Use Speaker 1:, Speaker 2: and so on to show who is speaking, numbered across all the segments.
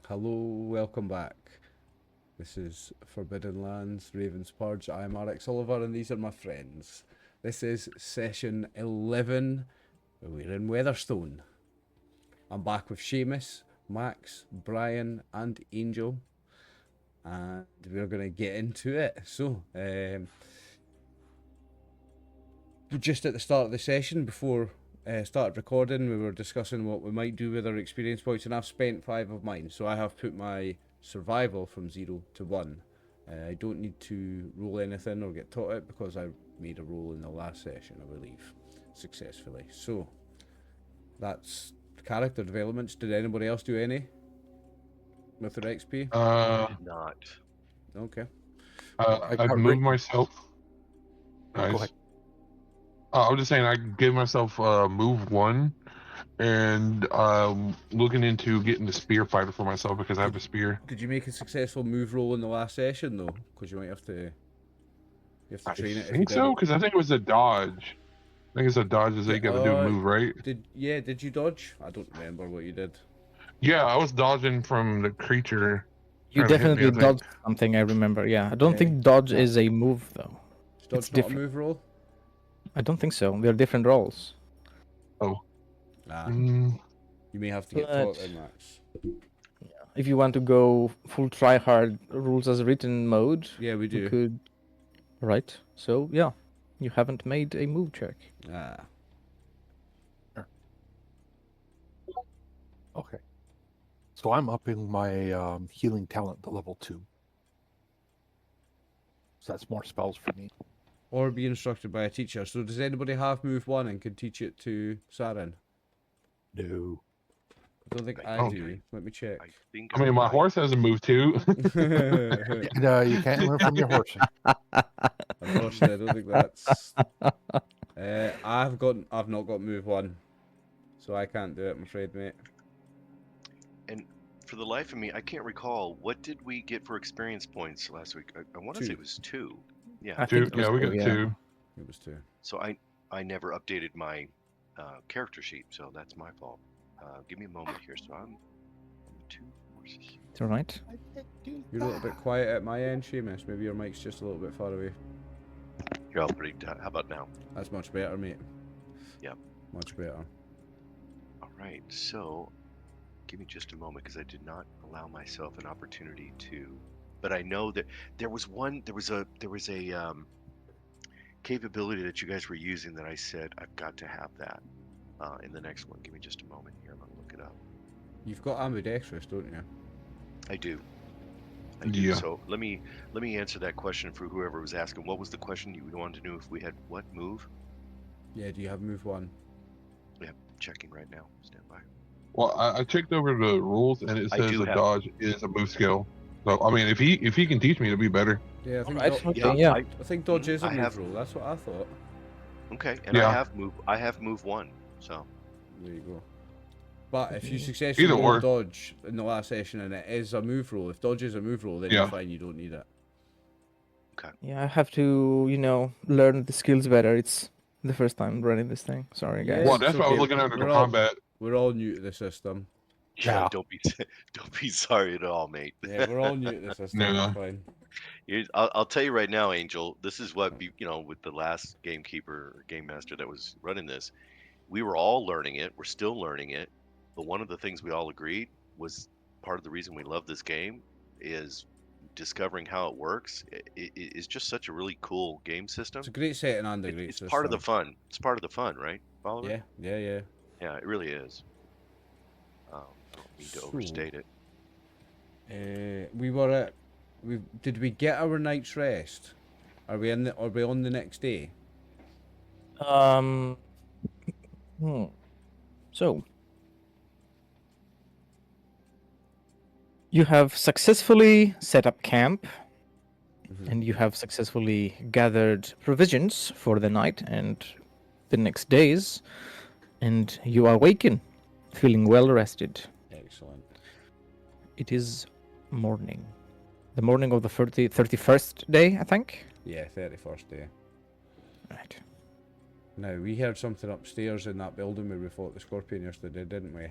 Speaker 1: Hello, welcome back. This is Forbidden Lands, Raven's Purge. I'm RxOliver and these are my friends. This is session 11. We're in Weatherstone. I'm back with Seamus, Max, Brian and Angel. And we're going to get into it. So, just at the start of the session, before started recording, we were discussing what we might do with our experience points, and I've spent 5 of mine. So I have put my survival from 0 to 1. I don't need to roll anything or get taught it because I made a roll in the last session, I believe, successfully. So that's character developments. Did anybody else do any with their XP?
Speaker 2: Not.
Speaker 1: Okay.
Speaker 3: I've moved myself. Nice.
Speaker 2: Go ahead.
Speaker 3: I was just saying I gave myself move 1, and looking into getting the spear fighter for myself because I have a spear.
Speaker 1: Did you make a successful move roll in the last session though? Because you might have to. You have to
Speaker 3: I
Speaker 1: train it. If you
Speaker 3: think so, because I think it was a dodge. I think it's a dodge that you got to do a move, right?
Speaker 1: Did you dodge? I don't remember what you did.
Speaker 3: Yeah, I was dodging from the creature.
Speaker 4: You
Speaker 3: trying to hit me,
Speaker 4: definitely
Speaker 3: I think.
Speaker 4: dodged something, I remember. Yeah, I don't think dodge is a move, though.
Speaker 1: Is dodge
Speaker 4: It's
Speaker 1: not
Speaker 4: different.
Speaker 1: a move roll?
Speaker 4: I don't think so. They're different roles.
Speaker 3: Oh.
Speaker 1: Nah.
Speaker 3: Mm,
Speaker 1: You may have to get taught then, Max.
Speaker 4: If you want to go full try-hard rules as written mode,
Speaker 1: Yeah, we do.
Speaker 4: you could... Right, so yeah, you haven't made a move check.
Speaker 1: Ah.
Speaker 2: Okay. So I'm upping my healing talent to level 2. So that's more spells for me.
Speaker 1: Or be instructed by a teacher. So does anybody have move 1 and can teach it to Saren?
Speaker 2: No.
Speaker 1: I don't think I
Speaker 3: Okay.
Speaker 1: do. Let me check.
Speaker 2: I think.
Speaker 3: I mean, my horse has a move too.
Speaker 2: No, you can't learn from your horse.
Speaker 1: Unfortunately, I don't think that's. I've not got move 1, so I can't do it. I'm afraid, mate.
Speaker 5: And for the life of me, I can't recall what did we get for experience points last week. I want to say
Speaker 1: 2.
Speaker 5: it was 2. Yeah.
Speaker 4: I
Speaker 3: 2,
Speaker 4: think it was
Speaker 3: yeah, we
Speaker 4: two,
Speaker 3: got
Speaker 4: yeah.
Speaker 3: 2.
Speaker 1: It was 2.
Speaker 5: So I never updated my character sheet, so that's my fault. Give me a moment here. So I'm 2 horses.
Speaker 4: It's alright.
Speaker 1: You're a little bit quiet at my end, Seamus. Maybe your mic's just a little bit far away.
Speaker 5: Here, I'll break down. How about now?
Speaker 1: That's much better, mate.
Speaker 5: Yep.
Speaker 1: Much better.
Speaker 5: All right. So give me just a moment because I did not allow myself an opportunity to. But I know that there was a capability that you guys were using that I said I've got to have that in the next one. Give me just a moment here. I'm gonna look it up.
Speaker 1: You've got ambidextrous, don't you?
Speaker 5: I do. I do.
Speaker 3: Yeah.
Speaker 5: So let me answer that question for whoever was asking. What was the question you wanted to know if we had what move?
Speaker 1: Yeah, do you have move 1?
Speaker 5: Yeah, checking right now. Stand by.
Speaker 3: Well, I checked over the rules, and it
Speaker 5: I
Speaker 3: says
Speaker 5: do
Speaker 3: a
Speaker 5: have-
Speaker 3: dodge is a move skill. So I mean, if he can teach me, it'll be better.
Speaker 1: Yeah, I think
Speaker 4: Alright, okay,
Speaker 5: yeah,
Speaker 4: yeah.
Speaker 1: I think dodge is a
Speaker 5: I
Speaker 1: move
Speaker 5: have-
Speaker 1: roll. That's what I thought.
Speaker 5: Okay, and
Speaker 3: Yeah.
Speaker 5: I have move 1. So
Speaker 1: There you go. But if you successfully
Speaker 3: Either
Speaker 1: roll
Speaker 3: or.
Speaker 1: dodge in the last session and it is a move roll, if dodge is a move roll, then
Speaker 3: Yeah.
Speaker 1: you're fine. You don't need it.
Speaker 4: Yeah, I have to, learn the skills better. It's the first time running this thing. Sorry, guys.
Speaker 1: Yeah,
Speaker 3: Well,
Speaker 1: it's
Speaker 3: that's why I was
Speaker 1: okay.
Speaker 3: looking at the
Speaker 1: We're all-
Speaker 3: combat.
Speaker 1: We're all new to the system.
Speaker 2: Yeah.
Speaker 5: don't be sorry at all, mate.
Speaker 1: Yeah, we're all new to the system.
Speaker 3: No.
Speaker 1: It's fine.
Speaker 5: I'll tell you right now, Angel. This is what with the last gamekeeper or game master that was running this, we were all learning it. We're still learning it. But one of the things we all agreed was part of the reason we love this game is discovering how it works. It is just such a really cool game system.
Speaker 1: It's a great setting and a great
Speaker 5: It's
Speaker 1: system.
Speaker 5: part of the fun. It's part of the fun, right? Follower?
Speaker 1: Yeah.
Speaker 5: Yeah, it really is. I don't mean to
Speaker 1: So-
Speaker 5: overstate it.
Speaker 1: We were at. Did we get our night's rest? Are we on the next day?
Speaker 4: So, you have successfully set up camp, and you have successfully gathered provisions for the night and the next days, and you awaken, feeling well rested.
Speaker 1: Excellent.
Speaker 4: It is morning. The morning of the 31st day, I think?
Speaker 1: Yeah, 31st day.
Speaker 4: Right.
Speaker 1: Now, we heard something upstairs in that building where we fought the scorpion yesterday, didn't we?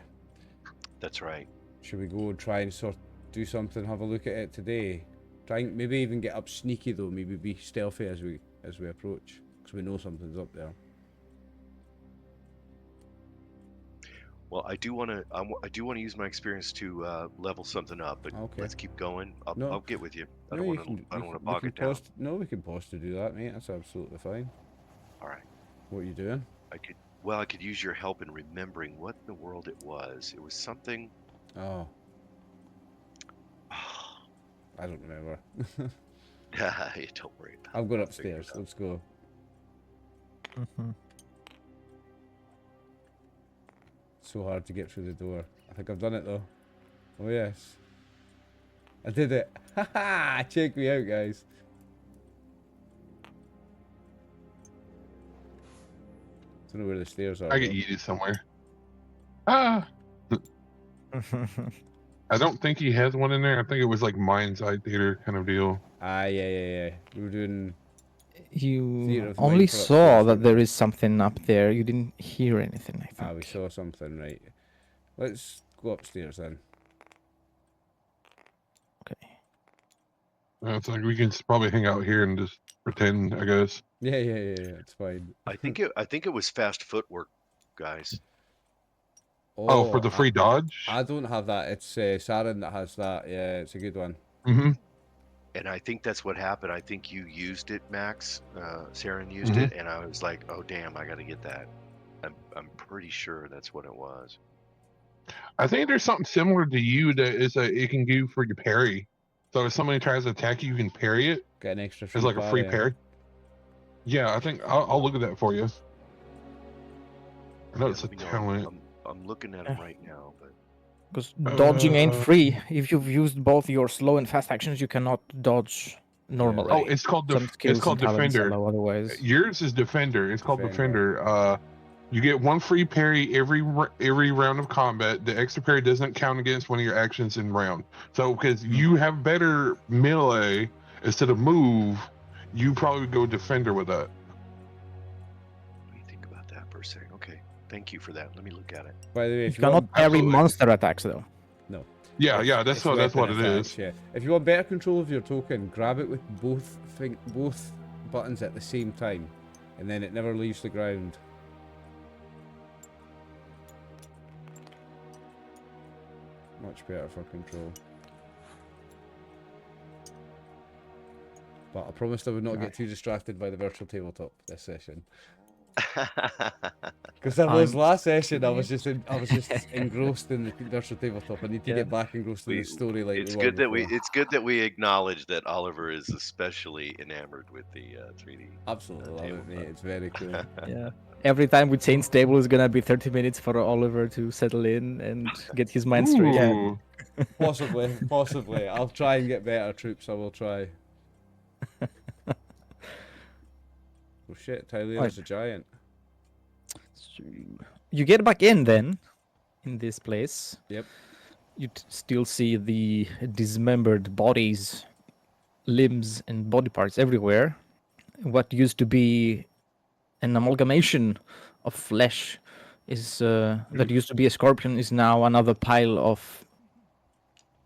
Speaker 5: That's right.
Speaker 1: Should we go and try and do something, have a look at it today? Try and maybe even get up sneaky though, maybe be stealthy as we approach, because we know something's up there.
Speaker 5: Well, I do want to use my experience to level something up, but
Speaker 1: Okay.
Speaker 5: let's keep going.
Speaker 1: No.
Speaker 5: I'll get with you. I
Speaker 1: No,
Speaker 5: don't
Speaker 1: you
Speaker 5: want
Speaker 1: can-
Speaker 5: to. I don't
Speaker 1: we
Speaker 5: want to
Speaker 1: can- we
Speaker 5: bog
Speaker 1: can
Speaker 5: it down.
Speaker 1: pause no, we can pause to do that, mate. That's absolutely fine.
Speaker 5: All right.
Speaker 1: What are you doing?
Speaker 5: I could use your help in remembering what in the world it was. It was something.
Speaker 1: Oh, I don't remember.
Speaker 5: Don't worry about it.
Speaker 1: I'm going
Speaker 5: I'll figure it
Speaker 1: upstairs.
Speaker 5: out.
Speaker 1: Let's go. So hard to get through the door. I think I've done it though. Oh yes. I did it. Haha! Check me out, guys. Don't know where the stairs are.
Speaker 3: I get
Speaker 1: though.
Speaker 3: yeeted somewhere. Ah, I don't think he has one in there. I think it was like Mind's Eye Theater kind of deal.
Speaker 1: Ah, yeah. We were doing. Theater
Speaker 4: You
Speaker 1: of
Speaker 4: only
Speaker 1: Mind for
Speaker 4: saw
Speaker 1: upstairs,
Speaker 4: that
Speaker 1: weren't
Speaker 4: there
Speaker 1: we?
Speaker 4: is something up there. You didn't hear anything, I think.
Speaker 1: Ah, we saw something, right. Let's go upstairs then.
Speaker 4: Okay.
Speaker 3: It's like we can probably hang out here and just pretend, I guess.
Speaker 1: Yeah, it's fine.
Speaker 5: I think it was fast footwork, guys.
Speaker 3: Oh, for the free dodge?
Speaker 1: I don't have that. It's Saren that has that. Yeah, it's a good one.
Speaker 3: Mm-hmm.
Speaker 5: And I think that's what happened. I think you used it, Max. Saren used it, and I was like, "Oh damn, I got to get that." I'm pretty sure that's what it was.
Speaker 3: I think there's something similar to you that it can do for your parry. So if somebody tries to attack you, you can parry it.
Speaker 1: Get an extra free
Speaker 3: It's like a free
Speaker 1: parry.
Speaker 3: parry. Yeah, I think I'll look at that for you. I know it's a
Speaker 5: Let me know.
Speaker 3: talent.
Speaker 5: I'm looking at it right now, but
Speaker 4: Because dodging ain't free. If you've used both your slow and fast actions, you cannot dodge normally.
Speaker 3: Oh, it's called
Speaker 4: Some skills
Speaker 3: it's called
Speaker 4: and talents
Speaker 3: Defender.
Speaker 4: allow otherwise.
Speaker 3: Yours is Defender. It's called
Speaker 1: Defender.
Speaker 3: Defender. You get one free parry every round of combat. The extra parry doesn't count against one of your actions in round. So because you have better melee instead of move, you probably go Defender with that.
Speaker 5: let me think about that for a second. Okay, thank you for that. Let me look at it.
Speaker 1: By the way,
Speaker 4: You
Speaker 1: if you
Speaker 4: cannot
Speaker 1: want,
Speaker 4: parry
Speaker 3: absolutely.
Speaker 4: monster attacks though.
Speaker 3: Yeah,
Speaker 1: it's-
Speaker 3: yeah,
Speaker 1: it's
Speaker 3: that's what
Speaker 1: weapon
Speaker 3: it
Speaker 1: attacks,
Speaker 3: is.
Speaker 1: Yeah. If you want better control of your token, grab it with both buttons at the same time, and then it never leaves the ground. Much better for control. But I promised I would not get too distracted by the virtual tabletop this session. Because that was last session. I was just engrossed in the virtual tabletop. I need to get back engrossed in the story like
Speaker 5: it's
Speaker 1: we were
Speaker 5: good that
Speaker 1: before.
Speaker 5: it's good that we acknowledge that Oliver is especially enamored with the 3D.
Speaker 1: Absolutely love it, mate. It's very cool.
Speaker 4: Yeah. Every time we change table is gonna be 30 minutes for Oliver to settle in and get his mind straight.
Speaker 3: Ooh.
Speaker 1: Possibly. I'll try and get better troops. I will try. Oh shit, Tyler's a giant.
Speaker 4: So you get back in then, in this place.
Speaker 1: Yep.
Speaker 4: You still see the dismembered bodies, limbs, and body parts everywhere. What used to be an amalgamation of flesh is that used to be a scorpion is now another pile of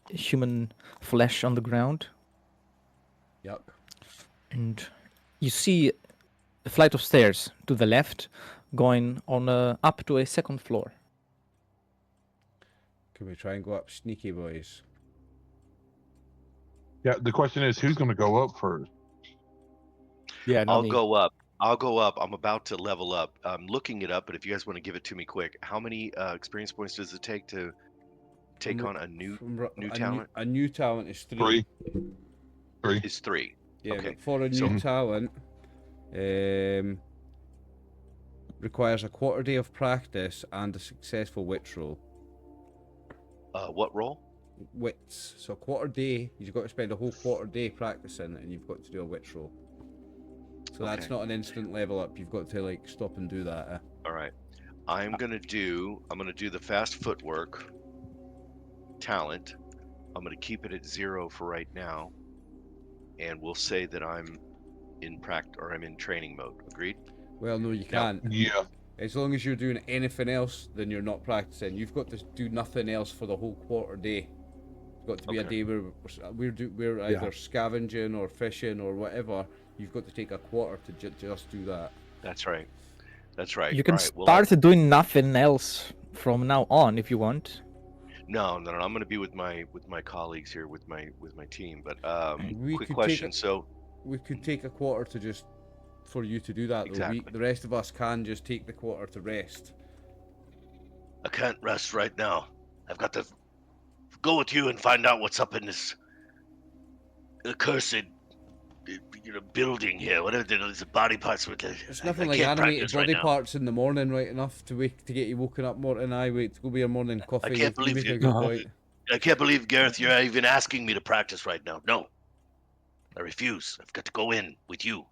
Speaker 4: human flesh on the ground.
Speaker 1: Yuck.
Speaker 4: And you see a flight of stairs to the left going on up to a second floor.
Speaker 1: Can we try and go up sneaky, boys?
Speaker 3: Yeah, the question is, who's going to go up first?
Speaker 4: Yeah,
Speaker 5: I'll go up. I'm about to level up. I'm looking it up, but if you guys want to give it to me quick, how many experience points does it take to take on a new talent?
Speaker 1: A new talent is 3.
Speaker 3: 3.
Speaker 5: Is 3.
Speaker 1: Yeah,
Speaker 5: Okay.
Speaker 1: but for a new talent, requires a quarter day of practice and a successful wits roll.
Speaker 5: What roll?
Speaker 1: Wits. So a quarter day, you've got to spend a whole quarter day practicing, and you've got to do a wits roll. So that's
Speaker 5: Okay.
Speaker 1: not an instant level up. You've got to like stop and do that.
Speaker 5: All right. I'm gonna do the fast footwork talent. I'm gonna keep it at 0 for right now, and we'll say that I'm in I'm in training mode. Agreed?
Speaker 1: Well, no, you can't.
Speaker 3: Yeah.
Speaker 1: As long as you're doing anything else, then you're not practicing. You've got to do nothing else for the whole quarter day. It's got to be a day where we're either scavenging or fishing or whatever. You've got to take a quarter to just do that.
Speaker 5: That's right. That's right.
Speaker 4: You can
Speaker 5: All right, well,
Speaker 4: start doing nothing else from now on if you want.
Speaker 5: No. I'm going to be with my colleagues here, with my team. But
Speaker 1: We
Speaker 5: quick
Speaker 1: could
Speaker 5: question.
Speaker 1: take
Speaker 5: So
Speaker 1: We could take a quarter to just for you to do that.
Speaker 5: Exactly.
Speaker 1: The rest of us can just take the quarter to rest.
Speaker 5: I can't rest right now. I've got to go with you and find out what's up in this accursed, building here. Whatever these body parts with it.
Speaker 1: There's
Speaker 5: I
Speaker 1: nothing like
Speaker 5: can't
Speaker 1: animated
Speaker 5: practice right
Speaker 1: body
Speaker 5: now.
Speaker 1: parts in the morning, right enough to get you woken up more than I wait to go be your morning coffee.
Speaker 5: can't believe
Speaker 1: make
Speaker 5: you-
Speaker 1: a good
Speaker 2: Uh-huh.
Speaker 1: point.
Speaker 5: I can't believe, Gareth, you're even asking me to practice right now. No. I refuse. I've got to go in with you.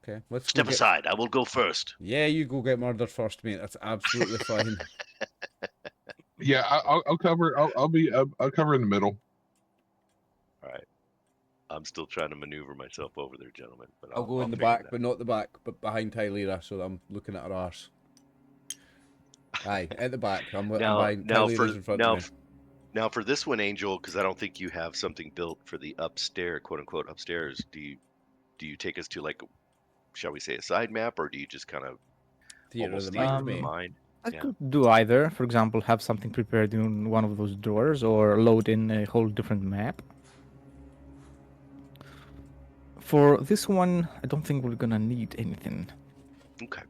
Speaker 1: Okay, let's
Speaker 5: Step
Speaker 1: go get...
Speaker 5: aside. I will go first.
Speaker 1: Yeah, you go get murdered first, mate. That's absolutely fine.
Speaker 3: Yeah, I'll cover. I'll cover in the middle.
Speaker 5: All right. I'm still trying to maneuver myself over there, gentlemen. But
Speaker 1: I'll go in the
Speaker 5: figure
Speaker 1: back,
Speaker 5: that
Speaker 1: but not the back, but behind Tylera, so I'm looking at her arse. Aye, at the back. I'm behind. Tylera's in front of me.
Speaker 5: Now for this one, Angel, because I don't think you have something built for the upstairs, quote unquote upstairs. Do you take us to, like, shall we say, a side map, or do you just kind of
Speaker 1: Theater of
Speaker 5: almost
Speaker 1: the
Speaker 5: theater
Speaker 1: mind,
Speaker 5: of the
Speaker 1: mate.
Speaker 5: mind?
Speaker 4: I
Speaker 5: Yeah.
Speaker 4: could do either. For example, have something prepared in one of those drawers or load in a whole different map. For this one, I don't think we're gonna need anything.
Speaker 5: Okay.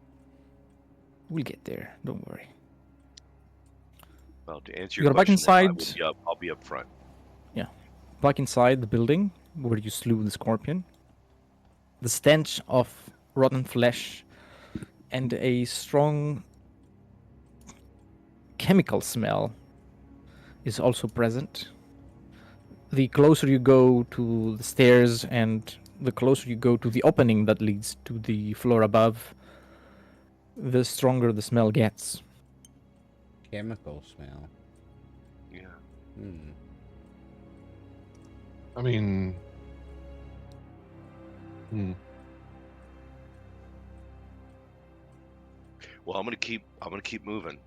Speaker 4: We'll get there. Don't worry.
Speaker 5: Well, to answer your
Speaker 4: You're back
Speaker 5: question, then,
Speaker 4: inside.
Speaker 5: I'll be up front.
Speaker 4: Back inside the building where you slew the scorpion. The stench of rotten flesh and a strong chemical smell is also present. The closer you go to the stairs and the closer you go to the opening that leads to the floor above, the stronger the smell gets.
Speaker 1: Chemical smell.
Speaker 5: Yeah.
Speaker 1: Hmm.
Speaker 3: I mean,
Speaker 5: Well, I'm gonna keep moving.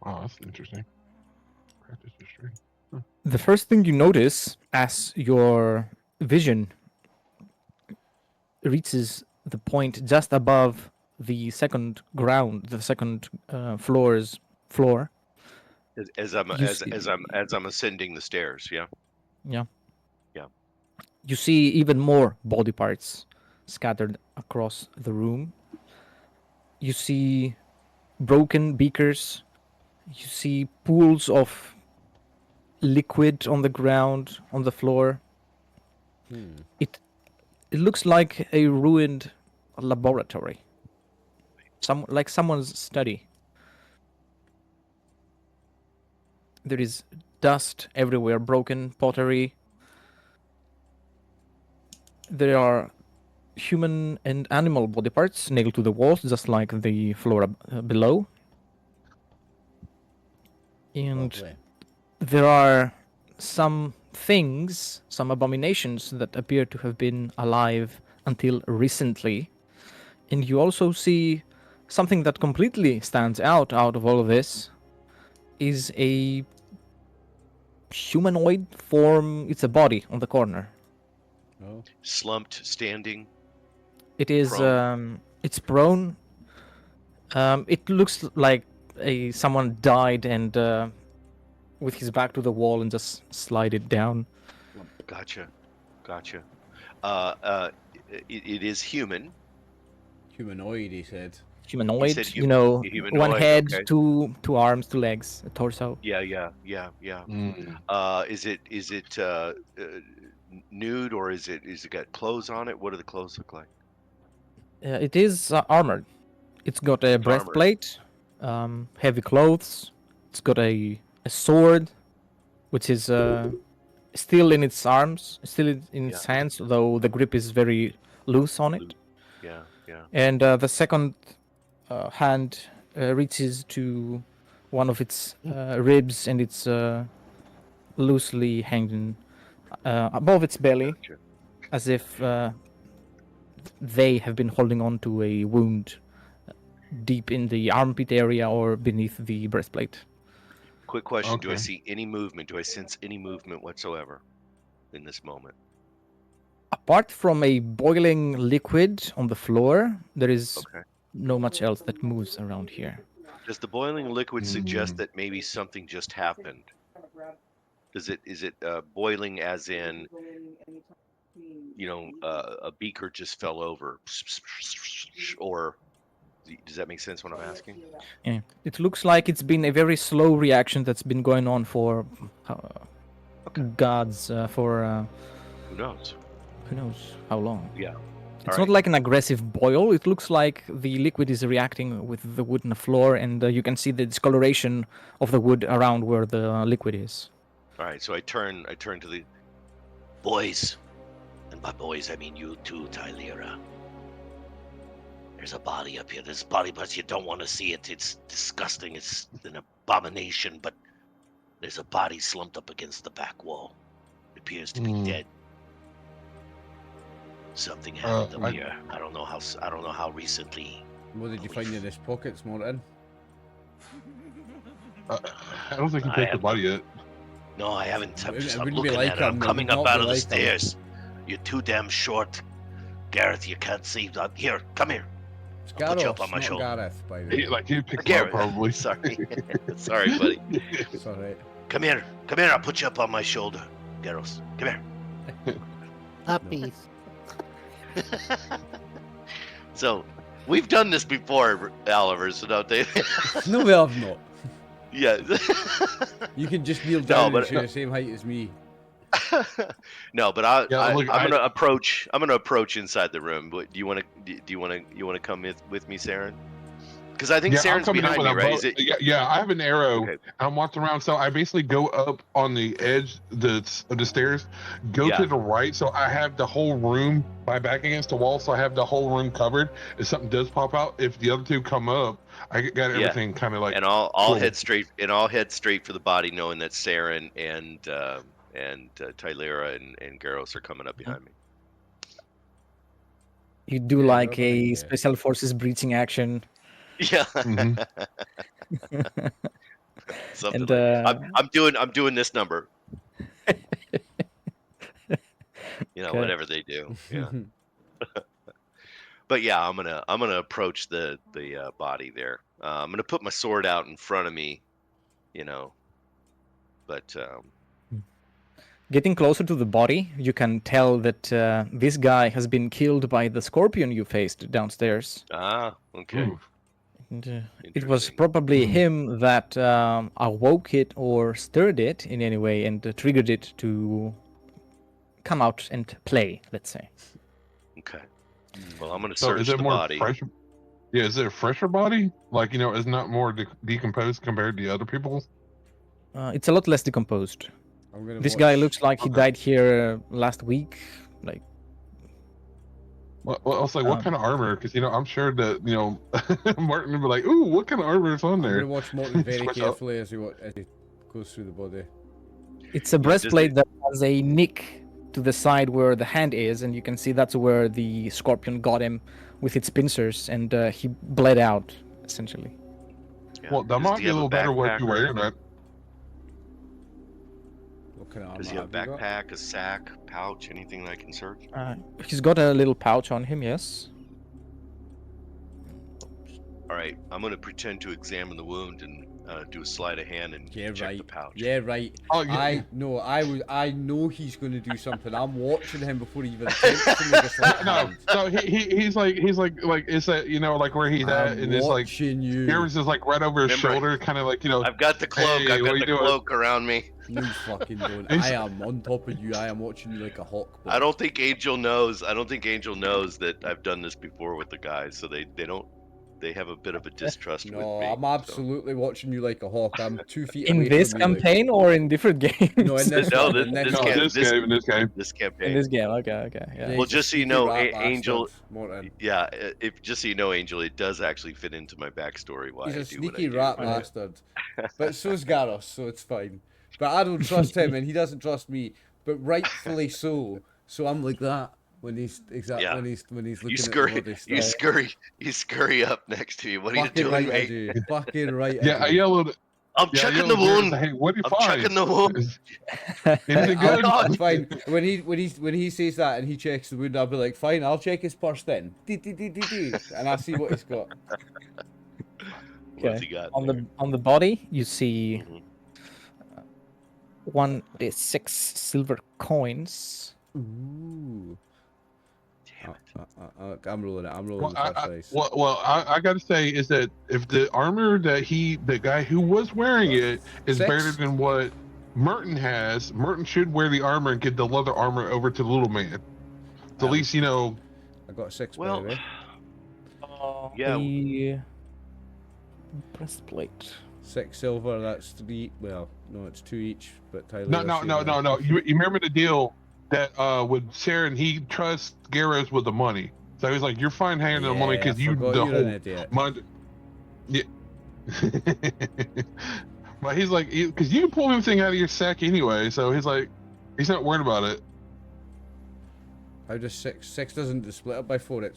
Speaker 3: wow, that's interesting. Practice history.
Speaker 4: The first thing you notice as your vision reaches the point just above the second floor.
Speaker 5: As I'm
Speaker 4: You see-
Speaker 5: as I'm ascending the stairs. Yeah.
Speaker 4: You see even more body parts scattered across the room. You see broken beakers. You see pools of liquid on the ground, on the floor.
Speaker 1: Hmm.
Speaker 4: It looks like a ruined laboratory. Like someone's study. There is dust everywhere, broken pottery. There are human and animal body parts nailed to the walls, just like the floor below. And
Speaker 1: Lovely.
Speaker 4: there are some things, some abominations that appear to have been alive until recently. And you also see something that completely stands out of all of this is a humanoid form. It's a body on the corner.
Speaker 1: Oh.
Speaker 5: Slumped, standing.
Speaker 4: It is
Speaker 5: Prone.
Speaker 4: it's prone. It looks like someone died and with his back to the wall and just slide it down.
Speaker 5: Gotcha. It is human.
Speaker 1: Humanoid, he said.
Speaker 4: Humanoid,
Speaker 5: said
Speaker 4: one
Speaker 5: humanoid,
Speaker 4: head,
Speaker 5: okay.
Speaker 4: two arms, 2 legs, a torso.
Speaker 5: Yeah.
Speaker 3: Mm.
Speaker 5: Is it nude, or is it got clothes on it? What do the clothes look like?
Speaker 4: It is armored. It's got a
Speaker 5: It's armored.
Speaker 4: breastplate, heavy clothes. It's got a sword, which is still in its arms, still in its hands, though the grip is very loose on it.
Speaker 5: Yeah.
Speaker 4: And the second hand reaches to one of its ribs, and it's loosely hanging above its belly,
Speaker 5: Gotcha.
Speaker 4: as if they have been holding on to a wound deep in the armpit area or beneath the breastplate.
Speaker 5: Quick question: do I
Speaker 3: Okay.
Speaker 5: see any movement? Do I sense any movement whatsoever in this moment?
Speaker 4: Apart from a boiling liquid on the floor, there is
Speaker 5: Okay.
Speaker 4: no much else that moves around here.
Speaker 5: Does the boiling liquid suggest
Speaker 3: Mm.
Speaker 5: that maybe something just happened? Is it boiling as in, a beaker just fell over, or does that make sense? What I'm asking?
Speaker 4: Yeah. It looks like it's been a very slow reaction that's been going on for gods, for
Speaker 5: Who knows?
Speaker 4: who knows how long.
Speaker 5: Yeah.
Speaker 4: It's
Speaker 5: All
Speaker 4: not
Speaker 5: right.
Speaker 4: like an aggressive boil. It looks like the liquid is reacting with the wood on the floor, and you can see the discoloration of the wood around where the liquid is.
Speaker 5: All right. So I turn to the boys, and by boys I mean you too, Tylera. There's a body up here. This body, but you don't want to see it. It's disgusting. It's an abomination. But there's a body slumped up against the back wall. It appears to be dead. Something happened up here. I don't know how recently.
Speaker 1: What did you find in his pockets, Morton?
Speaker 3: I don't think he picked the body yet.
Speaker 5: No, I haven't. I'm
Speaker 1: wouldn't be
Speaker 5: looking
Speaker 1: like
Speaker 5: at it. I'm
Speaker 1: him, it
Speaker 5: coming
Speaker 1: would
Speaker 5: up
Speaker 1: not
Speaker 5: out
Speaker 1: be
Speaker 5: of the
Speaker 1: like him.
Speaker 5: stairs. You're too damn short, Gareth. You can't see. Here, come here.
Speaker 1: It's
Speaker 5: I'll put you up
Speaker 1: Gareth,
Speaker 5: on my
Speaker 1: not
Speaker 5: shoulder.
Speaker 1: Gareth, by the way.
Speaker 3: He picked him up
Speaker 5: Gareth.
Speaker 3: probably.
Speaker 5: Sorry, sorry, buddy.
Speaker 1: It's alright.
Speaker 5: Come here. I'll put you up on my shoulder, Gareth. Come here.
Speaker 6: Puppies.
Speaker 5: So, we've done this before, Oliver. So don't they?
Speaker 1: No, we have not.
Speaker 5: Yeah.
Speaker 1: You can just kneel down
Speaker 5: but-
Speaker 1: and share the same height as me.
Speaker 5: No, but I'm gonna approach. I'm gonna approach inside the room. But do you want to come with me, Saren? Because I think
Speaker 3: I'm
Speaker 5: Saren's
Speaker 3: coming in
Speaker 5: behind
Speaker 3: with
Speaker 5: me,
Speaker 3: a
Speaker 5: right?
Speaker 3: bow.
Speaker 5: Is it?
Speaker 3: Yeah, I have an arrow.
Speaker 5: Okay.
Speaker 3: I'm walking around, so I basically go up on the edge of the stairs, go
Speaker 5: Yeah.
Speaker 3: to the right, so I have the whole room, my back against the wall, so I have the whole room covered. If something does pop out, if the other two come up, I got everything kind of like.
Speaker 5: And I'll
Speaker 3: cool.
Speaker 5: head straight. And I'll head straight for the body, knowing that Saren and Tylera and Garros are coming up behind me.
Speaker 4: You do
Speaker 1: Yeah,
Speaker 4: like
Speaker 1: they're
Speaker 4: a
Speaker 1: behind you.
Speaker 4: special forces breaching action.
Speaker 5: Yeah.
Speaker 3: Mhm.
Speaker 5: Something
Speaker 4: And,
Speaker 5: like I'm doing this number.
Speaker 4: Okay.
Speaker 5: Whatever they do. Yeah. But yeah, I'm gonna approach the body there. I'm gonna put my sword out in front of me, But
Speaker 4: Getting closer to the body, you can tell that this guy has been killed by the scorpion you faced downstairs.
Speaker 5: okay.
Speaker 3: Ooh.
Speaker 4: And, it was
Speaker 5: Interesting.
Speaker 4: probably him that awoke it or stirred it in any way and triggered it to come out and play, let's say.
Speaker 5: Okay. Well, I'm gonna
Speaker 3: So
Speaker 5: search
Speaker 3: is it
Speaker 5: the
Speaker 3: more
Speaker 5: body.
Speaker 3: fresh? Yeah, is it a fresher body? Like, is not more decomposed compared to the other people?
Speaker 4: It's a lot less decomposed.
Speaker 1: I'm gonna
Speaker 4: This guy
Speaker 1: watch-
Speaker 4: looks like he
Speaker 3: Okay.
Speaker 4: died here last week. Like,
Speaker 3: Well, I was like, what
Speaker 4: Um,
Speaker 3: kind of armor? Because I'm sure that Martin would be like, "Ooh, what kind of armor is on
Speaker 1: I'm
Speaker 3: there?"
Speaker 1: gonna watch Morton very
Speaker 3: Switch up.
Speaker 1: carefully as he goes through the body.
Speaker 4: it's a
Speaker 5: does
Speaker 4: breastplate
Speaker 5: it-
Speaker 4: that has a nick to the side where the hand is, and you can see that's where the scorpion got him with its pincers, and he bled out, essentially.
Speaker 5: Yeah.
Speaker 3: Well, that
Speaker 5: Does
Speaker 3: might
Speaker 5: he
Speaker 3: be a
Speaker 5: have
Speaker 3: little better what
Speaker 5: backpack
Speaker 3: you
Speaker 5: or
Speaker 3: wear.
Speaker 5: anything?
Speaker 3: That
Speaker 1: What kind of armor
Speaker 5: Does he have a
Speaker 1: have you got?
Speaker 5: backpack, a sack, pouch, anything that I can search?
Speaker 4: He's got a little pouch on him, yes.
Speaker 5: All right, I'm gonna pretend to examine the wound and do a sleight of hand and
Speaker 1: Yeah,
Speaker 5: check
Speaker 1: right.
Speaker 5: the pouch.
Speaker 1: Yeah, right.
Speaker 3: Oh, yeah.
Speaker 1: I know he's going to do something. I'm watching him before he even attempts to make a sleight of
Speaker 3: no,
Speaker 1: hand.
Speaker 3: so he's like it's that like where he's at,
Speaker 1: I'm
Speaker 3: and it's like
Speaker 1: watching you.
Speaker 3: yours is like right over his
Speaker 5: Remember,
Speaker 3: shoulder, kind of like
Speaker 5: I've got the cloak.
Speaker 3: Hey,
Speaker 5: I've
Speaker 3: what
Speaker 5: got
Speaker 3: are
Speaker 5: the
Speaker 3: you doing?
Speaker 5: cloak around me.
Speaker 1: No, you fucking don't.
Speaker 3: He's-
Speaker 1: I am on top of you. I am watching you like a hawk. Boy.
Speaker 5: I don't think Angel knows. I don't think Angel knows that I've done this before with the guys, so they don't. They have a bit of a distrust
Speaker 1: No,
Speaker 5: with me.
Speaker 1: I'm absolutely watching you like a hawk. I'm 2 feet
Speaker 4: In
Speaker 1: away
Speaker 4: this
Speaker 1: from you, like-
Speaker 4: campaign or in different games?
Speaker 1: No, in this
Speaker 5: No,
Speaker 1: one.
Speaker 5: this-
Speaker 1: in
Speaker 5: this
Speaker 1: this
Speaker 3: no,
Speaker 1: one.
Speaker 5: can't-
Speaker 3: in this game.
Speaker 5: This
Speaker 4: In
Speaker 5: campaign.
Speaker 4: this game, okay, yeah.
Speaker 1: Yeah,
Speaker 5: Well,
Speaker 1: he's a
Speaker 5: just so you
Speaker 1: sneaky
Speaker 5: know,
Speaker 1: rat
Speaker 5: Angel-
Speaker 1: bastard, Morton.
Speaker 5: Yeah, if just so you know, Angel, it does actually fit into my backstory why
Speaker 1: He's
Speaker 5: I
Speaker 1: a
Speaker 5: do what I
Speaker 1: sneaky
Speaker 5: do.
Speaker 1: rat bastard. But so's Garros, so it's fine. But I don't trust him, and he doesn't trust me. But rightfully so. So I'm like that. when he's
Speaker 5: Yeah.
Speaker 1: when he's
Speaker 5: You
Speaker 1: looking at the
Speaker 5: scurry,
Speaker 1: body
Speaker 5: you
Speaker 1: stuff.
Speaker 5: scurry up next to me. What are you
Speaker 1: Fucking
Speaker 5: doing,
Speaker 1: right, I
Speaker 5: mate?
Speaker 1: do. Fucking right,
Speaker 3: Yeah, I
Speaker 1: I do.
Speaker 3: yelled.
Speaker 5: I'm
Speaker 3: Yeah, I
Speaker 5: checking
Speaker 3: yelled
Speaker 5: the
Speaker 3: at Garrett,
Speaker 5: wound.
Speaker 3: Hey, what do you
Speaker 5: I'm
Speaker 3: find?
Speaker 5: checking the wound.
Speaker 3: Anything
Speaker 1: I'll-
Speaker 3: good?
Speaker 5: God.
Speaker 1: Fine. When he says that and he checks the wound, I'll be like, fine. I'll check his purse then. And I see what he's got.
Speaker 5: What's he got
Speaker 4: On
Speaker 5: there?
Speaker 4: the body, you see
Speaker 5: Mhm.
Speaker 4: 1d6 silver coins.
Speaker 1: Ooh.
Speaker 5: Damn it.
Speaker 1: I'm rolling it. I'm rolling
Speaker 3: Well,
Speaker 1: the first dice.
Speaker 3: I got to say is that if the armor that the guy who was wearing it is
Speaker 1: 6.
Speaker 3: better than what Merton has, Merton should wear the armor and get the leather armor over to the little man. So at least you know.
Speaker 1: I got 6
Speaker 5: Well,
Speaker 1: by the way.
Speaker 5: yeah.
Speaker 4: The breastplate.
Speaker 1: 6 silver. That's 3. Well, no, it's 2 each. But Tyler.
Speaker 3: No. You remember the deal that with Sharon, he trusts Garros with the money. So he's like, "You're fine handing the money because you the
Speaker 1: you're an
Speaker 3: whole
Speaker 1: idiot.
Speaker 3: money." Yeah. But he's like, because you can pull everything out of your sack anyway. So he's like, he's not worried about it.
Speaker 1: How does 6? 6 doesn't split up by 4.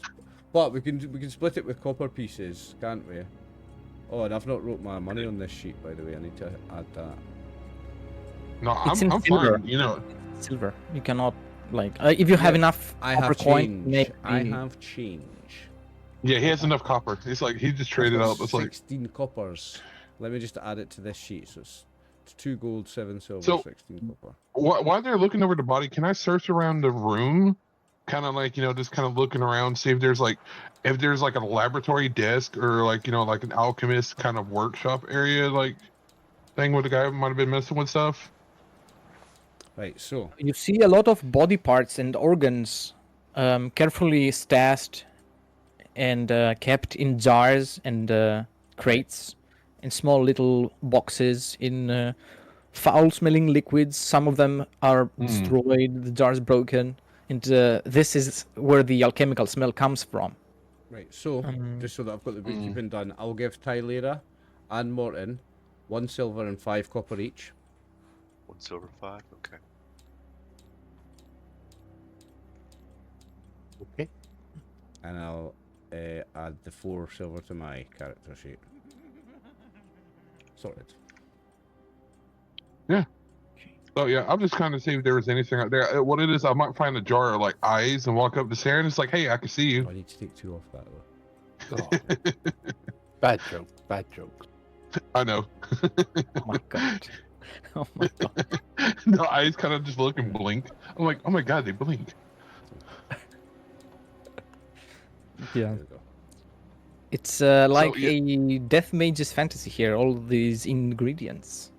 Speaker 1: But we can split it with copper pieces, can't we? Oh, and I've not wrote my money on this sheet, by the way. I need to add that.
Speaker 3: No,
Speaker 4: It's
Speaker 3: I'm
Speaker 4: in silver.
Speaker 3: fine. You know,
Speaker 4: Silver. You cannot like if you have enough
Speaker 1: I
Speaker 4: copper
Speaker 1: have
Speaker 4: coin,
Speaker 1: change.
Speaker 4: maybe.
Speaker 1: I have change.
Speaker 3: yeah, he has enough copper. He's like, he just traded
Speaker 1: I've got
Speaker 3: up. It's like,
Speaker 1: 16 coppers. Let me just add it to this sheet. So it's 2 gold, 7 silver,
Speaker 3: So-
Speaker 1: 16 copper.
Speaker 3: while they're looking over the body, can I search around the room? Kind of like, just kind of looking around, see if there's like a laboratory desk or like, like an alchemist kind of workshop area, like thing where the guy might have been messing with stuff.
Speaker 1: Right, so
Speaker 4: You see a lot of body parts and organs carefully stashed and kept in jars and crates, in small little boxes, in foul-smelling liquids. Some of them are destroyed, the jars broken, and this is where the alchemical smell comes from.
Speaker 1: right, so just so that I've got the bookkeeping done, I'll give Tylera and Morton 1 silver and 5 copper each.
Speaker 5: 1 silver, 5. Okay.
Speaker 2: Okay.
Speaker 1: And I'll add the 4 silver to my character sheet. Sorted.
Speaker 3: Oh yeah, I'm just kind of see if there was anything out there. What it is, I might find a jar of like eyes and walk up to Sarah and it's like, hey, I can see you.
Speaker 1: I need to take 2 off that though.
Speaker 2: Oh, bad joke. Bad joke.
Speaker 3: I know.
Speaker 4: Oh my god. Oh my god.
Speaker 3: The eyes kind of just look and blink. I'm like, oh my god, they blink.
Speaker 4: Yeah.
Speaker 1: There we go.
Speaker 4: It's like
Speaker 3: yeah.
Speaker 4: a death mage's fantasy here, all these ingredients.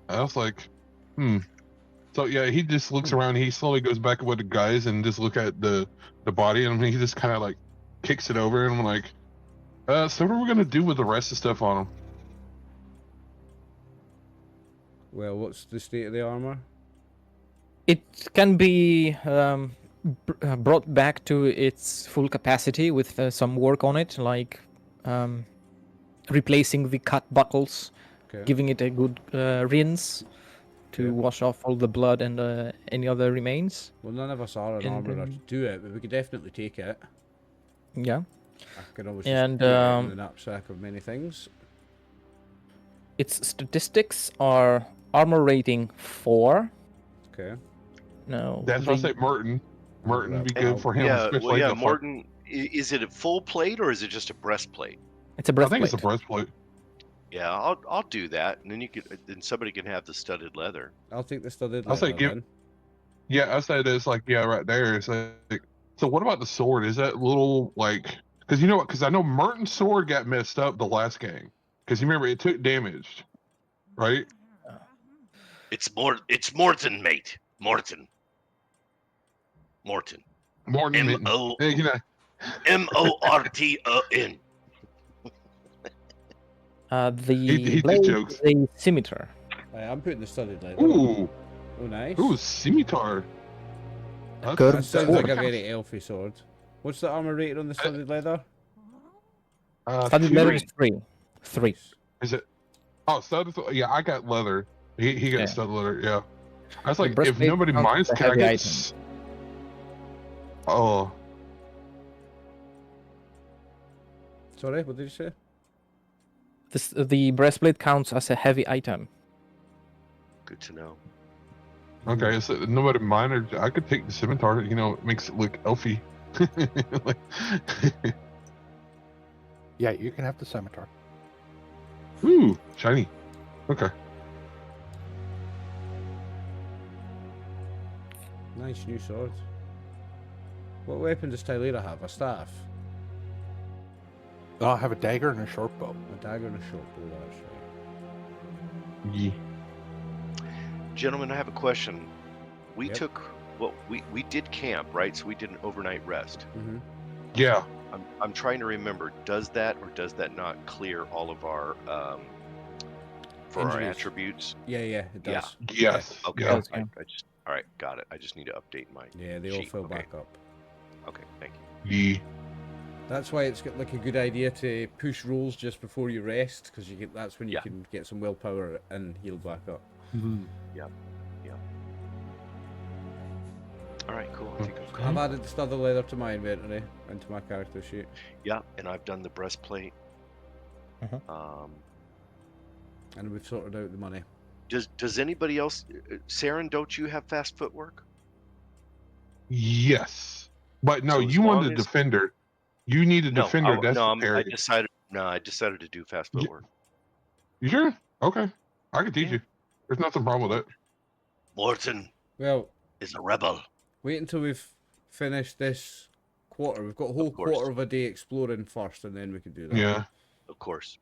Speaker 3: I was like, So yeah, he just looks around. He slowly goes back with the guys and just look at the body, and he just kind of like kicks it over, and I'm like, so what are we gonna do with the rest of the stuff on him?
Speaker 1: Well, what's the state of the armor?
Speaker 4: It can be brought back to its full capacity with some work on it, like replacing the cut buckles,
Speaker 1: Okay.
Speaker 4: giving it a good rinse to
Speaker 1: Okay.
Speaker 4: wash off all the blood and any other remains.
Speaker 1: Well, none of us are in
Speaker 4: And,
Speaker 1: armor enough to do it, but we could definitely take it.
Speaker 4: Yeah.
Speaker 1: I can always
Speaker 4: And,
Speaker 1: just put it in the knapsack of many things.
Speaker 4: Its statistics are armor rating 4.
Speaker 1: Okay.
Speaker 4: No.
Speaker 3: That's what I say, Merton. Merton would be good for him.
Speaker 5: Yeah,
Speaker 3: especially
Speaker 5: well, yeah,
Speaker 3: the fuck-
Speaker 5: Morton. Is it a full plate or is it just a breastplate?
Speaker 4: It's a
Speaker 3: I
Speaker 4: breastplate.
Speaker 3: think it's a breastplate.
Speaker 5: Yeah, I'll do that, and then somebody can have the studded leather.
Speaker 1: I'll take the studded
Speaker 3: I'll say
Speaker 1: leather
Speaker 3: give-
Speaker 1: then.
Speaker 3: Yeah, I said it's like, yeah, right there. It's like, so what about the sword? Is that little like, because you know what? Because I know Merton's sword got messed up the last game. Because you remember it took damage, right?
Speaker 5: It's Morton, mate. Morton.
Speaker 3: Morton.
Speaker 5: M-O-
Speaker 3: Hey,
Speaker 5: Morton.
Speaker 4: The
Speaker 3: he
Speaker 4: blade
Speaker 3: jokes.
Speaker 4: is a scimitar.
Speaker 1: I'm putting the studded leather.
Speaker 3: Ooh,
Speaker 1: Oh, nice.
Speaker 3: ooh, scimitar. That's-
Speaker 4: Curved
Speaker 1: That sounds
Speaker 4: sword.
Speaker 1: like a very elfy sword. What's the armor rated on the studded leather?
Speaker 4: Studded leather is 3.
Speaker 3: Is it? Oh, studded. Yeah, I got leather. He got
Speaker 4: Yeah.
Speaker 3: studded leather. Yeah. I was
Speaker 4: The
Speaker 3: like, if
Speaker 4: breastplate
Speaker 3: nobody
Speaker 4: counts
Speaker 3: minds,
Speaker 4: as a
Speaker 3: can I
Speaker 4: heavy
Speaker 3: get?
Speaker 4: item.
Speaker 3: Oh,
Speaker 1: Sorry, what did you say?
Speaker 4: The breastplate counts as a heavy item.
Speaker 5: Good to know.
Speaker 3: okay. So no matter mine, or I could take the scimitar. You know, it makes it look elfy. Like,
Speaker 2: Yeah, you can have the scimitar.
Speaker 3: ooh, shiny. Okay.
Speaker 1: Nice new sword. What weapon does Tylera have? A staff?
Speaker 2: I have a dagger and a short bow.
Speaker 1: A dagger and a short bow, that's right.
Speaker 3: Yeah.
Speaker 5: Gentlemen, I have a question. We
Speaker 1: Yep.
Speaker 5: took well, we did camp, right? So we did an overnight rest.
Speaker 1: Mm-hmm.
Speaker 3: Yeah.
Speaker 5: I'm trying to remember. Does that or does that not clear all of our for our
Speaker 1: Injuries.
Speaker 5: attributes?
Speaker 1: Yeah, it
Speaker 5: Yeah.
Speaker 1: does.
Speaker 3: Yes.
Speaker 5: Okay.
Speaker 3: Yeah.
Speaker 4: Does, yeah.
Speaker 5: I just all right. Got it. I just need to update my.
Speaker 1: Yeah, they all
Speaker 5: sheet.
Speaker 1: fill
Speaker 5: Okay.
Speaker 1: back up.
Speaker 5: Okay. Thank you.
Speaker 3: Yeah.
Speaker 1: That's why it's got like a good idea to push rolls just before you rest, because you get that's when you
Speaker 5: Yeah.
Speaker 1: can get some willpower and heal back up.
Speaker 5: All right. Cool. I think
Speaker 3: Okay.
Speaker 1: I've added the studded leather to my inventory into my character sheet.
Speaker 5: yeah, and I've done the breastplate.
Speaker 1: And we've sorted out the money.
Speaker 5: Does anybody else? Saren, don't you have fast footwork?
Speaker 3: Yes. But no,
Speaker 5: So as
Speaker 3: you want
Speaker 5: long
Speaker 3: a
Speaker 5: as-
Speaker 3: defender. You need a defender. That's the
Speaker 5: I
Speaker 3: parry.
Speaker 5: decided. No, I decided to do fast
Speaker 3: Yeah.
Speaker 5: footwork.
Speaker 3: You sure? Okay. I can teach
Speaker 5: Yeah.
Speaker 3: you. There's nothing wrong with that.
Speaker 5: Morton
Speaker 1: Well,
Speaker 5: is a rebel.
Speaker 1: wait until we've finished this quarter. We've got a whole
Speaker 5: course.
Speaker 1: quarter of a day exploring first, and then we can do that.
Speaker 3: Yeah.
Speaker 5: Of course.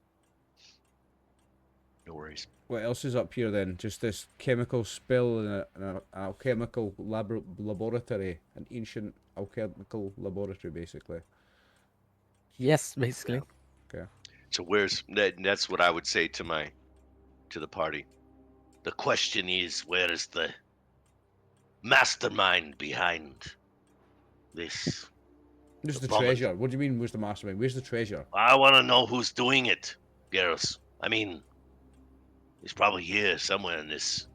Speaker 5: No worries.
Speaker 1: What else is up here then? Just this chemical spill in an alchemical laboratory, an ancient alchemical laboratory, basically.
Speaker 4: Yes, basically.
Speaker 5: So where's that? That's what I would say to the party. The question is, where is the mastermind behind this?
Speaker 1: Where's the
Speaker 5: vomit.
Speaker 1: treasure? What do you mean, where's the mastermind? Where's the treasure?
Speaker 5: I want to know who's doing it, Garrus. I mean, he's probably here somewhere in this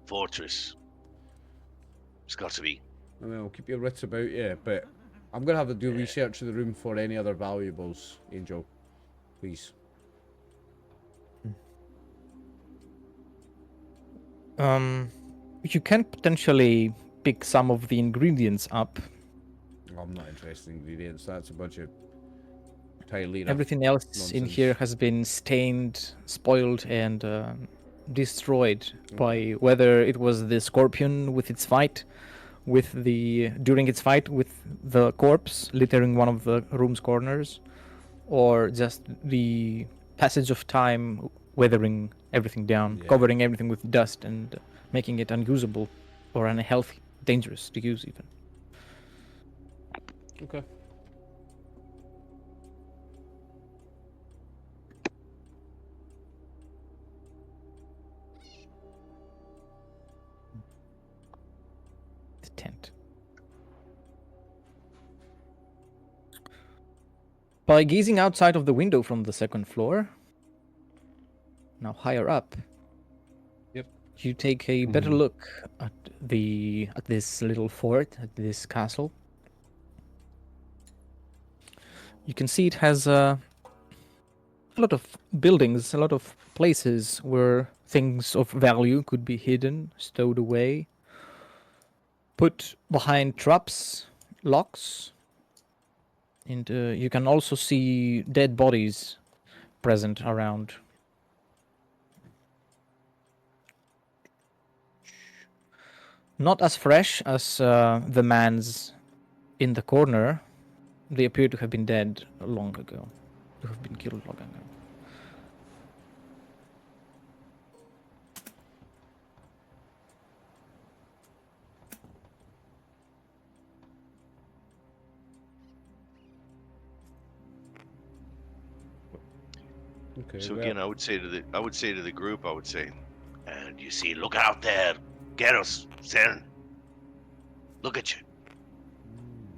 Speaker 5: fortress. It's got to be.
Speaker 1: I mean, I'll keep your wits about you, but I'm going to have to do research in the room for any other valuables, Angel. Please.
Speaker 4: You can potentially pick some of the ingredients up.
Speaker 1: I'm not interested in ingredients. That's a bunch of Tylera.
Speaker 4: Everything else in here has been stained, spoiled, and destroyed by whether it was the scorpion with its fight, during its fight with the corpse littering one of the room's corners, or just the passage of time weathering everything down, covering everything with dust and making it unusable or unhealthy, dangerous to use even.
Speaker 1: Okay.
Speaker 4: The tent. By gazing outside of the window from the second floor, now higher up, you take a better look at this little fort, at this castle. You can see it has a lot of buildings, a lot of places where things of value could be hidden, stowed away, put behind traps, locks, and you can also see dead bodies present around. Not as fresh as the man's in the corner. They appear to have been dead long ago. To have been killed long ago.
Speaker 1: Okay.
Speaker 5: So
Speaker 1: well,
Speaker 5: again, I would say to the group, and you see, look out there, Garrus, Saren. Look at you.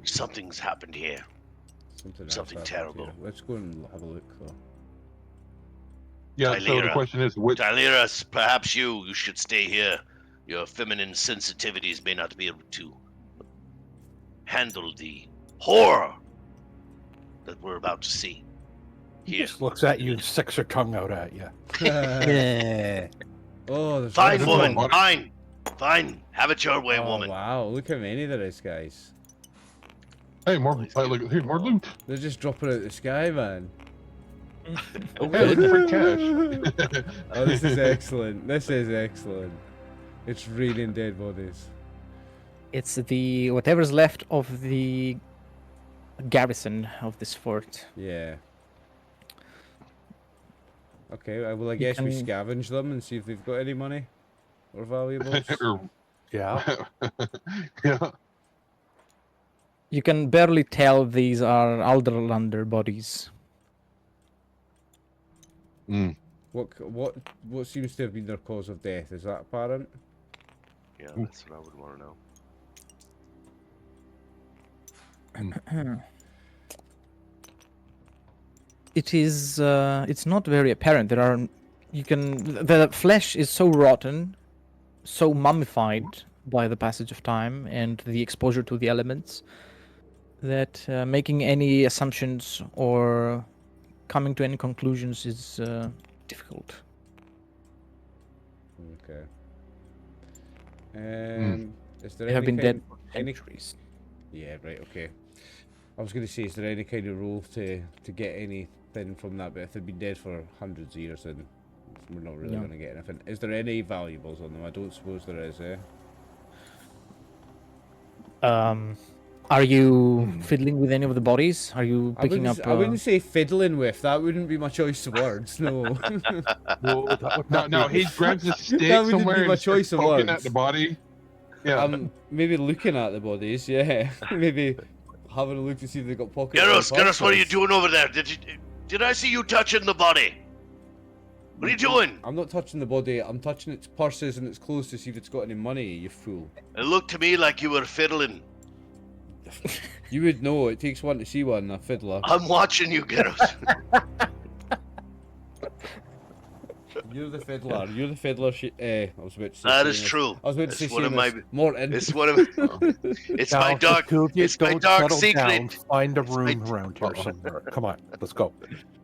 Speaker 5: Something's happened here.
Speaker 1: something
Speaker 5: something terrible.
Speaker 1: Here. Let's go and have a look, though.
Speaker 3: Yeah. So the
Speaker 5: Tylera.
Speaker 3: question is, which?
Speaker 5: Tylera, perhaps you should stay here. Your feminine sensitivities may not be able to handle the horror that we're about to see.
Speaker 2: He
Speaker 5: Here.
Speaker 2: just looks at you and sticks her tongue out at you.
Speaker 1: Yeah. Oh, there's
Speaker 5: Fine,
Speaker 3: This
Speaker 5: woman.
Speaker 3: one-
Speaker 5: Fine. Fine. Have it your way,
Speaker 1: Oh,
Speaker 5: woman.
Speaker 1: wow, look how many there is, guys.
Speaker 3: Hey, more
Speaker 5: Please
Speaker 3: like, hey, more loot.
Speaker 1: They're just dropping out the sky, man.
Speaker 3: Hey, looking for cash.
Speaker 1: Oh, this is excellent. This is excellent. It's raining dead bodies.
Speaker 4: It's the whatever's left of the garrison of this fort.
Speaker 1: Yeah. Okay, well, I
Speaker 4: You
Speaker 1: guess we
Speaker 4: can-
Speaker 1: scavenge them and see if they've got any money or valuables.
Speaker 2: Yeah.
Speaker 3: Yeah.
Speaker 4: You can barely tell these are Alderlander bodies.
Speaker 3: Mm.
Speaker 1: What seems to have been their cause of death? Is that apparent?
Speaker 5: Yeah, that's what I would want to know.
Speaker 4: It is. It's not very apparent. There are. You can. The flesh is so rotten, so mummified by the passage of time and the exposure to the elements, that making any assumptions or coming to any conclusions is difficult.
Speaker 1: Okay. Is there
Speaker 4: They have
Speaker 1: any
Speaker 4: been
Speaker 1: kind-
Speaker 4: dead for
Speaker 1: any-
Speaker 4: centuries.
Speaker 1: Yeah, right, okay. I was going to say, is there any kind of rule to get anything from that? But if they've been dead for hundreds of years, then we're not really
Speaker 4: No.
Speaker 1: going to get anything. Is there any valuables on them? I don't suppose there is, eh?
Speaker 4: Are you fiddling with any of the bodies? Are you picking up?
Speaker 1: I wouldn't say fiddling with. That wouldn't be my choice of words. No.
Speaker 2: No, that would
Speaker 3: No,
Speaker 2: not
Speaker 3: no,
Speaker 2: be-
Speaker 3: he grabs a stick
Speaker 1: That wouldn't
Speaker 3: somewhere
Speaker 1: be my
Speaker 3: and starts
Speaker 1: choice of
Speaker 3: poking
Speaker 1: words.
Speaker 3: at the body. Yeah.
Speaker 1: Maybe looking at the bodies, yeah. Maybe having a look to see if they've got pockets.
Speaker 5: Garrus, what are you doing over there? Did I see you touching the body? What are you doing?
Speaker 1: I'm not touching the body. I'm touching its purses and its clothes to see if it's got any money. You fool.
Speaker 5: It looked to me like you were fiddling.
Speaker 1: You would know. It takes one to see one. A fiddler.
Speaker 5: I'm watching you, Garrus.
Speaker 1: You're the fiddler. You're the fiddler. I was about to say.
Speaker 5: That is
Speaker 1: Seamus.
Speaker 5: true.
Speaker 1: I was about to say
Speaker 5: It's one of
Speaker 1: Seamus.
Speaker 5: my-
Speaker 1: Morton.
Speaker 5: It's one of it's
Speaker 2: Now,
Speaker 5: my
Speaker 2: if
Speaker 5: dark.
Speaker 2: the two of you
Speaker 5: It's my
Speaker 2: don't
Speaker 5: dark
Speaker 2: settle
Speaker 5: secret.
Speaker 2: down, find a
Speaker 5: It's my-
Speaker 2: room around here somewhere. Come on, let's go.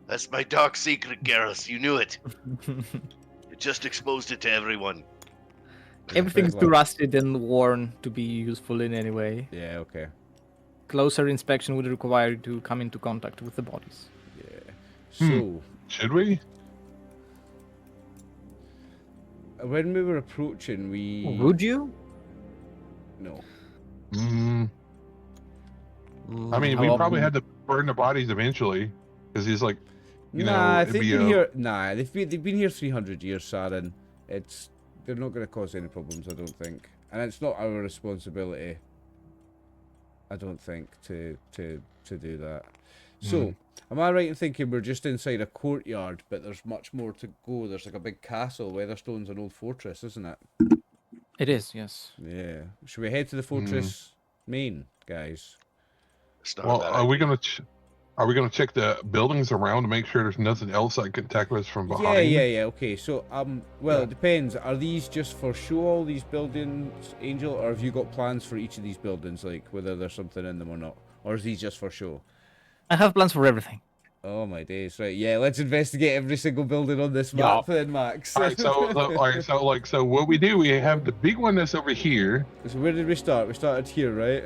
Speaker 5: That's my dark secret, Garrus. You knew it. You just exposed it to everyone.
Speaker 4: Everything's too
Speaker 1: Fiddler.
Speaker 4: rusted and worn to be useful in any way.
Speaker 1: Yeah. Okay.
Speaker 4: Closer inspection would require you to come into contact with the bodies.
Speaker 1: Yeah. So
Speaker 3: Should we?
Speaker 1: when we were approaching, we
Speaker 4: Would you?
Speaker 1: no.
Speaker 3: Mm, I mean,
Speaker 4: How
Speaker 3: we
Speaker 4: often-
Speaker 3: probably had to burn the bodies eventually, because he's like, you know,
Speaker 1: Nah,
Speaker 3: it'd
Speaker 1: they've
Speaker 3: be
Speaker 1: been
Speaker 3: a-
Speaker 1: here. Nah, they've been here 300 years, Saren. They're not going to cause any problems, I don't think, and it's not our responsibility. I don't think to do that. So, am I right in thinking we're just inside a courtyard, but there's much more to go? There's like a big castle. Weatherstone's an old fortress, isn't it?
Speaker 4: It is, yes.
Speaker 1: Yeah. Should we head to the fortress main, guys?
Speaker 5: It's not a
Speaker 3: Well,
Speaker 5: bad
Speaker 3: are we
Speaker 5: idea.
Speaker 3: gonna check the buildings around to make sure there's nothing else that can attack us from behind?
Speaker 1: Yeah. Okay. So, well,
Speaker 3: Yeah.
Speaker 1: it depends. Are these just for show, all these buildings, Angel, or have you got plans for each of these buildings, like whether there's something in them or not, or is these just for show?
Speaker 4: I have plans for everything.
Speaker 1: Oh my days! Right. Yeah. Let's investigate every single building on this map, then, Max.
Speaker 3: All right, so what we do, we have the big one that's over here.
Speaker 1: So where did we start? We started here, right?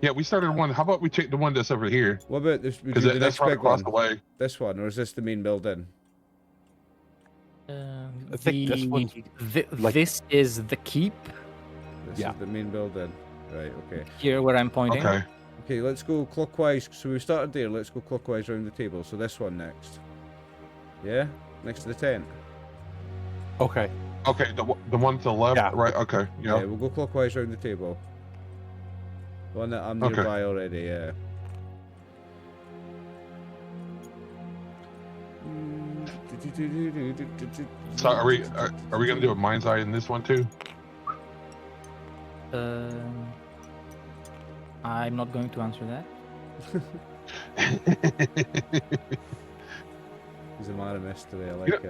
Speaker 3: Yeah, we started one. How about we check the one that's over here?
Speaker 1: What about this? We
Speaker 3: Because
Speaker 1: do the
Speaker 3: that's
Speaker 1: next
Speaker 3: right
Speaker 1: big
Speaker 3: across
Speaker 1: one.
Speaker 3: the way.
Speaker 1: This one, or is this the main building?
Speaker 2: I think this one's like-
Speaker 4: This is the keep
Speaker 1: This
Speaker 2: Yeah.
Speaker 1: is the main building. Right. Okay.
Speaker 4: here where I'm pointing.
Speaker 3: Okay.
Speaker 1: Okay. Let's go clockwise. So we started there. Let's go clockwise around the table. So this one next. Yeah. Next to the tent.
Speaker 2: Okay.
Speaker 3: Okay, the one to the left,
Speaker 2: Yeah.
Speaker 3: right? Okay,
Speaker 1: Yeah,
Speaker 3: yeah.
Speaker 1: we'll go clockwise around the table. The one that I'm
Speaker 3: Okay.
Speaker 1: nearby already, yeah.
Speaker 3: So are we gonna do a mind's eye in this one too?
Speaker 4: I'm not going to answer that.
Speaker 1: He's a man of mystery, I like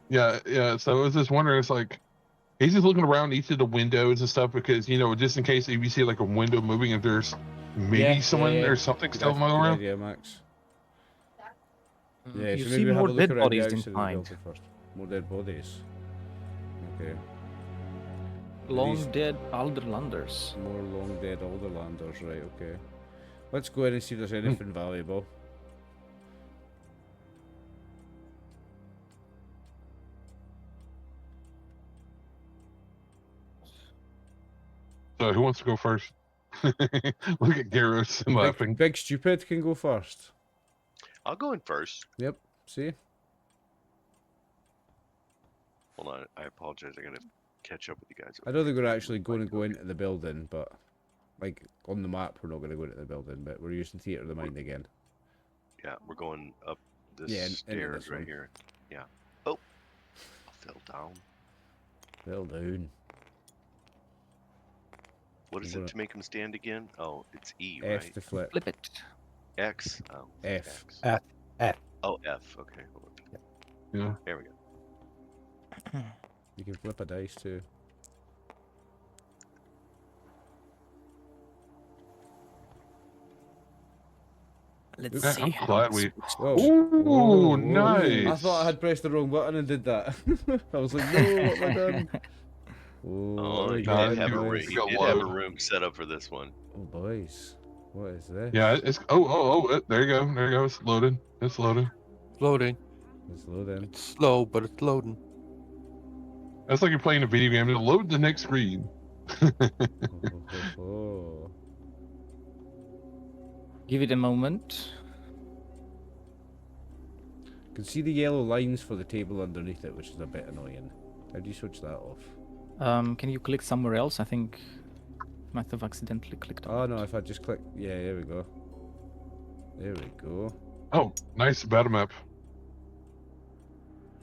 Speaker 3: Yeah.
Speaker 1: it.
Speaker 3: Yeah. So I was just wondering, it's like, He's just looking around each of the windows and stuff because, you know, just in case if you see like a window moving, if there's maybe someone or something still moving
Speaker 1: Good
Speaker 3: around.
Speaker 1: idea, Max. Yeah,
Speaker 4: You
Speaker 1: so
Speaker 4: see
Speaker 1: maybe have
Speaker 4: more
Speaker 1: a look
Speaker 4: dead
Speaker 1: around the
Speaker 4: bodies
Speaker 1: outside of the
Speaker 4: behind.
Speaker 1: building first. More dead bodies. Okay.
Speaker 4: Long
Speaker 1: These-
Speaker 4: dead Alderlanders.
Speaker 1: More long dead Alderlanders, right, okay. Let's go in and see if there's anything valuable.
Speaker 3: So who wants to go first? Look at Garros laughing.
Speaker 1: Big Stupid can go first.
Speaker 5: I'll go in first.
Speaker 1: Yep, see?
Speaker 5: Hold on, I apologize. I gotta catch up with you guys.
Speaker 1: I don't think we're actually going to go into the building, but like on the map we're not going to go into the building, but we're using Theatre of the Mind again.
Speaker 5: Yeah, we're going up this
Speaker 1: Yeah, into
Speaker 5: stairs
Speaker 1: this
Speaker 5: right
Speaker 1: one.
Speaker 5: here. Yeah. Oh, I fell down.
Speaker 1: Well down.
Speaker 5: What is
Speaker 1: I'm
Speaker 5: it to make him stand again? Oh, it's E,
Speaker 1: F
Speaker 5: right?
Speaker 1: to flip.
Speaker 4: Flip it.
Speaker 5: X. Oh,
Speaker 1: F.
Speaker 5: X.
Speaker 2: F. F.
Speaker 5: Oh, F. Okay. Hold on.
Speaker 3: Yeah.
Speaker 5: There we go.
Speaker 1: You can flip a dice too.
Speaker 4: Let's
Speaker 3: Yeah,
Speaker 4: see.
Speaker 3: I'm glad we.
Speaker 1: Whoa.
Speaker 3: Ooh,
Speaker 1: Whoa, whoa.
Speaker 3: nice.
Speaker 1: I thought I had pressed the wrong button and did that. I was like, no, what have I done?
Speaker 5: Oh, he
Speaker 3: God,
Speaker 5: did have a
Speaker 3: you-
Speaker 5: room.
Speaker 3: you
Speaker 5: He
Speaker 3: got
Speaker 5: did have a
Speaker 3: load.
Speaker 5: room set up for this one.
Speaker 1: Oh, boys. What is this?
Speaker 3: Yeah, it's. Oh, there you go. There you go. It's loaded. It's loaded.
Speaker 2: Loading.
Speaker 1: It's loading.
Speaker 2: It's slow, but it's loading.
Speaker 3: That's like you're playing a video game. It'll load the next screen.
Speaker 1: Oh.
Speaker 4: Give it a moment.
Speaker 1: You can see the yellow lines for the table underneath it, which is a bit annoying. How do you switch that off?
Speaker 4: Can you click somewhere else? I think I might have accidentally clicked on
Speaker 1: Oh
Speaker 4: it.
Speaker 1: no, if I just click, yeah, there we go. There we go.
Speaker 3: Oh, nice battle map.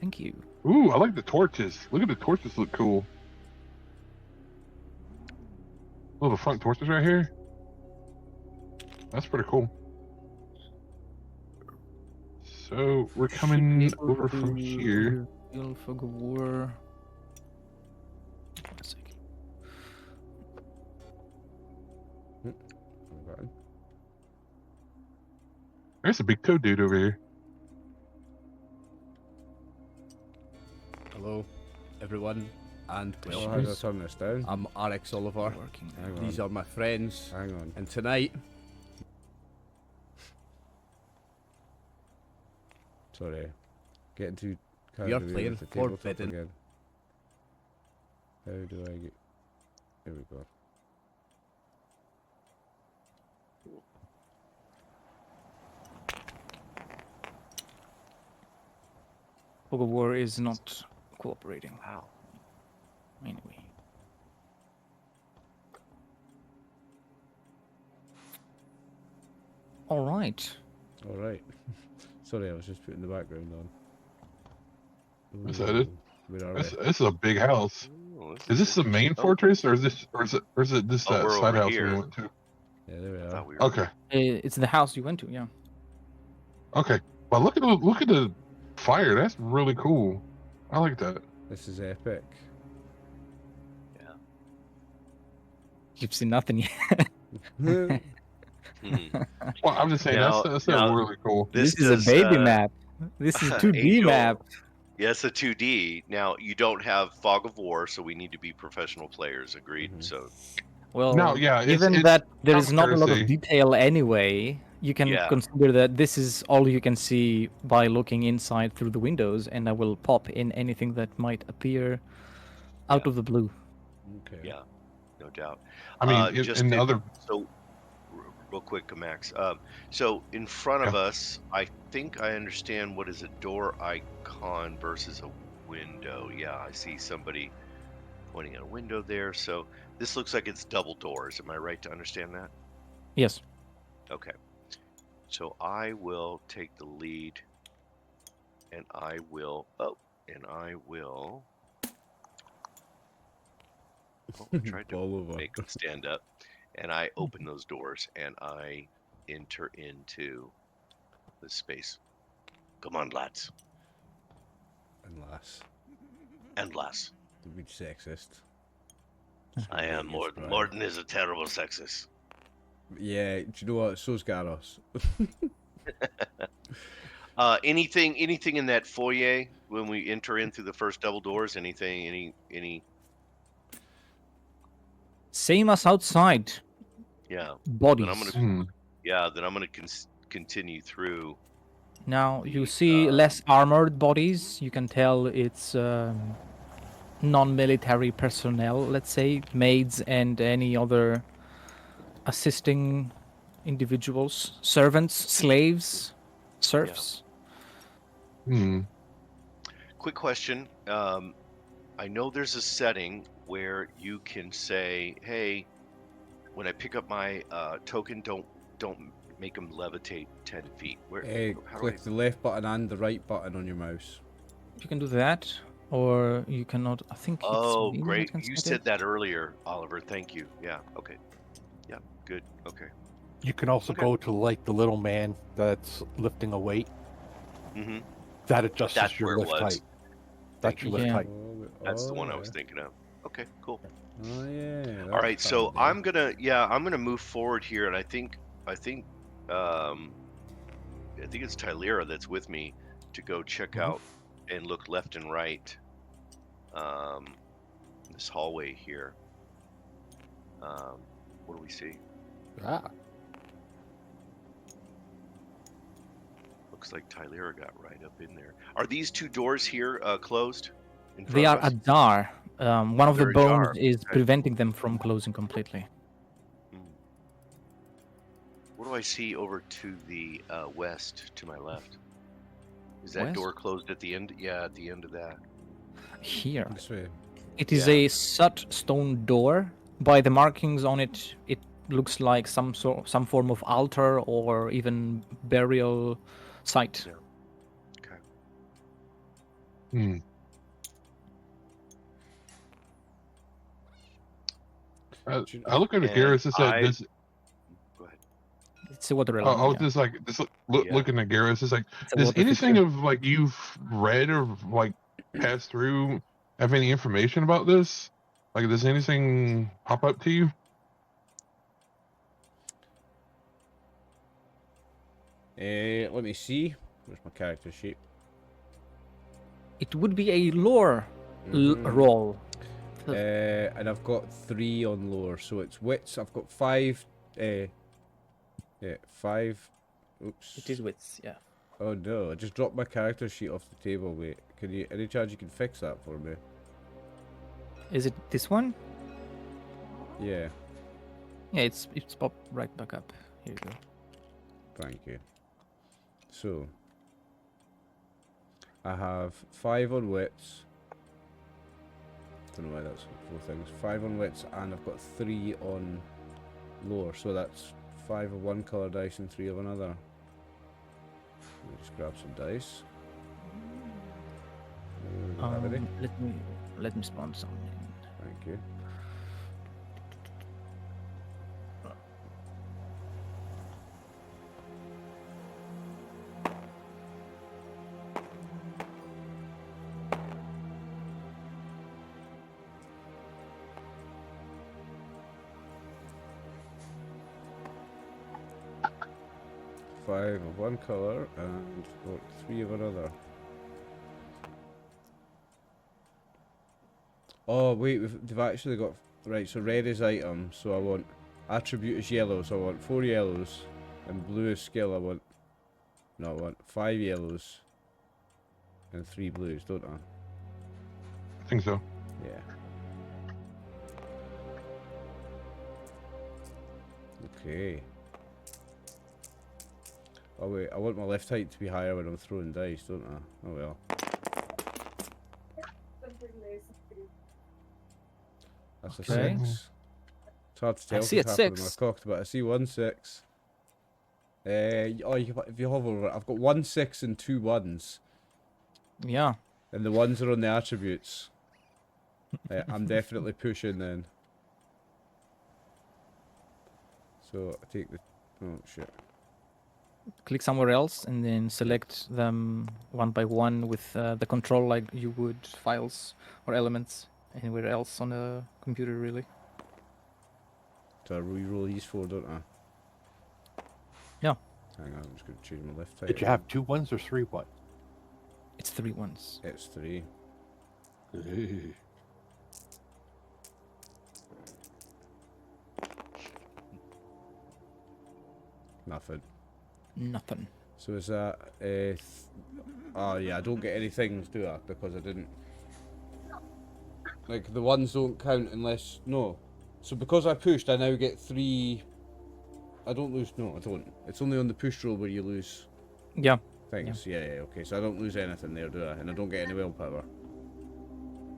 Speaker 4: Thank you.
Speaker 3: Ooh, I like the torches. Look at the torches. Look cool. Oh, the front torches right here. That's pretty cool. So we're coming over from here.
Speaker 4: Fog of War. One second.
Speaker 1: Okay.
Speaker 3: There's a big toad dude over here.
Speaker 6: Hello, everyone, and
Speaker 1: Oh,
Speaker 6: welcome.
Speaker 1: how do I turn this down?
Speaker 6: I'm RxOliver.
Speaker 4: Working.
Speaker 1: Hang on.
Speaker 6: These are my friends,
Speaker 1: Hang on.
Speaker 6: and tonight
Speaker 1: Sorry. Getting too
Speaker 6: We are
Speaker 1: carried away
Speaker 6: playing
Speaker 1: with the tabletop
Speaker 6: Forbidden.
Speaker 1: again. How do I get... There we go.
Speaker 4: Fog of War is not cooperating.
Speaker 5: Wow.
Speaker 4: Anyway. All right.
Speaker 1: Alright. Sorry, I was just putting the background on.
Speaker 3: Is that it?
Speaker 1: Ooh, Where are we?
Speaker 3: This is a big house.
Speaker 5: Ooh,
Speaker 3: Is this the main
Speaker 5: Oh,
Speaker 3: fortress, or is it this
Speaker 5: Oh,
Speaker 3: that
Speaker 5: we're
Speaker 3: side
Speaker 5: over
Speaker 3: house
Speaker 5: here.
Speaker 3: we went to?
Speaker 1: Yeah, there we
Speaker 5: I
Speaker 1: are.
Speaker 5: thought we were.
Speaker 3: Okay,
Speaker 4: It's the house you went to, yeah.
Speaker 3: okay. Well, look at the fire. That's really cool. I like that.
Speaker 1: This is epic.
Speaker 4: You've seen nothing yet.
Speaker 5: Hmm.
Speaker 3: Well, I'm just saying
Speaker 5: Now-
Speaker 3: that's
Speaker 5: now-
Speaker 3: really cool.
Speaker 4: This is
Speaker 5: does,
Speaker 4: a baby map. This is a 2D
Speaker 5: Angel-
Speaker 4: map.
Speaker 5: Yeah, it's a 2D. Now, you don't have Fog of War, so we need to be professional players. Agreed?
Speaker 1: Mhm.
Speaker 5: So,
Speaker 4: Well,
Speaker 3: No, yeah,
Speaker 4: given
Speaker 3: it's
Speaker 4: that there is
Speaker 3: common
Speaker 4: not a lot of
Speaker 3: courtesy.
Speaker 4: detail anyway, you can
Speaker 5: Yeah.
Speaker 4: consider that this is all you can see by looking inside through the windows, and I will pop in anything that might appear out of the blue.
Speaker 1: Okay.
Speaker 5: yeah, no doubt.
Speaker 3: I mean,
Speaker 5: just
Speaker 3: in
Speaker 5: to-
Speaker 3: other.
Speaker 5: So, real quick, Max. So, in front of us, I think I understand what is a door icon versus a window. Yeah, I see somebody pointing at a window there. So, this looks like it's double doors. Am I right to understand that?
Speaker 4: Yes.
Speaker 5: Okay. So, I will take the lead, and I will. Oh, and I will. Oh, I tried to
Speaker 1: All over.
Speaker 5: make them stand up, and I open those doors and I enter into the space. Come on, lads
Speaker 1: And lass.
Speaker 5: and lass.
Speaker 1: Which sexist.
Speaker 5: I am
Speaker 1: Yes, Brian.
Speaker 5: Morden is a terrible sexist.
Speaker 1: Yeah, do you know what? So's Garros.
Speaker 5: Anything in that foyer when we enter in through the first double doors? Anything? Any?
Speaker 4: Same as outside.
Speaker 5: Yeah.
Speaker 4: Bodies.
Speaker 5: Then I'm gonna.
Speaker 3: Hmm.
Speaker 5: Yeah. Then I'm gonna continue through.
Speaker 4: Now you
Speaker 5: the,
Speaker 4: see less armored bodies. You can tell it's non-military personnel, let's say, maids and any other assisting individuals, servants, slaves, serfs.
Speaker 3: Hmm.
Speaker 5: Quick question. I know there's a setting where you can say, "Hey, when I pick up my token, don't make them levitate 10 feet." Where? How do I?
Speaker 1: Click the left button and the right button on your mouse.
Speaker 4: You can do that, or you cannot. I think
Speaker 5: Oh,
Speaker 4: it's me that
Speaker 5: great!
Speaker 4: can
Speaker 5: You
Speaker 4: set
Speaker 5: said
Speaker 4: it.
Speaker 5: that earlier, Oliver. Thank you. Yeah. Okay. Yeah. Good. Okay.
Speaker 2: You can also
Speaker 5: Okay.
Speaker 2: go to like the little man that's lifting a weight.
Speaker 5: Mm-hmm.
Speaker 2: That adjusts
Speaker 5: That's
Speaker 2: your
Speaker 5: where it
Speaker 2: lift
Speaker 5: was.
Speaker 2: height.
Speaker 5: Thank
Speaker 2: That's your
Speaker 5: you.
Speaker 2: lift
Speaker 4: Yeah.
Speaker 2: height.
Speaker 5: That's the one I
Speaker 1: yeah.
Speaker 5: was thinking of. Okay. Cool.
Speaker 1: Oh yeah.
Speaker 5: All right.
Speaker 1: that's
Speaker 5: So
Speaker 1: handy.
Speaker 5: I'm gonna move forward here, and I think um it's Tylera that's with me to go check out and look left and right. This hallway here. What do we see?
Speaker 2: Ah.
Speaker 5: Looks like Tylera got right up in there. Are these two doors here closed? In front
Speaker 4: They
Speaker 5: of
Speaker 4: are
Speaker 5: us?
Speaker 4: ajar. One of the
Speaker 5: They're
Speaker 4: bones
Speaker 5: ajar.
Speaker 4: is
Speaker 5: Okay.
Speaker 4: preventing them from closing completely.
Speaker 5: Hmm. What do I see over to the west, to my left? Is that
Speaker 4: West?
Speaker 5: door closed at the end? Yeah, at the end of that.
Speaker 4: Here.
Speaker 1: This way.
Speaker 4: It is
Speaker 5: Yeah.
Speaker 4: a soot stone door. By the markings on it, it looks like some form of altar or even burial site.
Speaker 5: Yeah. Okay.
Speaker 3: Hmm. I look at the
Speaker 5: And
Speaker 3: Garrus. It's like this.
Speaker 5: Go ahead.
Speaker 4: It's a water
Speaker 3: I
Speaker 4: element.
Speaker 3: was
Speaker 4: Yeah.
Speaker 3: just like this.
Speaker 5: Yeah.
Speaker 3: Looking at Garrus, it's like,
Speaker 4: It's a
Speaker 3: does
Speaker 4: water
Speaker 3: anything
Speaker 4: feature.
Speaker 3: of like you've read or like passed through have any information about this? Like, does anything pop up to you?
Speaker 1: Let me see. Where's my character sheet?
Speaker 4: It would be a lore
Speaker 1: Mhm.
Speaker 4: roll.
Speaker 1: And I've got 3 on lore, so it's wits. I've got 5. Yeah, 5. Oops.
Speaker 4: It is wits, yeah.
Speaker 1: Oh no! I just dropped my character sheet off the table. Wait, can you? Any chance you can fix that for me?
Speaker 4: Is it this one?
Speaker 1: Yeah.
Speaker 4: Yeah, it's popped right back up. Here you go.
Speaker 1: Thank you. So, I have 5 on wits. Don't know why that's 4 things. 5 on wits, and I've got 3 on lore. So that's 5 of one color dice and 3 of another. Let me just grab some dice. Have any?
Speaker 4: Let me spawn something.
Speaker 1: Thank you. Five of one color and 3 of another. Oh wait, they've actually got right. So red is item, so I want attribute is yellow, so I want 4 yellows, and blue is skill. I want 5 yellows and 3 blues, don't I?
Speaker 3: I think so.
Speaker 1: Yeah. Okay. Oh wait, I want my left height to be higher when I'm throwing dice, don't I? Oh well. That's a
Speaker 4: Okay.
Speaker 1: 6. It's hard to tell
Speaker 4: see
Speaker 1: because
Speaker 4: a
Speaker 1: half of them are
Speaker 4: 6.
Speaker 1: cocked, but I see 1 6. If you hover over it, I've got 1 6 and 2 1s,
Speaker 4: Yeah.
Speaker 1: and the 1s are on the attributes. I'm definitely pushing then. So I take the. Oh shit.
Speaker 4: Click somewhere else and then select them one by one with the control like you would files or elements. anywhere else on a computer, really.
Speaker 1: So I re-roll these 4, don't I?
Speaker 4: Yeah.
Speaker 1: Hang on, I'm just going to change my left title.
Speaker 2: Did you have 2 1s or 3 1s?
Speaker 4: It's 3 ones.
Speaker 1: It's 3.
Speaker 2: Hey.
Speaker 1: Nothing.
Speaker 4: Nothing.
Speaker 1: So is that oh yeah, I don't get any things, do I? Because I didn't. Like the ones don't count unless no. So because I pushed, I now get 3. I don't lose. No, I don't. It's only on the push roll where you lose
Speaker 4: Yeah.
Speaker 1: things. Yeah, yeah, okay. So I don't lose anything there, do I? And I don't get any willpower.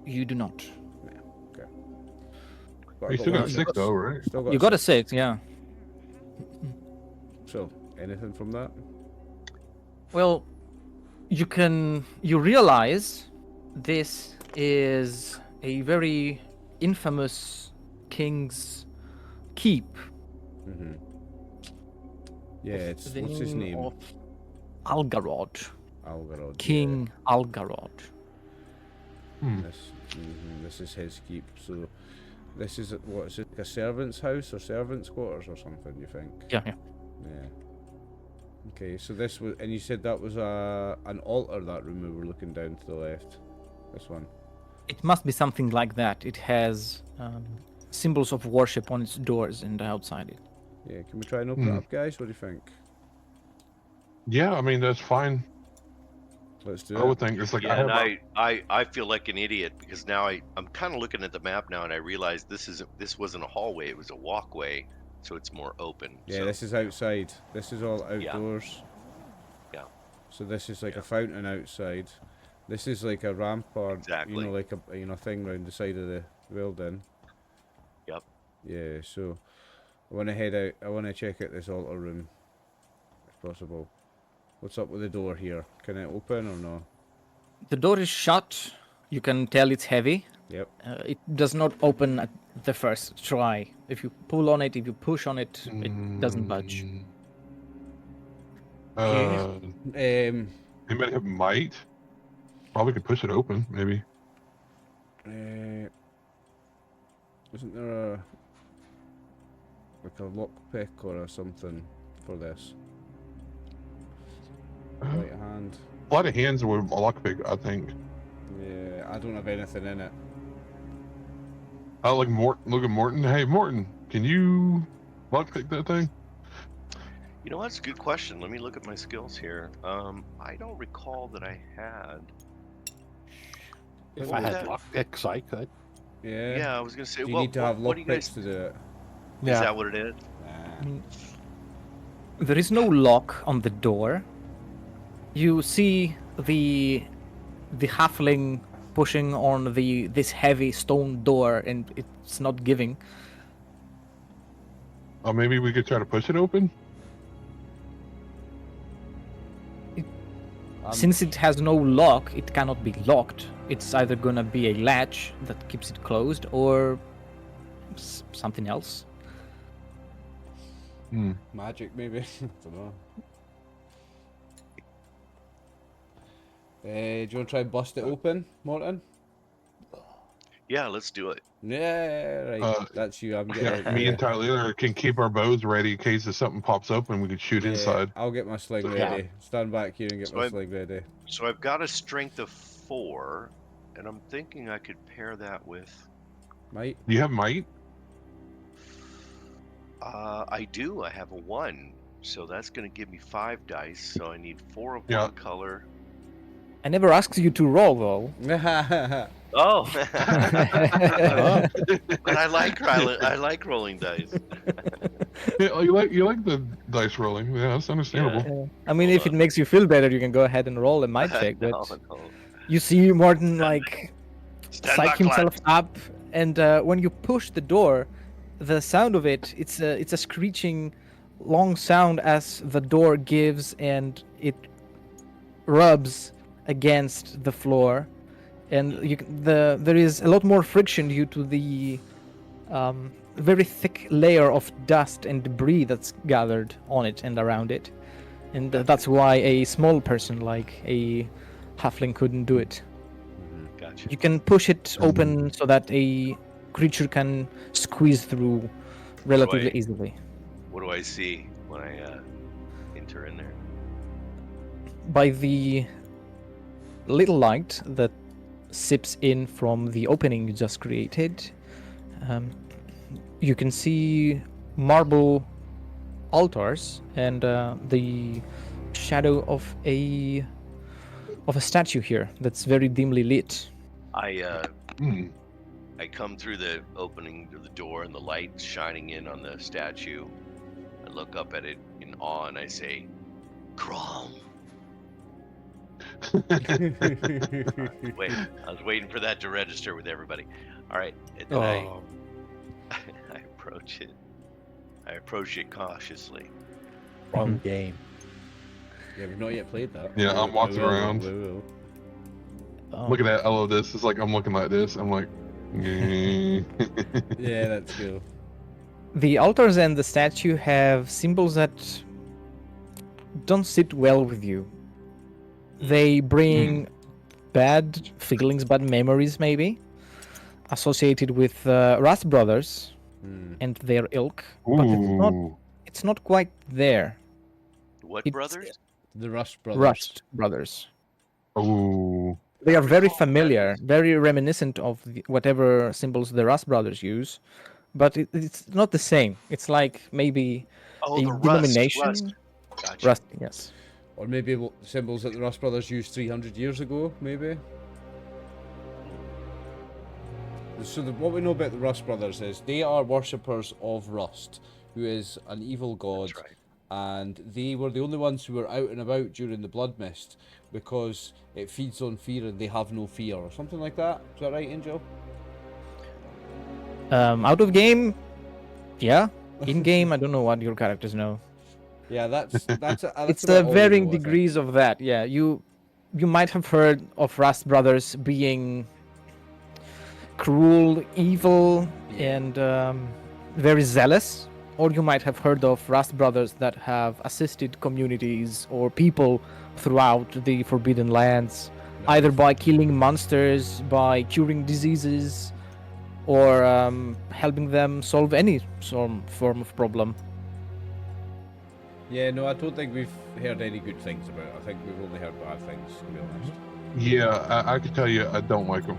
Speaker 4: You do not.
Speaker 1: Yeah, okay. But
Speaker 3: You
Speaker 1: I
Speaker 3: still got
Speaker 1: one.
Speaker 3: 6 though, right?
Speaker 1: Still got
Speaker 4: You got a 6, yeah.
Speaker 1: So anything from that?
Speaker 4: Well, you realize this is a very infamous king's keep.
Speaker 1: Mm-hmm. Yeah, it's
Speaker 4: The
Speaker 1: what's his name?
Speaker 4: of Algarod.
Speaker 1: Algarod.
Speaker 4: King Algarod.
Speaker 3: Hmm.
Speaker 1: This is his keep. So this is what is it? Like a servant's house or servant's quarters or something? You think?
Speaker 4: Yeah, yeah.
Speaker 1: Yeah. Okay, so this was, and you said that was an altar, that room we were looking down to the left. This one.
Speaker 4: It must be something like that. It has symbols of worship on its doors and outside it.
Speaker 1: Yeah, can we try and open it up, guys? What do you think?
Speaker 3: Yeah, I mean that's fine.
Speaker 1: Let's do
Speaker 3: I
Speaker 1: it.
Speaker 3: would think it's like
Speaker 5: Yeah,
Speaker 3: I have.
Speaker 5: and I feel like an idiot because now I'm kind of looking at the map now and I realize this wasn't a hallway, it was a walkway, so it's more open.
Speaker 1: Yeah,
Speaker 5: so,
Speaker 1: this is outside. This is all outdoors.
Speaker 5: Yeah.
Speaker 1: So this is like a fountain outside. This is like a rampart.
Speaker 5: Exactly.
Speaker 1: You know, like a thing round the side of the building.
Speaker 5: Yep.
Speaker 1: Yeah. So I want to head out. I want to check out this altar room, if possible. What's up with the door here? Can it open or no?
Speaker 4: The door is shut. You can tell it's heavy.
Speaker 1: Yep.
Speaker 4: It does not open at the first try. If you pull on it, if you push on it, it doesn't budge.
Speaker 3: Anybody have might? Probably could push it open, maybe.
Speaker 1: Isn't there like a lockpick or something for this? Right hand.
Speaker 3: A lot of hands with a lockpick, I think.
Speaker 1: Yeah, I don't have anything in it.
Speaker 3: I like Morton. Look at Morton. Hey, Morton, can you lockpick that thing?
Speaker 5: You know what? That's a good question. Let me look at my skills here. I don't recall that I had.
Speaker 2: If
Speaker 5: What
Speaker 2: I
Speaker 5: was
Speaker 2: had
Speaker 5: that?
Speaker 2: lockpicks, I could.
Speaker 1: Yeah.
Speaker 5: Yeah, I was gonna say.
Speaker 1: Do you
Speaker 5: well,
Speaker 1: need to have
Speaker 5: what do you guys?
Speaker 1: lockpicks to do it?
Speaker 5: Is that what it is?
Speaker 1: Nah.
Speaker 4: There is no lock on the door. You see the halfling pushing on this heavy stone door, and it's not giving.
Speaker 3: Oh, maybe we could try to push it open.
Speaker 4: Since it has no lock, it cannot be locked. It's either gonna be a latch that keeps it closed, or something else.
Speaker 1: Magic, maybe. I don't know. Do you want to try and bust it open, Morton?
Speaker 5: Yeah, let's do it.
Speaker 1: Yeah, right. That's you. I'm getting.
Speaker 3: Yeah, me and Tyler can keep our bows ready in case if something pops open, we could shoot inside.
Speaker 1: I'll get my sling
Speaker 5: So,
Speaker 1: ready. Stand back here and get
Speaker 5: So
Speaker 1: my
Speaker 5: I'm-
Speaker 1: sling ready.
Speaker 5: So I've got a strength of 4, and I'm thinking I could pair that with.
Speaker 1: Might.
Speaker 3: Do you have might?
Speaker 5: I do. I have a 1, so that's going to give me 5 dice. So I need 4 of
Speaker 3: Yeah.
Speaker 5: one color.
Speaker 4: I never asked you to roll though.
Speaker 5: Oh, but I like rolling dice.
Speaker 3: Yeah, you like the dice rolling. Yeah, that's understandable.
Speaker 4: I mean,
Speaker 5: Hold
Speaker 4: if it
Speaker 5: on.
Speaker 4: makes you feel better, you can go ahead and roll a might check. But
Speaker 5: No.
Speaker 4: you see Morton like
Speaker 5: Stand
Speaker 4: psych
Speaker 5: back,
Speaker 4: himself
Speaker 5: lad.
Speaker 4: up, and when you push the door, the sound of it's a screeching, long sound as the door gives and it rubs against the floor, and there is a lot more friction due to the very thick layer of dust and debris that's gathered on it and around it, and that's why a small person like a halfling couldn't do it.
Speaker 5: Gotcha. Gotcha.
Speaker 4: You can push it open so that a creature can squeeze through relatively easily.
Speaker 5: What do I see when I enter in there?
Speaker 4: By the little light that sips in from the opening you just created, you can see marble altars and the shadow of a statue here that's very dimly lit.
Speaker 5: I come through the opening of the door and the light shining in on the statue. I look up at it in awe and I say, "Crom." Wait, I was waiting for that to register with everybody. All right, and then I approach it. I approach it cautiously.
Speaker 2: Wrong game.
Speaker 1: Yeah, we've not yet played that.
Speaker 3: Yeah, I'm walking around.
Speaker 1: We will.
Speaker 4: Oh.
Speaker 3: Look at that. I love this. It's like I'm looking like this. I'm like,
Speaker 1: Yeah, that's cool.
Speaker 4: The altars and the statue have symbols that don't sit well with you. They bring bad feelings, bad memories, maybe, associated with Rust Brothers and their ilk. But it's not quite there.
Speaker 5: What
Speaker 4: It's-
Speaker 5: brothers?
Speaker 1: The Rust Brothers.
Speaker 4: Rust Brothers.
Speaker 3: Ooh.
Speaker 4: They are very
Speaker 5: recall what that
Speaker 4: familiar,
Speaker 5: is.
Speaker 4: very reminiscent of whatever symbols the Rust Brothers use, but it's not the same. It's like maybe
Speaker 5: Oh,
Speaker 4: a
Speaker 5: the rust.
Speaker 4: denomination.
Speaker 5: Rust. Gotcha.
Speaker 4: Rust, yes.
Speaker 1: Or maybe symbols that the Rust Brothers used 300 years ago, maybe? So what we know about the Rust Brothers is they are worshippers of Rust, who is an evil god.
Speaker 5: That's right.
Speaker 1: And they were the only ones who were out and about during the Blood Mist because it feeds on fear and they have no fear, or something like that. Is that right, Angel?
Speaker 4: Out of game, yeah. In game, I don't know what your characters know.
Speaker 1: Yeah, that's
Speaker 4: It's
Speaker 1: about all we
Speaker 4: varying
Speaker 1: know, I think.
Speaker 4: degrees of that. Yeah, you might have heard of Rust Brothers being cruel, evil, and very zealous, or you might have heard of Rust Brothers that have assisted communities or people throughout the Forbidden Lands, either by killing monsters, by curing diseases, or helping them solve any form of problem.
Speaker 1: Yeah, no, I don't think we've heard any good things about it. I think we've only heard bad things, to be honest.
Speaker 3: Yeah, I can tell you, I don't like them.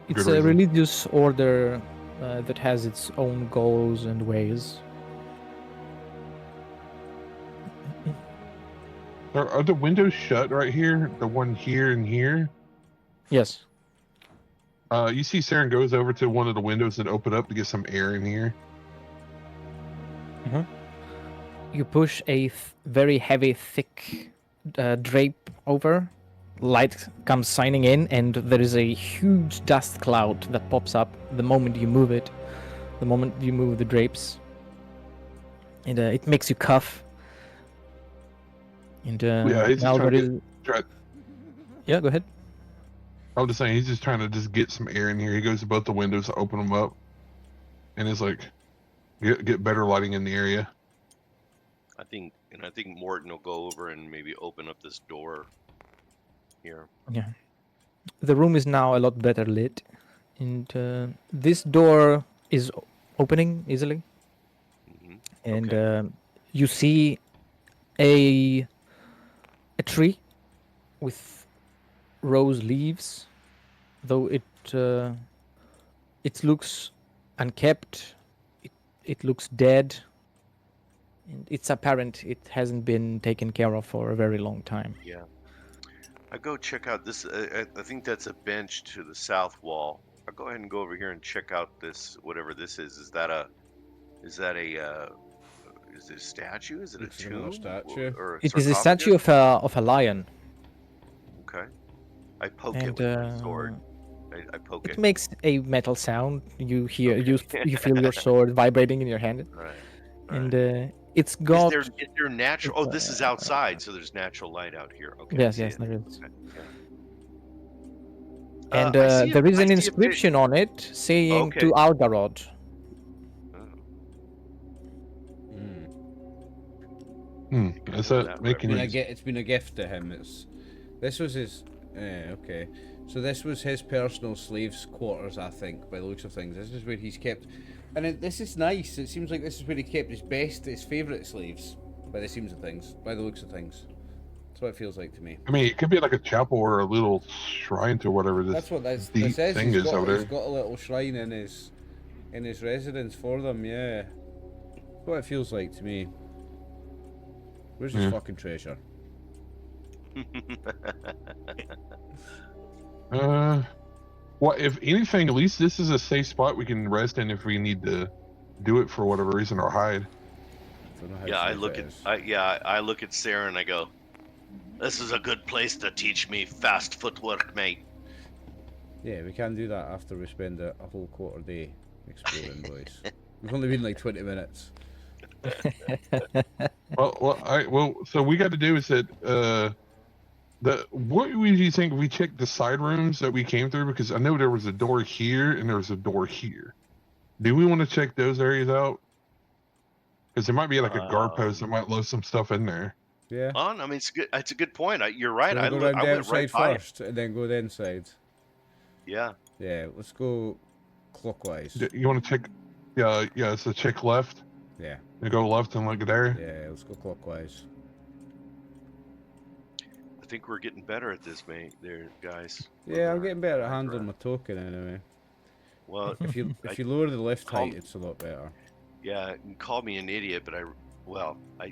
Speaker 4: It's
Speaker 3: Good
Speaker 4: a
Speaker 3: reason.
Speaker 4: religious order that has its own goals and ways.
Speaker 3: Are the windows shut right here? The one here and here?
Speaker 4: Yes.
Speaker 3: You see Saren goes over to one of the windows that open up to get some air in here.
Speaker 4: You push a very heavy, thick drape over. Light comes shining in, and there is a huge dust cloud that pops up the moment you move it. The moment you move the drapes. And it makes you cough. And
Speaker 3: Yeah, he's just
Speaker 4: now
Speaker 3: trying
Speaker 4: there
Speaker 3: to
Speaker 4: is...
Speaker 3: try-
Speaker 4: Yeah, go ahead.
Speaker 3: I'm just saying, he's just trying to just get some air in here. He goes to both the windows to open them up, and it's like get better lighting in the area.
Speaker 5: I think Morton will go over and maybe open up this door here.
Speaker 4: Yeah. The room is now a lot better lit. And this door is opening easily.
Speaker 5: Hmm.
Speaker 4: And
Speaker 5: Okay.
Speaker 4: you see a tree with rose leaves, though it looks unkept. It looks dead. And it's apparent it hasn't been taken care of for a very long time.
Speaker 5: Yeah. I go check out this. I think that's a bench to the south wall. I'll go ahead and go over here and check out this, whatever this is. Is it a statue? Is it a
Speaker 1: Looks like another
Speaker 5: tomb?
Speaker 1: statue.
Speaker 5: Or a
Speaker 4: It is a statue of a lion.
Speaker 5: Okay. I poke it
Speaker 4: And
Speaker 5: with my sword. I poke
Speaker 4: it
Speaker 5: it.
Speaker 4: makes a metal sound. You hear,
Speaker 5: Okay.
Speaker 4: you feel your sword vibrating in your hand.
Speaker 5: Right.
Speaker 4: And it's got...
Speaker 5: Is there natural? Oh, this is outside, so there's natural light out here. Okay. I
Speaker 4: Yes,
Speaker 5: see
Speaker 4: yes,
Speaker 5: it.
Speaker 4: there is.
Speaker 5: Okay, yeah.
Speaker 4: And
Speaker 5: I see
Speaker 4: there is
Speaker 5: I
Speaker 4: an
Speaker 5: see a
Speaker 4: inscription on it saying
Speaker 5: Okay.
Speaker 4: to Algarod.
Speaker 5: Oh,
Speaker 1: Mm.
Speaker 3: Is
Speaker 5: know
Speaker 3: that
Speaker 5: that
Speaker 3: making
Speaker 1: Been
Speaker 3: you?
Speaker 1: it's been a gift to him. This was his Okay. So this was his personal slaves' quarters, I think, by the looks of things. This is where he's kept, and this is nice. It seems like this is where he kept his favourite slaves, by the seams of things, by the looks of things. That's what it feels like to me.
Speaker 3: I mean, it could be like a chapel or a little shrine to whatever this
Speaker 1: That's what this
Speaker 3: deep
Speaker 1: is.
Speaker 3: thing is over
Speaker 1: He's
Speaker 3: there.
Speaker 1: got a little shrine in his residence for them. Yeah. That's what it feels like to me. Where's his fucking treasure?
Speaker 3: Well, if anything, at least this is a safe spot we can rest in if we need to do it for whatever reason or hide.
Speaker 1: Don't know how
Speaker 5: Yeah, I
Speaker 1: safe
Speaker 5: look
Speaker 1: it
Speaker 5: at
Speaker 1: is.
Speaker 5: I look at Sarah and I go, "This is a good place to teach me fast footwork, mate."
Speaker 1: Yeah, we can do that after we spend a whole quarter day exploring, boys. We've only been like 20 minutes.
Speaker 3: Well, so we got to do is that what would you think if we checked the side rooms that we came through? Because I know there was a door here and there was a door here. Do we want to check those areas out? Because there might be like a guard post that might load some stuff in there.
Speaker 1: Yeah.
Speaker 5: I mean, it's a good point. You're right.
Speaker 1: So
Speaker 5: I
Speaker 1: we'll go around the
Speaker 5: went right
Speaker 1: outside
Speaker 5: by it.
Speaker 1: first and then go the inside.
Speaker 5: Yeah.
Speaker 1: Yeah, let's go clockwise.
Speaker 3: You want to check? Yeah. So check left.
Speaker 1: Yeah,
Speaker 3: You go left and look there.
Speaker 1: yeah, let's go clockwise.
Speaker 5: I think we're getting better at this, mate. There, guys.
Speaker 1: Yeah, I'm getting better at handling my token anyway.
Speaker 5: Well,
Speaker 1: If you lower the lift
Speaker 5: Calm.
Speaker 1: height, it's a lot better.
Speaker 5: yeah, you call me an idiot, but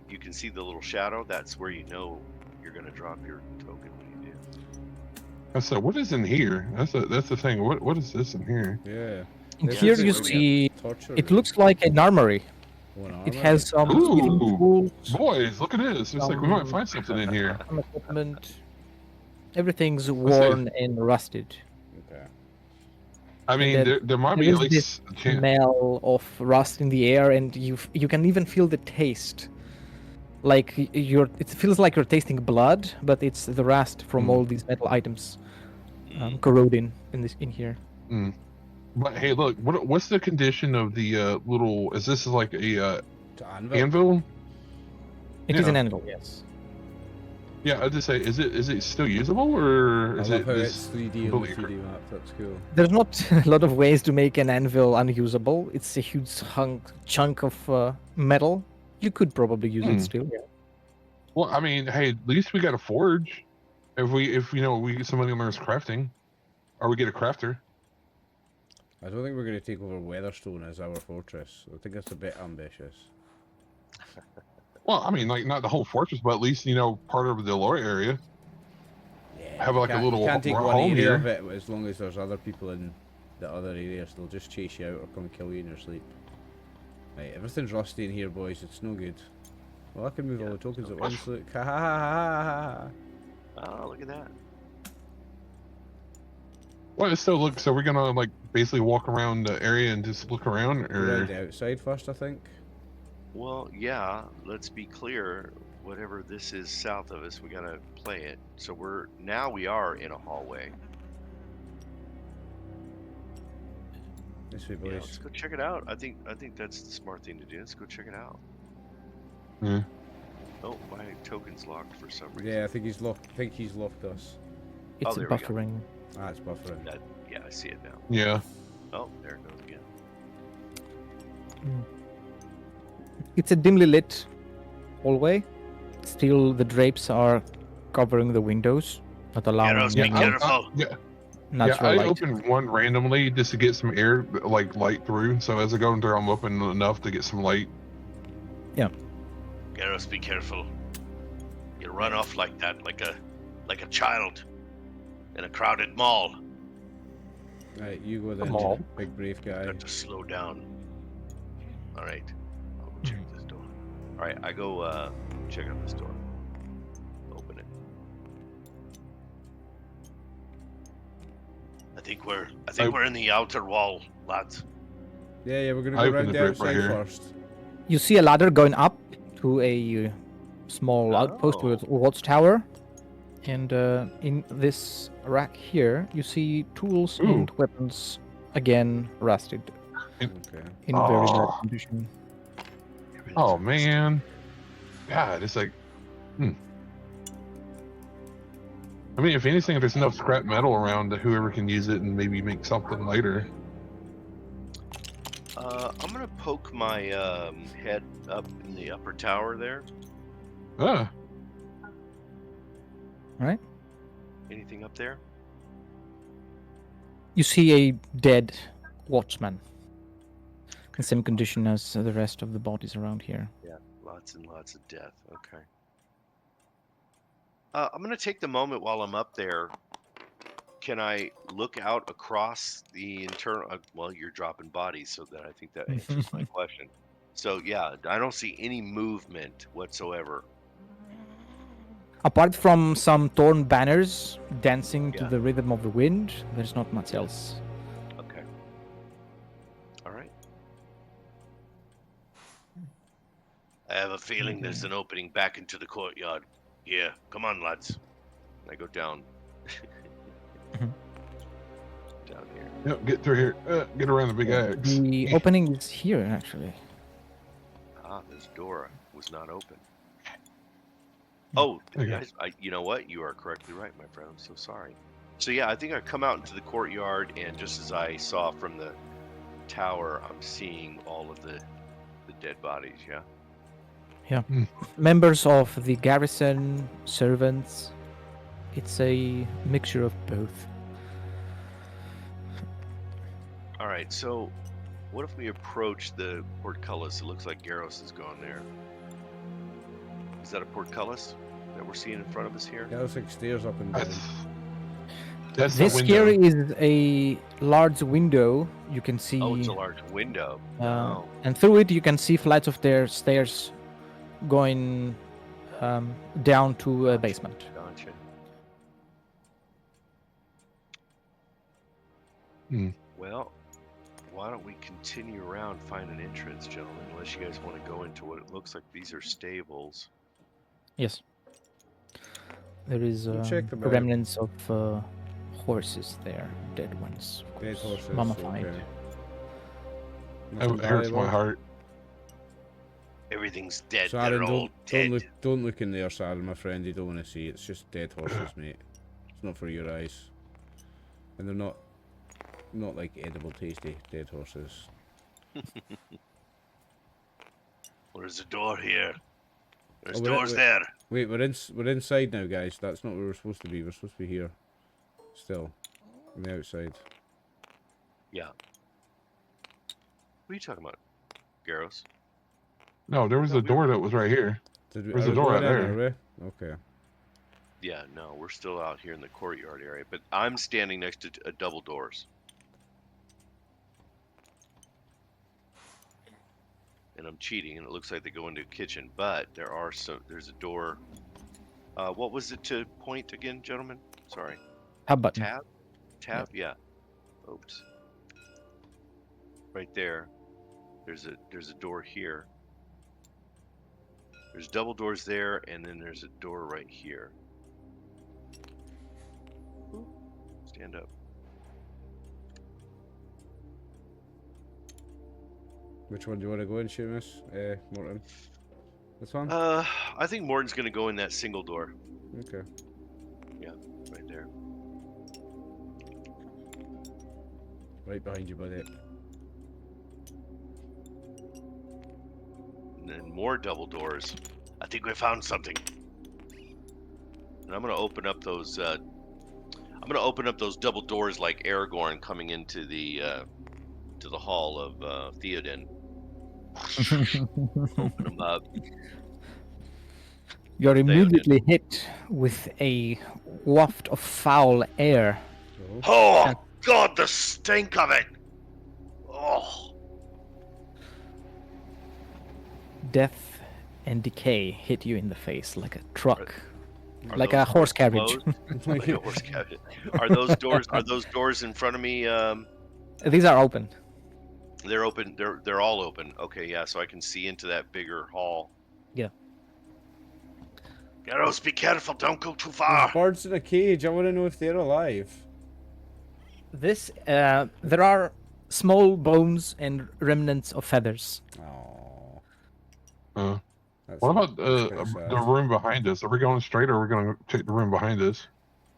Speaker 5: you can see the little shadow. That's where you know you're gonna drop your token when you do.
Speaker 3: I said, what is in here? That's the thing. What is this in here?
Speaker 1: Yeah.
Speaker 4: And
Speaker 1: This
Speaker 4: here
Speaker 1: is
Speaker 4: you
Speaker 1: like a
Speaker 4: see,
Speaker 1: torture
Speaker 4: it
Speaker 1: room.
Speaker 4: looks like an armory.
Speaker 1: Oh, an
Speaker 4: It
Speaker 1: armory.
Speaker 4: has some
Speaker 3: Ooh.
Speaker 4: healing tools,
Speaker 3: Boys, look at this. It's like we might find something in here.
Speaker 4: some equipment. Everything's worn and rusted.
Speaker 1: Okay.
Speaker 3: I mean,
Speaker 4: then
Speaker 3: there might
Speaker 4: there
Speaker 3: be at
Speaker 4: is
Speaker 3: least a chance.
Speaker 4: Smell of rust in the air, and you can even feel the taste. Like it feels like you're tasting blood, but it's the rust from all these metal items corroding in here.
Speaker 3: Mm. But hey, look, what's the condition of the little? Is this like a
Speaker 1: To anvil.
Speaker 3: anvil?
Speaker 4: It is
Speaker 3: Yeah.
Speaker 4: an anvil, yes.
Speaker 3: Yeah, I'd just say, is it still usable or
Speaker 1: I
Speaker 3: is
Speaker 1: love
Speaker 3: it
Speaker 1: how
Speaker 3: this?
Speaker 1: it's 3D on the
Speaker 3: completely
Speaker 1: 3D map. That's cool.
Speaker 4: There's not a lot of ways to make an anvil unusable. It's a huge chunk of metal. You could probably use it still. Yeah.
Speaker 3: Well, I mean, hey, at least we got a forge. If we get somebody who learns crafting, or we get a crafter.
Speaker 1: I don't think we're going to take over Weatherstone as our fortress. I think that's a bit ambitious.
Speaker 3: Well, I mean, like not the whole fortress, but at least part of the lower area.
Speaker 1: Yeah,
Speaker 3: Have like a little
Speaker 1: you can't take one
Speaker 3: home
Speaker 1: area
Speaker 3: here.
Speaker 1: of it as long as there's other people in the other areas. They'll just chase you out or come kill you in your sleep. Right, everything's rusty in here, boys. It's no good. Well, I can move all the tokens at once. Look. Ha ha ha ha ha.
Speaker 5: Oh, look at that.
Speaker 3: Well, it still looks. So we're gonna like basically walk around the area and just look around,
Speaker 1: Go around
Speaker 3: or
Speaker 1: the outside first, I think.
Speaker 5: Well, yeah. Let's be clear. Whatever this is south of us, we gotta play it. So we are in a hallway.
Speaker 1: This way,
Speaker 5: Yeah,
Speaker 1: boys.
Speaker 5: let's go check it out. I think that's the smart thing to do. Let's go check it out.
Speaker 3: Yeah.
Speaker 5: Oh, my token's locked for some reason.
Speaker 1: Yeah, I think he's locked. I think he's locked us.
Speaker 4: It's
Speaker 5: there we go.
Speaker 4: buffering.
Speaker 1: Ah, it's buffering.
Speaker 5: Yeah, I see it now.
Speaker 3: yeah.
Speaker 5: Oh, there it goes again.
Speaker 4: It's a dimly lit hallway. Still, the drapes are covering the windows, not allowing
Speaker 5: Gyros, be
Speaker 4: any
Speaker 5: careful.
Speaker 4: natural
Speaker 3: I
Speaker 4: light.
Speaker 3: opened one randomly just to get some air, like light through. So as I go in there, I'm open enough to get some light.
Speaker 5: Gyros, be careful. You run off like that, like a child in a crowded mall.
Speaker 1: Right, you go then,
Speaker 2: Mall.
Speaker 1: big brave guy.
Speaker 5: Got to slow down. All right, I'll go check this door. All right, I go check out this door. Open it. I think we're in the outer wall, lads.
Speaker 1: Yeah, we're gonna
Speaker 3: I
Speaker 1: go
Speaker 3: opened
Speaker 1: around
Speaker 3: the
Speaker 1: the
Speaker 3: drip right
Speaker 1: outside
Speaker 3: here.
Speaker 1: first.
Speaker 4: You see a ladder going up to a small outpost with a watchtower. And in this rack here, you see tools and weapons, again rusted,
Speaker 1: Okay.
Speaker 4: in very bad
Speaker 3: Oh.
Speaker 4: condition.
Speaker 3: Oh man, God, it's like, I mean, if anything, there's enough scrap metal around that whoever can use it and maybe make something later.
Speaker 5: I'm gonna poke my head up in the upper tower there.
Speaker 3: Ah,
Speaker 4: Right?
Speaker 5: Anything up there?
Speaker 4: You see a dead watchman. In same condition as the rest of the bodies around here.
Speaker 5: Yeah, lots and lots of death. Okay. I'm gonna take the moment while I'm up there. Can I look out across the internal? Well, you're dropping bodies, so that I think that answers my question. So yeah, I don't see any movement whatsoever.
Speaker 4: Apart from some torn banners dancing to
Speaker 5: Yeah.
Speaker 4: the rhythm of the wind, there's not much else.
Speaker 5: Okay. All right. I have a feeling there's an opening back into the courtyard. Yeah, come on, lads. I go down. Down here.
Speaker 3: yep, get through here. Get around the big axe.
Speaker 4: The opening is here, actually.
Speaker 5: Ah, this door was not open. Oh,
Speaker 3: Okay.
Speaker 5: guys, you know what? You are correctly right, my friend. I'm so sorry. So yeah, I think I come out into the courtyard, and just as I saw from the tower, I'm seeing all of the dead bodies. Yeah.
Speaker 4: Members of the garrison, servants. It's a mixture of both.
Speaker 5: All right. So, what if we approach the portcullis? It looks like Garros is gone there. Is that a portcullis that we're seeing in front of us here?
Speaker 1: Yeah, there's like stairs up and down.
Speaker 3: That's
Speaker 4: This
Speaker 3: the
Speaker 4: here
Speaker 3: window.
Speaker 4: is a large window. You can see,
Speaker 5: Oh, it's a large window. Oh,
Speaker 4: and through it you can see flights of stairs going down to a basement.
Speaker 5: gotcha.
Speaker 3: Hmm.
Speaker 5: Well, why don't we continue around, find an entrance, gentlemen? Unless you guys want to go into what it looks like these are stables.
Speaker 4: Yes. There is
Speaker 1: check them out.
Speaker 4: remnants of horses there, dead ones, of
Speaker 1: Dead
Speaker 4: course,
Speaker 1: horses.
Speaker 4: mummified.
Speaker 1: Okay.
Speaker 3: That
Speaker 1: Nothing
Speaker 3: hurts my
Speaker 1: valuable.
Speaker 3: heart.
Speaker 5: Everything's dead.
Speaker 1: Sarin,
Speaker 5: They're all dead.
Speaker 1: don't look in there, Sarin, my friend. You don't want to see. It's just dead horses, mate. It's not for your eyes, and they're not like edible, tasty dead horses.
Speaker 5: There's a door here. There's
Speaker 1: Oh, we're-
Speaker 5: doors
Speaker 1: we're-
Speaker 5: there.
Speaker 1: Wait, we're inside now, guys. That's not where we're supposed to be. We're supposed to be here, still, on the outside.
Speaker 5: Yeah. What are you talking about, Garros?
Speaker 3: No, there was
Speaker 5: No,
Speaker 3: a door that was right here.
Speaker 1: There's
Speaker 3: There's a door right there.
Speaker 1: Are we? Okay.
Speaker 5: Yeah, no, we're still out here in the courtyard area, but I'm standing next to double doors. And I'm cheating, and it looks like they go into a kitchen, but there's a door. What was it to point again, gentlemen? Sorry.
Speaker 4: Tab button.
Speaker 5: Tab? Yeah. Oops. Right there. There's a door here. There's double doors there, and then there's a door right here. Ooh, stand up.
Speaker 1: Which one do you want to go in, Seamus? Morton. This one?
Speaker 5: I think Morton's gonna go in that single door.
Speaker 1: Okay.
Speaker 5: Right there.
Speaker 1: Right behind you, buddy.
Speaker 5: And then more double doors. I think we found something. And I'm gonna open up those. Double doors like Aragorn coming into the hall of Theoden. Open them up.
Speaker 4: You're
Speaker 5: They-
Speaker 4: immediately hit with a waft of foul air.
Speaker 1: So,
Speaker 5: Oh God, the stink of it! Oh,
Speaker 4: Death and decay hit you in the face like a truck,
Speaker 5: are
Speaker 4: like
Speaker 5: those
Speaker 4: a horse carriage.
Speaker 5: closed? Like a horse carriage. Are those doors? Are those doors in front of me?
Speaker 4: These are open.
Speaker 5: They're open. They're all open. Okay, yeah. So I can see into that bigger hall.
Speaker 4: Yeah.
Speaker 5: Garros, be careful! Don't go too
Speaker 1: there's
Speaker 5: far.
Speaker 1: birds in a cage. I want to know if they're alive.
Speaker 4: This there are small bones and remnants of feathers.
Speaker 1: Oh.
Speaker 3: What about the
Speaker 1: kinda sad.
Speaker 3: room behind us? Are we going straight or are we going to take the room behind us?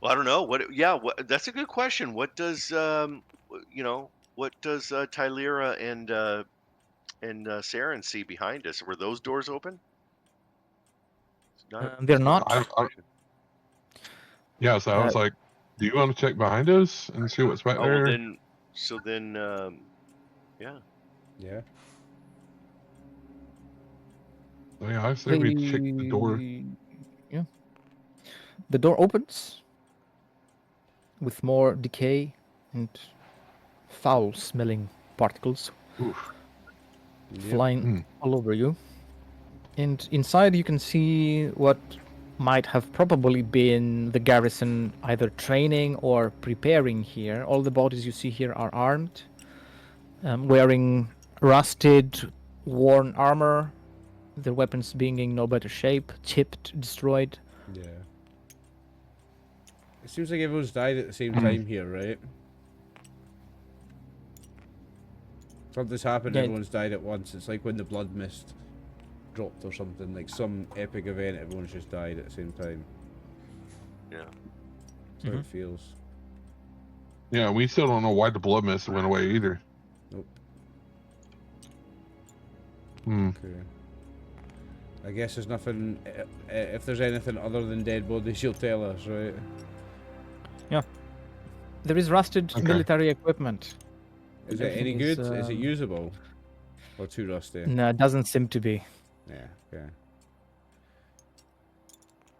Speaker 5: Well, I don't know. Yeah, that's a good question. What does what does Tylera and Saren see behind us? Were those doors open?
Speaker 4: They're
Speaker 5: It's not a
Speaker 4: not.
Speaker 5: trick question.
Speaker 3: Yeah, so I was like, do you want to check behind us and see what's back
Speaker 5: Oh, well,
Speaker 3: there?
Speaker 5: then, yeah.
Speaker 1: Yeah.
Speaker 3: So, yeah, I say we check the door.
Speaker 4: Yeah. The door opens with more decay and foul-smelling particles
Speaker 3: Oof.
Speaker 4: flying all over you. And inside you can see what might have probably been the garrison either training or preparing here. All the bodies you see here are armed, wearing rusted, worn armor, their weapons being in no better shape, chipped, destroyed.
Speaker 1: Yeah. It seems like everyone's died at the same time here, right? Something's happened,
Speaker 4: Yeah.
Speaker 1: everyone's died at once. It's like when the blood mist dropped or something, like some epic event, everyone's just died at the same time.
Speaker 5: Yeah.
Speaker 1: That's how it feels.
Speaker 3: Yeah, we still don't know why the blood mist went away either.
Speaker 1: Nope.
Speaker 3: Hmm.
Speaker 1: Okay. I guess there's nothing. If there's anything other than dead bodies, you'll tell us, right?
Speaker 4: There is rusted military equipment.
Speaker 1: Is it any
Speaker 4: Everything
Speaker 1: good?
Speaker 4: is,
Speaker 1: Is it usable? Or too rusty?
Speaker 4: No, it doesn't seem to be.
Speaker 1: Yeah, okay.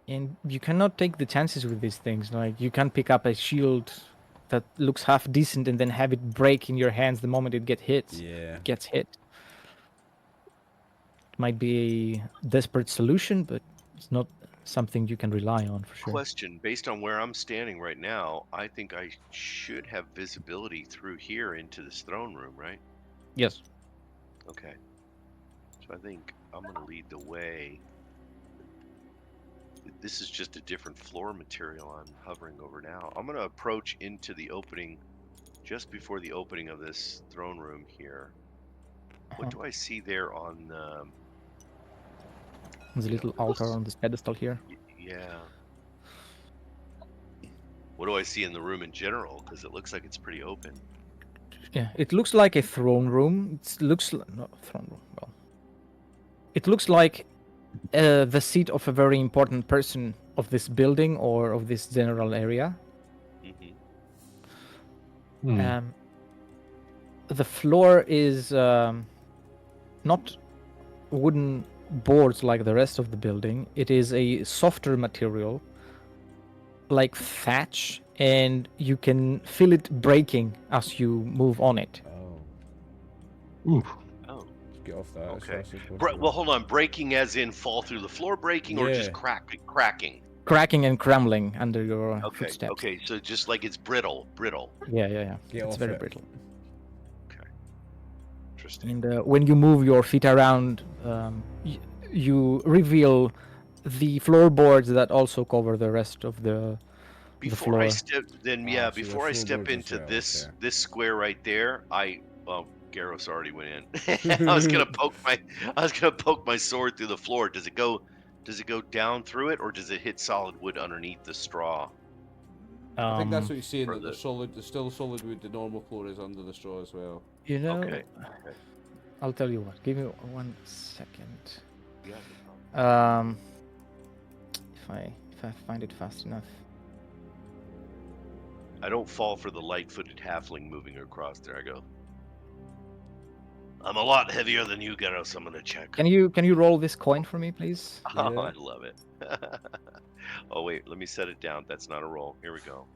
Speaker 4: And you cannot take the chances with these things. Like, you can't pick up a shield that looks half decent and then have it break in your hands the moment it gets hit.
Speaker 1: Yeah.
Speaker 4: It might be a desperate solution, but it's not something you can rely on for sure.
Speaker 5: Question: based on where I'm standing right now, I think I should have visibility through here into this throne room, right?
Speaker 4: Yes.
Speaker 5: Okay. So I think I'm gonna lead the way. This is just a different floor material I'm hovering over now. I'm gonna approach into the opening, just before the opening of this throne room here. What do I see there on the?
Speaker 4: There's a little altar on this pedestal here.
Speaker 5: Yeah. What do I see in the room in general? Because it looks like it's pretty open.
Speaker 4: Yeah, it looks like a throne room. It looks not throne room. Well, it looks like the seat of a very important person of this building or of this general area.
Speaker 5: Mm-hmm.
Speaker 4: The floor is not wooden boards like the rest of the building. It is a softer material, like thatch, and you can feel it breaking as you move on it.
Speaker 1: Oh.
Speaker 3: Oof.
Speaker 5: Oh.
Speaker 1: Get off that.
Speaker 5: Okay. Well, hold on. Breaking as in fall through the floor breaking, or just cracking?
Speaker 4: Cracking and crumbling under your footsteps.
Speaker 5: Okay. So just like it's brittle.
Speaker 4: Yeah.
Speaker 1: Get
Speaker 4: It's
Speaker 1: off
Speaker 4: very
Speaker 1: it.
Speaker 4: brittle.
Speaker 5: Okay. Interesting.
Speaker 4: And when you move your feet around, you reveal the floorboards that also cover the rest of the
Speaker 5: Before
Speaker 4: floor.
Speaker 5: I step, then
Speaker 1: so
Speaker 5: before I step
Speaker 1: floorboards as
Speaker 5: into
Speaker 1: well,
Speaker 5: this
Speaker 1: okay.
Speaker 5: this square right there, Garros already went in. I was gonna poke my sword through the floor. Does it go down through it, or does it hit solid wood underneath the straw?
Speaker 1: I think that's what you're saying,
Speaker 5: for
Speaker 1: that there's still solid wood, the normal floor is under the straw as well.
Speaker 4: You know,
Speaker 5: Okay.
Speaker 4: I'll tell you what. Give me 1 second.
Speaker 5: Yeah.
Speaker 4: If I find it fast enough.
Speaker 5: I don't fall for the light-footed halfling moving across. There I go. I'm a lot heavier than you, Garros. I'm gonna check.
Speaker 4: Can you roll this coin for me, please?
Speaker 5: Oh,
Speaker 1: Yeah.
Speaker 5: I love it. Oh wait, let me set it down. That's not a roll. Here we go.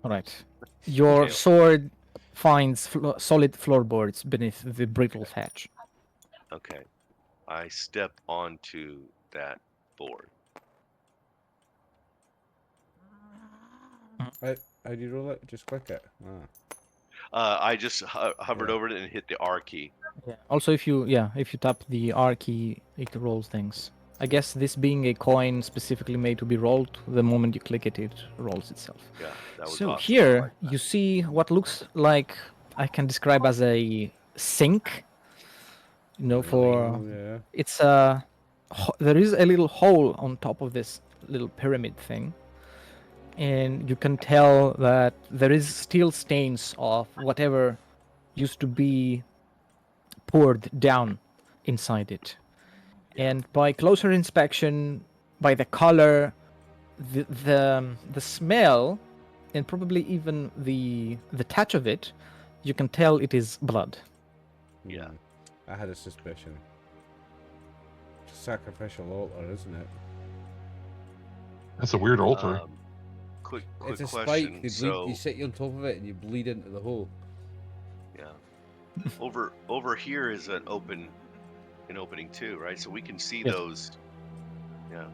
Speaker 4: All right. Your
Speaker 5: Okay.
Speaker 4: sword finds solid floorboards beneath the brittle thatch.
Speaker 5: Okay. I step onto that board.
Speaker 1: How do you roll it? Just click it.
Speaker 5: I just hovered over it and hit the R key.
Speaker 4: Yeah. Also, if you tap the R key, it rolls things. I guess this being a coin specifically made to be rolled, the moment you click it, it rolls itself.
Speaker 5: Yeah, that was
Speaker 4: So
Speaker 5: awesome.
Speaker 4: here you see what looks like I can describe as a sink. You know,
Speaker 1: Yeah.
Speaker 4: it's there is a little hole on top of this little pyramid thing. And you can tell that there is still stains of whatever used to be poured down inside it. And by closer inspection, by the color, the smell, and probably even the touch of it, you can tell it is blood.
Speaker 5: Yeah.
Speaker 1: I had a suspicion. Sacrificial altar, isn't it?
Speaker 3: That's a weird altar.
Speaker 5: Quick
Speaker 1: It's a
Speaker 5: question.
Speaker 1: spike. You,
Speaker 5: So
Speaker 1: you sit on top of it and you bleed into the hole.
Speaker 5: yeah, over here is an opening too, right? So we can see
Speaker 4: Yes.
Speaker 5: those. Yeah.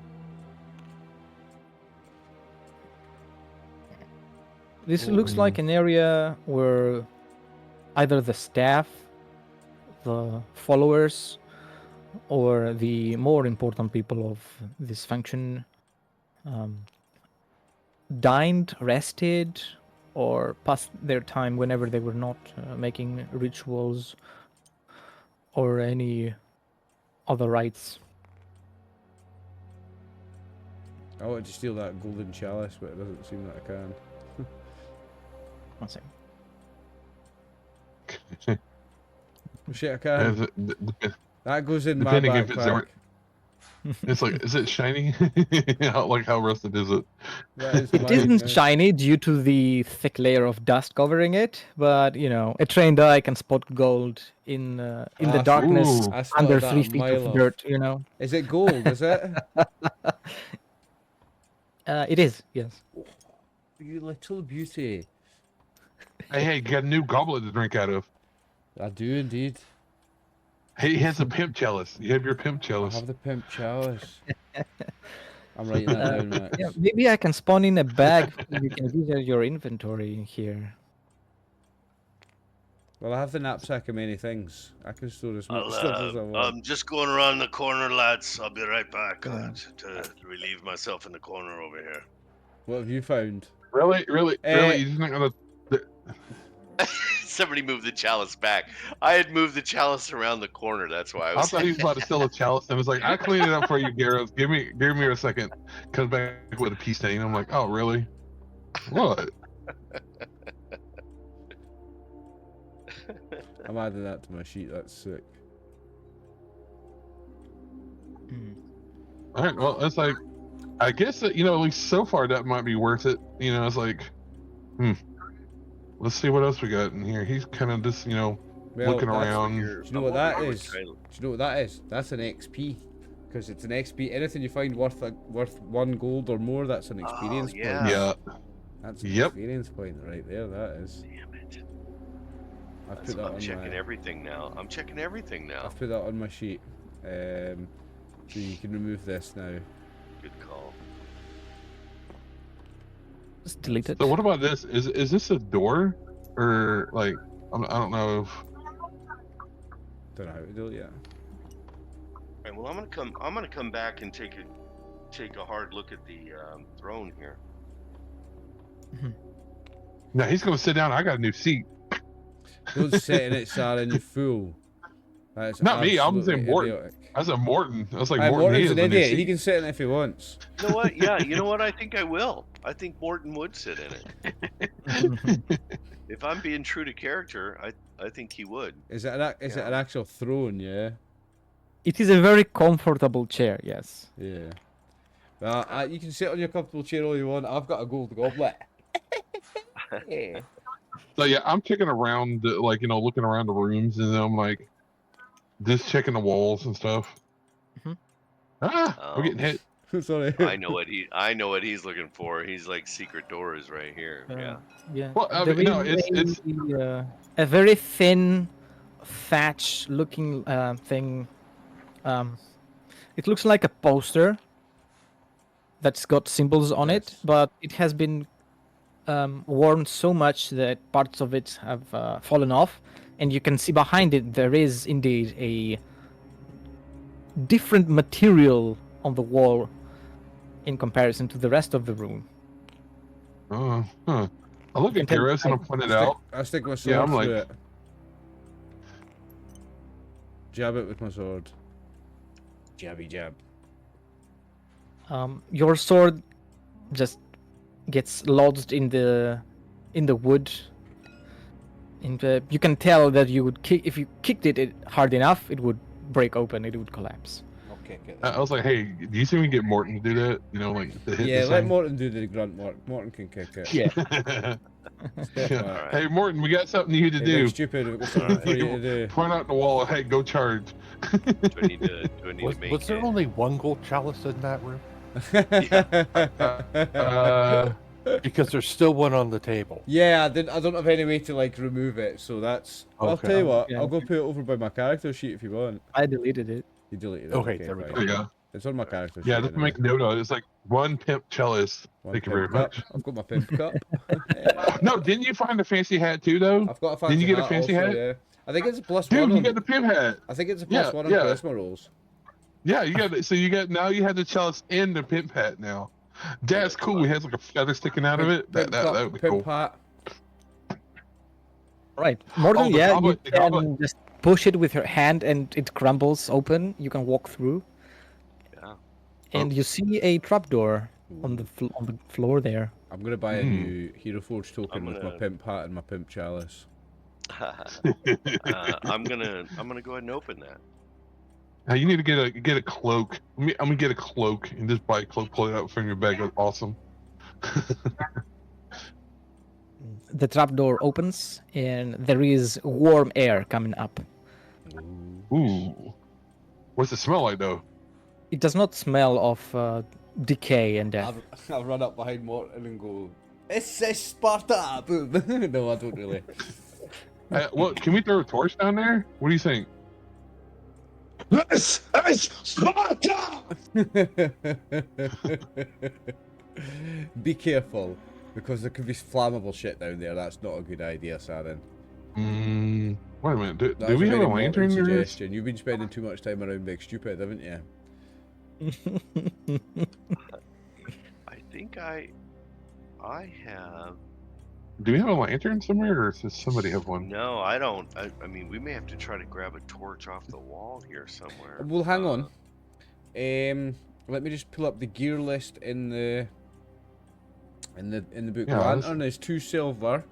Speaker 4: This looks like an area where either the staff, the followers, or the more important people of this function dined, rested, or passed their time whenever they were not making rituals or any other rites.
Speaker 1: I wanted to steal that golden chalice, but it doesn't seem that I can.
Speaker 4: One second.
Speaker 1: Oh, shit, I
Speaker 3: Yeah,
Speaker 1: can. That goes in my
Speaker 3: depending if it's
Speaker 1: backpack.
Speaker 3: it's like, is it shiny? Like how rusted is it?
Speaker 1: That is
Speaker 4: It
Speaker 1: mine,
Speaker 4: isn't
Speaker 1: yeah.
Speaker 4: shiny due to the thick layer of dust covering it, but you know, a trained eye can spot gold in the
Speaker 1: Ah,
Speaker 4: darkness
Speaker 3: ooh.
Speaker 1: I spotted
Speaker 4: under
Speaker 1: that
Speaker 4: 3
Speaker 1: a
Speaker 4: feet
Speaker 1: mile
Speaker 4: of
Speaker 1: off.
Speaker 4: dirt. You know,
Speaker 1: Is it gold? Is it?
Speaker 4: it is. Yes.
Speaker 1: You little beauty.
Speaker 3: Hey, you got a new goblet to drink out of.
Speaker 1: I do indeed.
Speaker 3: Hey, he has a pimp chalice. You have your pimp
Speaker 1: I
Speaker 3: chalice.
Speaker 1: have the pimp chalice. I'm writing that down, Max.
Speaker 4: Yeah, maybe I can spawn in a bag you can use as your inventory here.
Speaker 1: Well, I have the knapsack of many things. I can store as much stuff as I want.
Speaker 5: I'm just going around the corner, lads. I'll be right back
Speaker 4: Yeah.
Speaker 5: to relieve myself in the corner over here.
Speaker 1: What have you found?
Speaker 3: Really? Really?
Speaker 1: Eh.
Speaker 3: Really? You're just not gonna...
Speaker 5: Somebody moved the chalice back. I had moved the chalice around the corner. That's why I
Speaker 3: I
Speaker 5: was.
Speaker 3: thought he was about to steal a chalice and was like, I'll clean it up for you, Garros. Give me a second. Comes back with a pea stain. I'm like, oh, really? What?
Speaker 1: I'm adding that to my sheet. That's sick.
Speaker 3: All right. Well, it's like, I guess that, at least so far that might be worth it. It's like, let's see what else we got in here. He's kind of just,
Speaker 1: Well,
Speaker 3: looking
Speaker 1: that's-
Speaker 3: around.
Speaker 1: Do you know what that is? Do you know what that is? That's an XP. Because it's an XP. Anything you find worth 1 gold or more, that's an experience
Speaker 5: yeah.
Speaker 1: point.
Speaker 3: Yeah.
Speaker 1: That's an
Speaker 3: Yep.
Speaker 1: experience point right there. That is.
Speaker 5: Damn it.
Speaker 1: I've put that
Speaker 5: I'm
Speaker 1: on
Speaker 5: checking
Speaker 1: my.
Speaker 5: everything now. I'm checking everything now.
Speaker 1: I've put that on my sheet. So you can remove this now.
Speaker 5: Good call.
Speaker 4: Just delete it.
Speaker 3: So what about this? Is this a door, or like I don't know if
Speaker 1: Don't know how to do it yet.
Speaker 5: Right, well, I'm gonna come back and take a hard look at the throne here.
Speaker 3: no, he's gonna sit down. I got a new seat.
Speaker 1: Don't sit in it, Sarah, you fool. That is
Speaker 3: Not me, I'm saying
Speaker 1: absolutely
Speaker 3: Morton.
Speaker 1: idiotic.
Speaker 3: I said Morton. I was like,
Speaker 1: Aye,
Speaker 3: Morton, he
Speaker 1: Morton's
Speaker 3: has
Speaker 1: an
Speaker 3: a new
Speaker 1: idiot. He
Speaker 3: seat.
Speaker 1: can sit in it if he wants.
Speaker 5: You know what? Yeah, you know what? I think I will. I think Morton would sit in it. If I'm being true to character, I think he would.
Speaker 1: Is it an actual throne? Yeah.
Speaker 4: It is a very comfortable chair. Yes.
Speaker 1: Yeah. Well, you can sit on your comfortable chair all you want. I've got a gold goblet. Yeah.
Speaker 3: So yeah, I'm checking around, looking around the rooms, and then I'm like, just checking the walls and stuff.
Speaker 4: Mhm.
Speaker 3: We're getting hit.
Speaker 1: Sorry.
Speaker 5: I know what he's looking for. He's like secret doors right here. Yeah.
Speaker 4: Yeah.
Speaker 3: Well, I
Speaker 4: There
Speaker 3: mean, no,
Speaker 4: is
Speaker 3: it's
Speaker 4: a very thin, thatch-looking thing. It looks like a poster that's got symbols on it,
Speaker 1: Yes.
Speaker 4: but it has been worn so much that parts of it have fallen off, and you can see behind it there is indeed a different material on the wall in comparison to the rest of the room.
Speaker 3: I look
Speaker 4: You
Speaker 3: at
Speaker 4: can tell
Speaker 3: Garros and I point it out.
Speaker 1: I stick my sword
Speaker 3: Yeah, I'm
Speaker 1: through
Speaker 3: like-
Speaker 1: it. Jab it with my sword. Jabby jab.
Speaker 4: Your sword just gets lodged in the wood. And you can tell that you would kick if you kicked it hard enough, it would break open. It would collapse.
Speaker 1: I'll kick it.
Speaker 3: I was like, hey, do you see me get Morton to do that? You know, like to hit
Speaker 1: Yeah,
Speaker 3: this
Speaker 1: let
Speaker 3: thing.
Speaker 1: Morton do the grunt work. Morton can kick it.
Speaker 4: Yeah.
Speaker 1: Step
Speaker 3: Yeah.
Speaker 1: back.
Speaker 5: All right.
Speaker 3: Hey, Morton, we got something you to
Speaker 1: Hey,
Speaker 3: do.
Speaker 1: big stupid, we've got something for you to do.
Speaker 3: Point out the wall. Hey, go charge.
Speaker 5: Do I need to make
Speaker 2: Was there
Speaker 5: it?
Speaker 2: only one gold chalice in that room? Because there's still one on the table.
Speaker 1: Yeah, I don't have any way to like remove it, so that's. I'll
Speaker 2: Okay.
Speaker 1: tell you what.
Speaker 4: Yeah.
Speaker 1: I'll go put it over by my character sheet if you want.
Speaker 4: I deleted it.
Speaker 1: You deleted it.
Speaker 2: Okay, there we
Speaker 1: fine.
Speaker 2: go.
Speaker 3: There you go.
Speaker 1: It's on my character sheet.
Speaker 3: Yeah, just
Speaker 1: anyway.
Speaker 3: make note of it. It's like one pimp chalice.
Speaker 1: One
Speaker 3: Thank you very
Speaker 1: pimp cup.
Speaker 3: much.
Speaker 1: I've got my pimp cup.
Speaker 3: No, didn't you find a fancy hat too, though?
Speaker 1: I've got a fancy
Speaker 3: Didn't you get a
Speaker 1: hat
Speaker 3: fancy
Speaker 1: also,
Speaker 3: hat?
Speaker 1: yeah. I think it's a plus
Speaker 3: Dude,
Speaker 1: one
Speaker 3: you
Speaker 1: on.
Speaker 3: got the pimp hat.
Speaker 1: I think it's a plus
Speaker 3: Yeah,
Speaker 1: one on
Speaker 3: yeah.
Speaker 1: charisma rolls.
Speaker 3: Yeah, you got. So you got now. You have the chalice and the pimp hat now. That's cool. It has like a feather sticking out of it. That would be
Speaker 1: pimp
Speaker 3: cool.
Speaker 1: hat.
Speaker 4: Right. Morton,
Speaker 3: the
Speaker 4: yeah,
Speaker 3: goblet-
Speaker 4: you
Speaker 3: the
Speaker 4: can
Speaker 3: goblet.
Speaker 4: just push it with your hand and it crumbles open. You can walk through.
Speaker 5: Yeah.
Speaker 4: And you see a trapdoor on the floor there.
Speaker 1: I'm gonna buy a new Hero Forge token with my
Speaker 5: gonna-
Speaker 1: pimp hat and my pimp chalice.
Speaker 5: I'm gonna go ahead and open that.
Speaker 3: Now you need to get a cloak. I'm gonna get a cloak and just buy a cloak, pull it out from your bag. That's awesome.
Speaker 4: The trapdoor opens and there is warm air coming up.
Speaker 3: Ooh, what's it smell like though?
Speaker 4: It does not smell of decay and death.
Speaker 1: I'll run up behind Morton and go, "It's Sparta!" Boom. No, I don't really.
Speaker 3: Well, can we throw a torch down there? What do you think?
Speaker 7: This is Sparta!
Speaker 1: Be careful, because there could be flammable shit down there. That's not a good idea, Saren.
Speaker 3: Wait a minute. Do
Speaker 1: That's
Speaker 3: we have a
Speaker 1: very
Speaker 3: lantern
Speaker 1: Morton
Speaker 3: there?
Speaker 1: suggestion. You've been spending too much time around Big Stupid, haven't you?
Speaker 5: I think I have.
Speaker 3: Do we have a lantern somewhere, or does somebody have one?
Speaker 5: No, I don't. I mean, we may have to try to grab a torch off the wall here somewhere.
Speaker 1: Well, hang on. Let me just pull up the gear list in the book.
Speaker 3: Yeah,
Speaker 1: Lantern is 2 silver,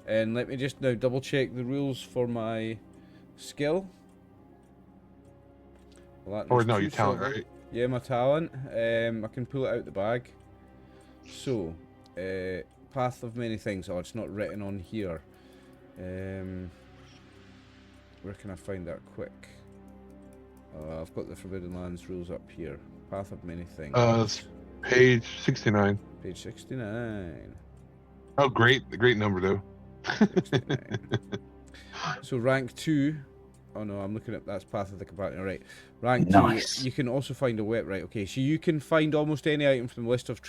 Speaker 1: and let me just now double check the rules for my skill. Lantern's
Speaker 3: Or no,
Speaker 1: 2
Speaker 3: your talent,
Speaker 1: silver.
Speaker 3: right?
Speaker 1: Yeah, my talent. I can pull it out the bag. So, Path of Many Things. Oh, it's not written on here. Where can I find that quick? I've got the Forbiddenlands rules up here. Path of Many Things.
Speaker 3: It's page 69.
Speaker 1: Page 69.
Speaker 3: Oh, great number though.
Speaker 1: 69. So rank 2. Oh no, I'm looking at that's Path of the Companion. Right, rank
Speaker 7: Nice.
Speaker 1: 2. You can also find a whip. Right, okay. So you can find almost any item from the list of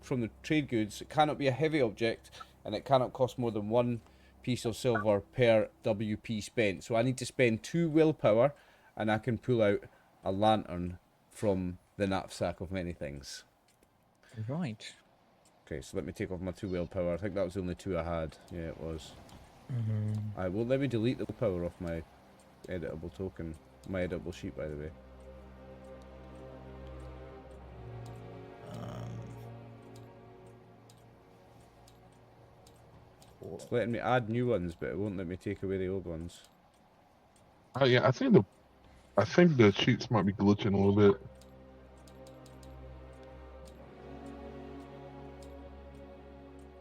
Speaker 1: from the trade goods. It cannot be a heavy object, and it cannot cost more than 1 piece of silver per WP spent. So I need to spend 2 willpower, and I can pull out a lantern from the knapsack of many things.
Speaker 4: Right.
Speaker 1: Okay, so let me take off my 2 willpower. I think that was the only 2 I had. Yeah, it was. I will let me delete the willpower off my editable token. My editable sheet, by the way. It's letting me add new ones, but it won't let me take away the old ones.
Speaker 3: Oh yeah, I think the sheets might be glitching a little bit.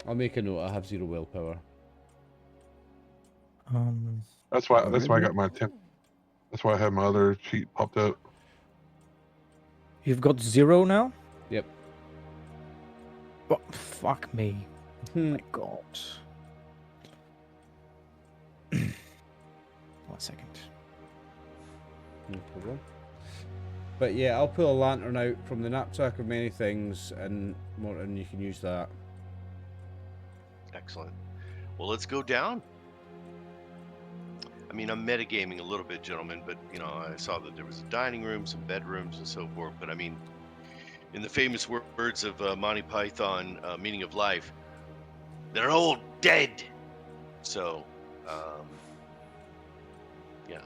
Speaker 1: I'll make a note. I have 0 willpower.
Speaker 3: That's why I got my temp. That's why I had my other sheet popped up.
Speaker 4: You've got 0 now?
Speaker 1: Yep.
Speaker 4: Oh, fuck me. Oh my god. 1 second.
Speaker 1: No problem. But yeah, I'll pull a lantern out from the knapsack of many things, and Morton, you can use that.
Speaker 5: Excellent. Well, let's go down. I mean, I'm metagaming a little bit, gentlemen, but you know, I saw that there was a dining room, some bedrooms, and so forth. But I mean, in the famous words of Monty Python, meaning of life, they're all dead. So, yeah.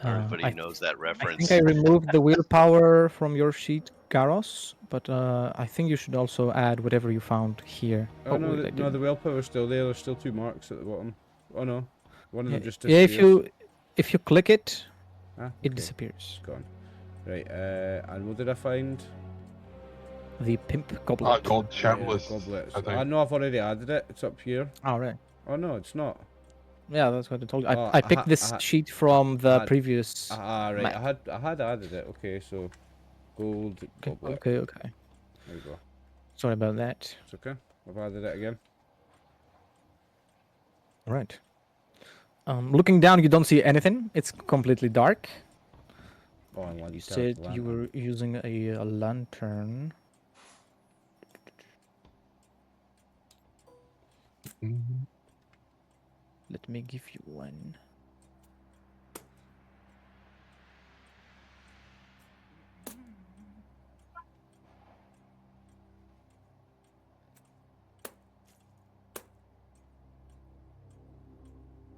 Speaker 5: Everybody
Speaker 4: I
Speaker 5: knows that
Speaker 4: I
Speaker 5: reference.
Speaker 4: think I removed the willpower from your sheet, Garros, but I think you should also add whatever you found here.
Speaker 1: Oh, no,
Speaker 4: wait, I
Speaker 1: no,
Speaker 4: didn't.
Speaker 1: the willpower's still there. There's still 2 marks at the bottom. Oh no, one of
Speaker 4: Yeah,
Speaker 1: them just
Speaker 4: yeah,
Speaker 1: disappears.
Speaker 4: if you click it,
Speaker 1: Ah,
Speaker 4: it
Speaker 1: okay.
Speaker 4: disappears.
Speaker 1: It's gone. Right, and what did I find?
Speaker 4: The pimp goblet.
Speaker 3: Gold
Speaker 1: Yeah,
Speaker 3: chalice.
Speaker 1: goblets.
Speaker 3: I
Speaker 1: I
Speaker 3: think.
Speaker 1: know I've already added it. It's up here.
Speaker 4: All right.
Speaker 1: Oh no, it's not.
Speaker 4: Yeah, that's what I told you.
Speaker 1: Oh,
Speaker 4: I picked this sheet from the previous
Speaker 1: right.
Speaker 4: map.
Speaker 1: I had added it. Okay, so gold
Speaker 4: Okay,
Speaker 1: goblet.
Speaker 4: okay.
Speaker 1: There we go.
Speaker 4: Sorry about that.
Speaker 1: It's okay. I've added it again.
Speaker 4: All right. Looking down, you don't see anything. It's completely dark.
Speaker 1: Oh, I want
Speaker 4: You
Speaker 1: to
Speaker 4: said you were using a lantern.
Speaker 3: Mhm.
Speaker 4: Let me give you one.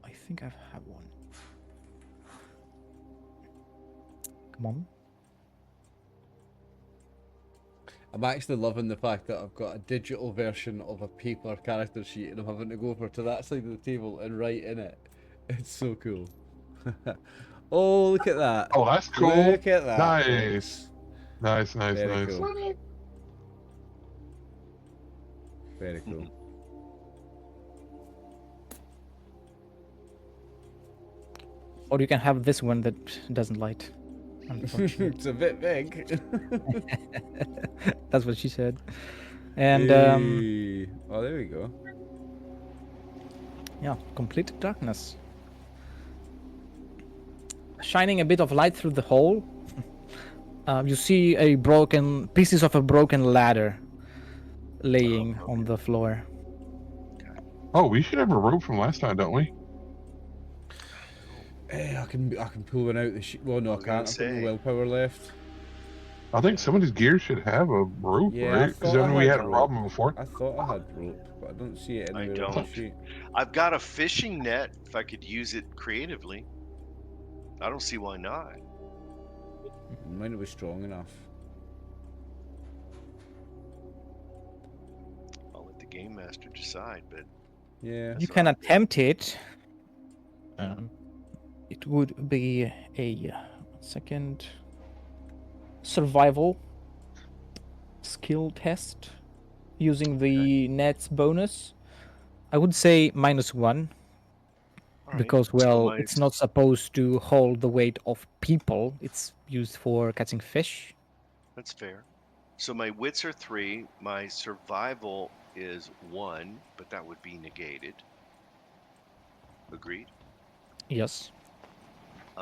Speaker 4: I think I've had one. Come on.
Speaker 1: I'm actually loving the fact that I've got a digital version of a paper character sheet and I'm having to go over to that side of the table and write in it. It's so cool. Oh, look at that.
Speaker 3: Oh, that's cool.
Speaker 1: Look at that.
Speaker 3: Nice. Nice.
Speaker 1: Very
Speaker 3: Nice.
Speaker 1: cool. Very cool.
Speaker 4: Or you can have this one that doesn't light. Unfortunately.
Speaker 1: It's a bit big.
Speaker 4: That's what she said. And
Speaker 1: Hey. Oh, there we go.
Speaker 4: yeah, complete darkness. Shining a bit of light through the hole, you see pieces of a broken ladder laying on the floor.
Speaker 3: Oh, we should have a rope from last time, don't we?
Speaker 1: I can pull one out the sheet. Well, no, I
Speaker 5: was gonna
Speaker 1: can't. I've got no
Speaker 5: say.
Speaker 1: willpower left.
Speaker 3: I think somebody's gear should have a rope,
Speaker 1: Yeah, I
Speaker 3: right? Because
Speaker 1: thought I
Speaker 3: we
Speaker 1: had
Speaker 3: had a
Speaker 1: rope.
Speaker 3: problem before.
Speaker 1: I thought I had rope, but I don't see it
Speaker 5: I
Speaker 1: anywhere on the
Speaker 5: don't.
Speaker 1: sheet.
Speaker 5: I've got a fishing net if I could use it creatively. I don't see why not.
Speaker 1: Mine was strong enough.
Speaker 5: I'll let the game master decide, but
Speaker 1: Yeah.
Speaker 4: You can attempt it. It would be a second survival skill test using the net's bonus. I would say -1
Speaker 5: all right.
Speaker 4: because,
Speaker 5: So
Speaker 4: well,
Speaker 5: my-
Speaker 4: it's not supposed to hold the weight of people. It's used for catching fish.
Speaker 5: That's fair. So my wits are 3. My survival is 1, but that would be negated. Agreed.
Speaker 4: Yes.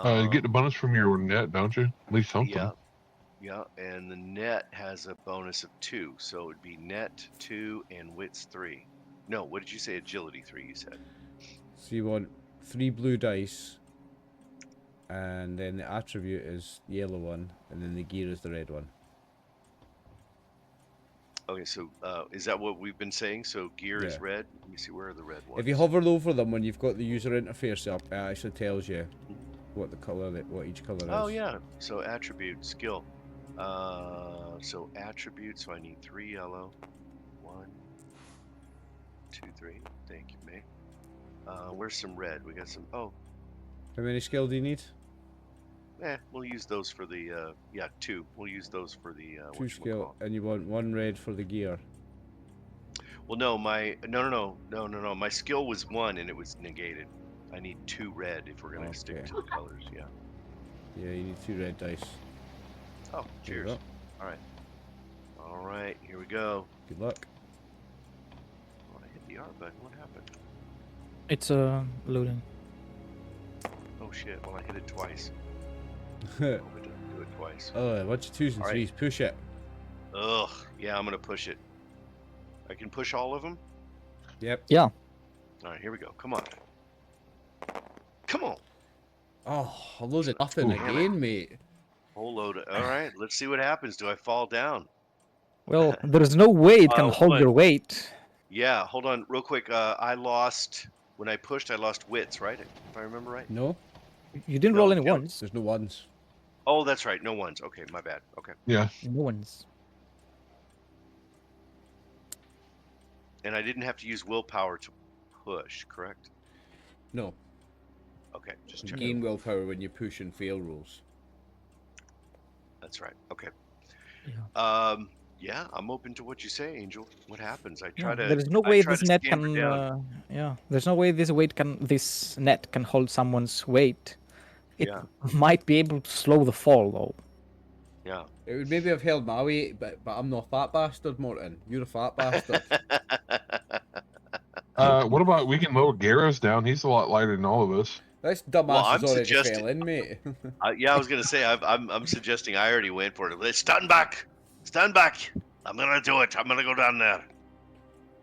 Speaker 3: You get the bonus from your net, don't you? At least something.
Speaker 5: Yeah, and the net has a bonus of 2, so it would be net 2 and wits 3. No, what did you say? Agility 3, you said.
Speaker 1: So you want 3 blue dice, and then the attribute is the yellow one, and then the gear is the red one.
Speaker 5: Okay, so is that what we've been saying? So gear is
Speaker 1: Yeah.
Speaker 5: red. Let me see, where are the red ones?
Speaker 1: If you hover over them when you've got the user interface up, it actually tells you what the color, what each color is.
Speaker 5: Oh yeah, so attribute skill. So attribute. So I need 3 yellow. 1, 2, 3. Thank you, May. Where's some red? We got some. Oh,
Speaker 1: How many skill do you need?
Speaker 5: we'll use those for the. 2. We'll use those for the.
Speaker 1: 2 skill, and you want 1 red for the gear.
Speaker 5: Well, no, no. My skill was 1 and it was negated. I need 2 red if we're gonna stick
Speaker 1: Okay.
Speaker 5: to the colors. Yeah.
Speaker 1: Yeah, you need 2 red dice.
Speaker 5: Oh,
Speaker 1: There you
Speaker 5: cheers.
Speaker 1: go.
Speaker 5: All right, here we go.
Speaker 1: Good luck.
Speaker 5: Oh, I hit the R button. What happened?
Speaker 4: It's loading.
Speaker 5: Oh shit! Well, I hit it twice. Oh, it didn't do it twice.
Speaker 1: Oh, a bunch of 2s and
Speaker 5: All right.
Speaker 1: 3s. Push it.
Speaker 5: Ugh. Yeah, I'm gonna push it. I can push all of them.
Speaker 1: Yep.
Speaker 4: Yeah.
Speaker 5: All right, here we go. Come on. Come on.
Speaker 1: Oh, a load of nothing
Speaker 5: Damn it.
Speaker 1: again, mate.
Speaker 5: Whole load of. All right, let's see what happens. Do I fall down?
Speaker 4: Well, there's no way it can hold
Speaker 5: but-
Speaker 4: your weight.
Speaker 5: Yeah. Hold on, real quick. I lost when I pushed. I lost wits, right? If I remember right.
Speaker 1: No?
Speaker 4: You didn't
Speaker 5: No,
Speaker 4: roll any
Speaker 5: no.
Speaker 4: ones.
Speaker 6: There's no ones.
Speaker 5: Oh, that's right. No ones. Okay, my bad. Okay.
Speaker 3: Yeah.
Speaker 4: No ones.
Speaker 5: And I didn't have to use willpower to push, correct?
Speaker 6: No.
Speaker 5: Okay, just
Speaker 6: You
Speaker 5: checking.
Speaker 6: gain willpower when you push and fail rolls.
Speaker 5: That's right. Okay.
Speaker 4: Yeah.
Speaker 5: Yeah, I'm open to what you say, Angel. What happens? I
Speaker 4: Yeah,
Speaker 5: try to.
Speaker 4: there is no
Speaker 5: I
Speaker 4: way
Speaker 5: try
Speaker 4: this
Speaker 5: to
Speaker 4: net
Speaker 5: scamper
Speaker 4: can.
Speaker 5: down.
Speaker 4: Yeah, there's no way this net can hold someone's weight. It
Speaker 5: Yeah.
Speaker 4: might be able to slow the fall, though.
Speaker 5: Yeah.
Speaker 6: It would maybe have held my weight, but I'm not a fat bastard, Morton. You're a fat bastard.
Speaker 3: What about we can lower Garros down? He's a lot lighter than all of us.
Speaker 6: This
Speaker 5: Well,
Speaker 6: dumbass
Speaker 5: I'm
Speaker 6: has already
Speaker 5: suggesting.
Speaker 6: fell in, mate.
Speaker 5: Yeah, I was gonna say I'm suggesting I already went for it. Let's stand back. Stand back. I'm gonna do it. I'm gonna go down there.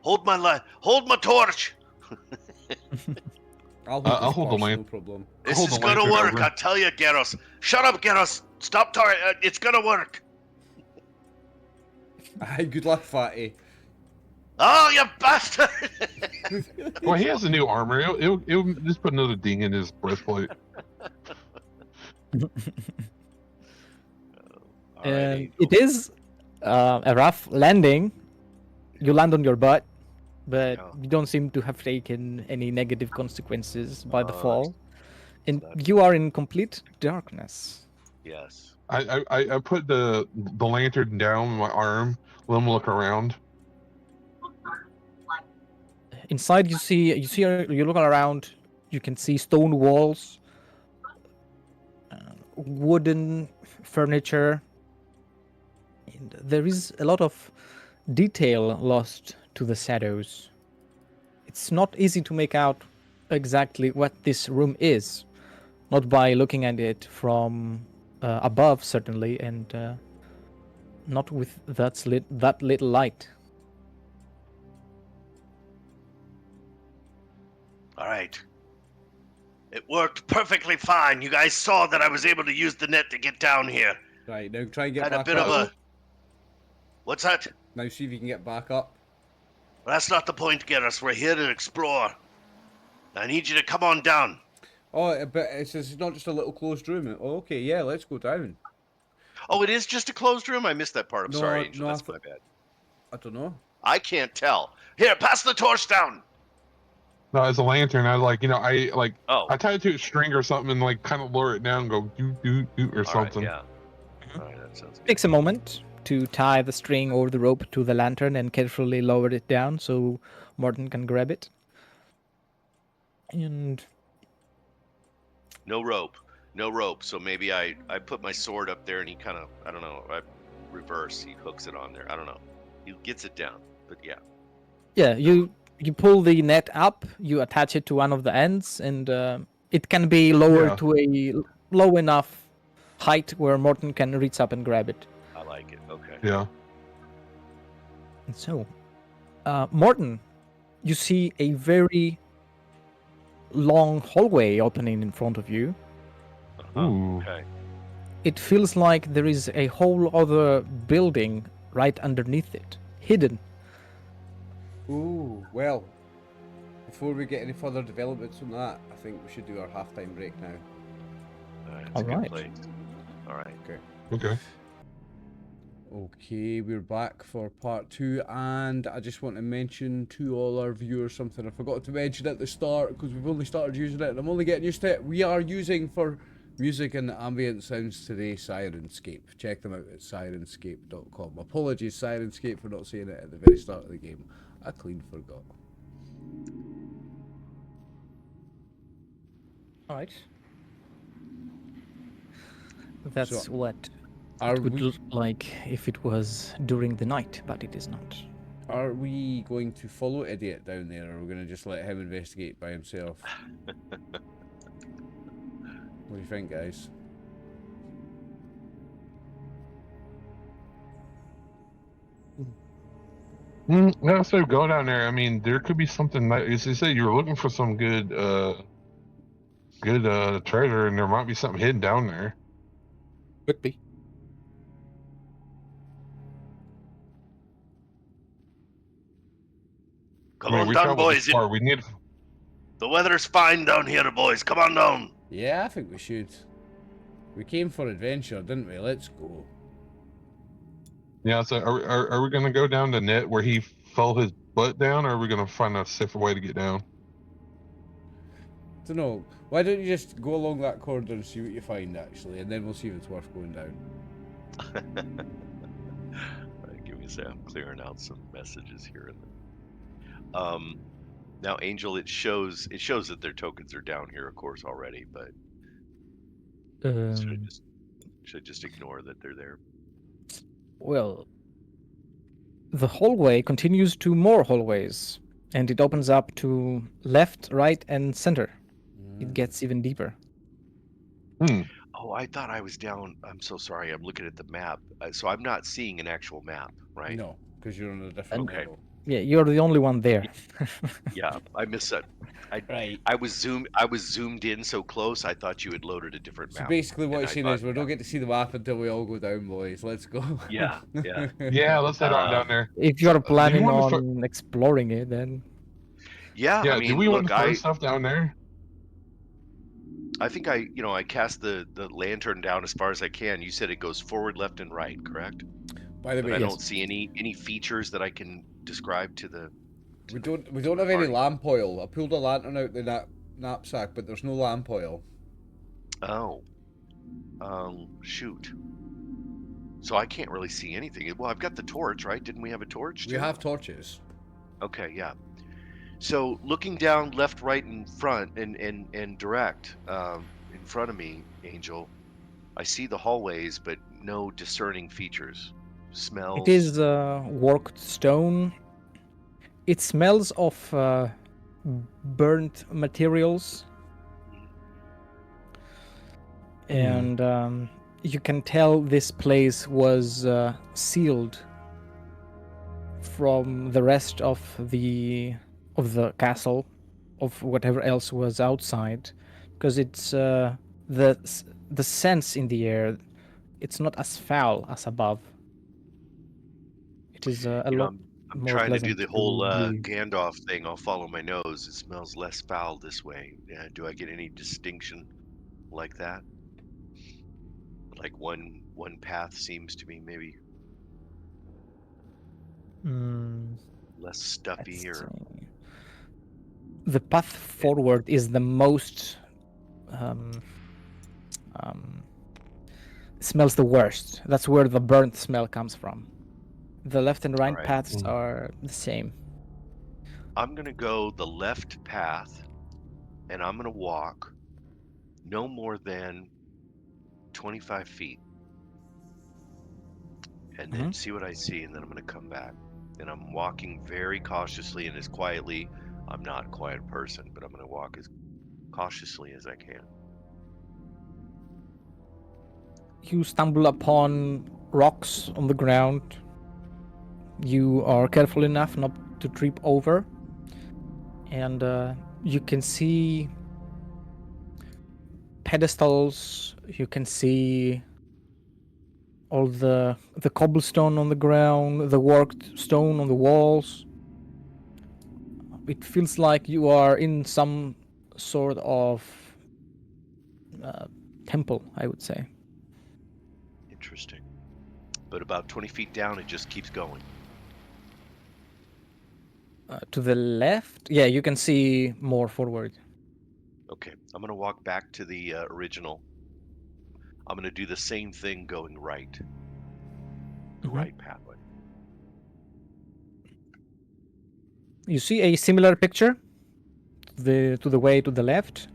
Speaker 5: Hold my light. Hold my torch.
Speaker 6: I'll hold,
Speaker 3: I'll hold the
Speaker 6: torch,
Speaker 3: lamp.
Speaker 6: no problem.
Speaker 5: This
Speaker 3: hold
Speaker 5: is
Speaker 3: the
Speaker 5: gonna
Speaker 3: lantern
Speaker 5: work.
Speaker 3: over.
Speaker 5: I tell you, Garros. Shut up, Garros. Stop talking. It's gonna work.
Speaker 6: Aye, good luck, fatty.
Speaker 5: Oh, you bastard!
Speaker 3: Well, he has a new armor. It'll just put another ding in his breastplate.
Speaker 5: All right,
Speaker 4: And
Speaker 5: Angel.
Speaker 4: it is a rough landing. You land on your butt, but
Speaker 5: Yeah.
Speaker 4: you don't seem to have taken any negative consequences by the
Speaker 5: Oh,
Speaker 4: fall. And
Speaker 5: that's-
Speaker 4: you are in complete darkness.
Speaker 5: Yes.
Speaker 3: I put the lantern down with my arm. Let him look around.
Speaker 4: Inside, you look around. You can see stone walls, wooden furniture. And there is a lot of detail lost to the shadows. It's not easy to make out exactly what this room is, not by looking at it from above, certainly, and not with that little light.
Speaker 5: All right. It worked perfectly fine. You guys saw that I was able to use the net to get down here.
Speaker 6: Right, now try and get
Speaker 5: Had a
Speaker 6: back
Speaker 5: bit
Speaker 6: up.
Speaker 5: of a. What's that?
Speaker 6: Now see if you can get back up.
Speaker 5: Well, that's not the point, Garrus. We're here to explore. I need you to come on down.
Speaker 6: Oh, but it's not just a little closed room. Oh, okay, yeah, let's go down.
Speaker 5: Oh, it is just a closed room? I missed that part. I'm
Speaker 6: No,
Speaker 5: sorry, Angel.
Speaker 6: no, I
Speaker 5: That's my bad.
Speaker 6: I don't know.
Speaker 5: I can't tell. Here, pass the torch down.
Speaker 3: No, as a lantern,
Speaker 5: Oh,
Speaker 3: I tie it to a string or something and like kind of lower it down and go doot doot doot or
Speaker 5: all right,
Speaker 3: something.
Speaker 5: yeah. All right, that sounds good.
Speaker 4: Takes a moment to tie the string or the rope to the lantern and carefully lower it down so Morton can grab it. And
Speaker 5: No rope. No rope. So maybe I put my sword up there and he kind of, I don't know, reverse. He hooks it on there. I don't know. He gets it down. But yeah.
Speaker 4: yeah, you pull the net up, you attach it to one of the ends, and it can be lowered
Speaker 3: Yeah.
Speaker 4: to a low enough height where Morton can reach up and grab it.
Speaker 5: I like it. Okay.
Speaker 3: Yeah.
Speaker 4: And so, Morton, you see a very long hallway opening in front of you.
Speaker 3: Ooh.
Speaker 5: Okay.
Speaker 4: It feels like there is a whole other building right underneath it, hidden.
Speaker 6: Ooh, well, before we get any further developments on that, I think we should do our halftime break now.
Speaker 5: All right. It's
Speaker 4: All
Speaker 5: a good
Speaker 4: right.
Speaker 5: place. All right.
Speaker 3: Okay.
Speaker 6: Okay, we're back for part 2, and I just want to mention to all our viewers something I forgot to mention at the start because we've only started using it and I'm only getting used to it. We are using for music and ambient sounds today Sirenscape. Check them out at sirenscape.com. Apologies Sirenscape for not saying it at the very start of the game. I clean forgot.
Speaker 4: Alright. That's
Speaker 6: So,
Speaker 4: what
Speaker 6: Are
Speaker 4: it would
Speaker 6: we,
Speaker 4: look like if it was during the night, but it is not.
Speaker 6: are we going to follow Idiot down there, or are we going to just let him investigate by himself? What do you think, guys?
Speaker 3: Yeah, so go down there. I mean, there could be something. As you said, you're looking for some good treasure, and there might be something hidden down there.
Speaker 2: Could be.
Speaker 5: Come
Speaker 3: I mean,
Speaker 5: on
Speaker 3: we
Speaker 5: down,
Speaker 3: traveled
Speaker 5: boys.
Speaker 3: this far. We need.
Speaker 5: The weather's fine down here, boys. Come on down.
Speaker 1: Yeah, I think we should. We came for adventure, didn't we? Let's go.
Speaker 3: Yeah, so are we gonna go down the net where he fell his butt down, or are we gonna find a safer way to get down?
Speaker 1: Don't know. Why don't you just go along that corridor and see what you find, actually, and then we'll see if it's worth going down.
Speaker 5: Right, give me a second. I'm clearing out some messages here. Now, Angel, it shows that their tokens are down here, of course, already. But should I just ignore that they're there?
Speaker 4: Well, the hallway continues to more hallways, and it opens up to left, right, and center. It gets even deeper.
Speaker 5: Oh, I thought I was down. I'm so sorry. I'm looking at the map. So I'm not seeing an actual map, right?
Speaker 1: No, because you're on a different
Speaker 5: Okay.
Speaker 1: level.
Speaker 4: Yeah, you're the only one there.
Speaker 5: Yeah, I missed that.
Speaker 1: Right.
Speaker 5: I was zoomed in so close. I thought you had loaded a different
Speaker 1: So
Speaker 5: map.
Speaker 1: basically, what
Speaker 5: and
Speaker 1: you're
Speaker 5: I
Speaker 1: saying
Speaker 5: thought-
Speaker 1: is we don't get to see the map until we all go down, boys. Let's go.
Speaker 5: Yeah, yeah.
Speaker 3: Yeah, let's head on down there.
Speaker 4: If you're
Speaker 3: do you
Speaker 4: planning
Speaker 3: want to
Speaker 4: on exploring it, then
Speaker 5: Yeah,
Speaker 3: Yeah,
Speaker 5: I mean,
Speaker 3: do we want
Speaker 5: look,
Speaker 3: to throw stuff down there?
Speaker 5: I think I cast the lantern down as far as I can. You said it goes forward, left, and right, correct?
Speaker 1: By the
Speaker 5: But
Speaker 1: way,
Speaker 5: I don't see any features that I can describe to the.
Speaker 1: we don't have any lamp oil. I pulled a lantern out the knapsack, but there's no lamp oil.
Speaker 5: Oh, shoot. So I can't really see anything. Well, I've got the torch, right? Didn't we have a torch too?
Speaker 1: We have torches.
Speaker 5: Okay, yeah. So looking down left, right, and front, and direct in front of me, Angel, I see the hallways, but no discerning features. Smells.
Speaker 4: it is worked stone. It smells of burnt materials, and you can tell this place was sealed from the rest of the castle, of whatever else was outside, because it's the sense in the air. It's not as foul as above. It is a lot.
Speaker 5: I'm
Speaker 4: more
Speaker 5: trying to do
Speaker 4: pleasant
Speaker 5: the whole
Speaker 4: breathe.
Speaker 5: Gandalf thing. I'll follow my nose. It smells less foul this way. Do I get any distinction like that? Like one path seems to be maybe less stuffy,
Speaker 4: Let's
Speaker 5: or
Speaker 4: see. The path forward is the most smells the worst. That's where the burnt smell comes from. The left and right
Speaker 5: Alright.
Speaker 4: paths are the same.
Speaker 5: I'm gonna go the left path, and I'm gonna walk no more than 25 feet, and then see what I see, and then I'm gonna come back. And I'm walking very cautiously and as quietly. I'm not a quiet person, but I'm gonna walk as cautiously as I can.
Speaker 4: You stumble upon rocks on the ground. You are careful enough not to trip over, and you can see pedestals. You can see all the cobblestone on the ground, the worked stone on the walls. It feels like you are in some sort of temple, I would say.
Speaker 5: Interesting. But about 20 feet down, it just keeps going.
Speaker 4: To the left, yeah, you can see more forward.
Speaker 5: Okay, I'm gonna walk back to the original. I'm gonna do the same thing going right. The right pathway.
Speaker 4: You see a similar picture to the way to the left,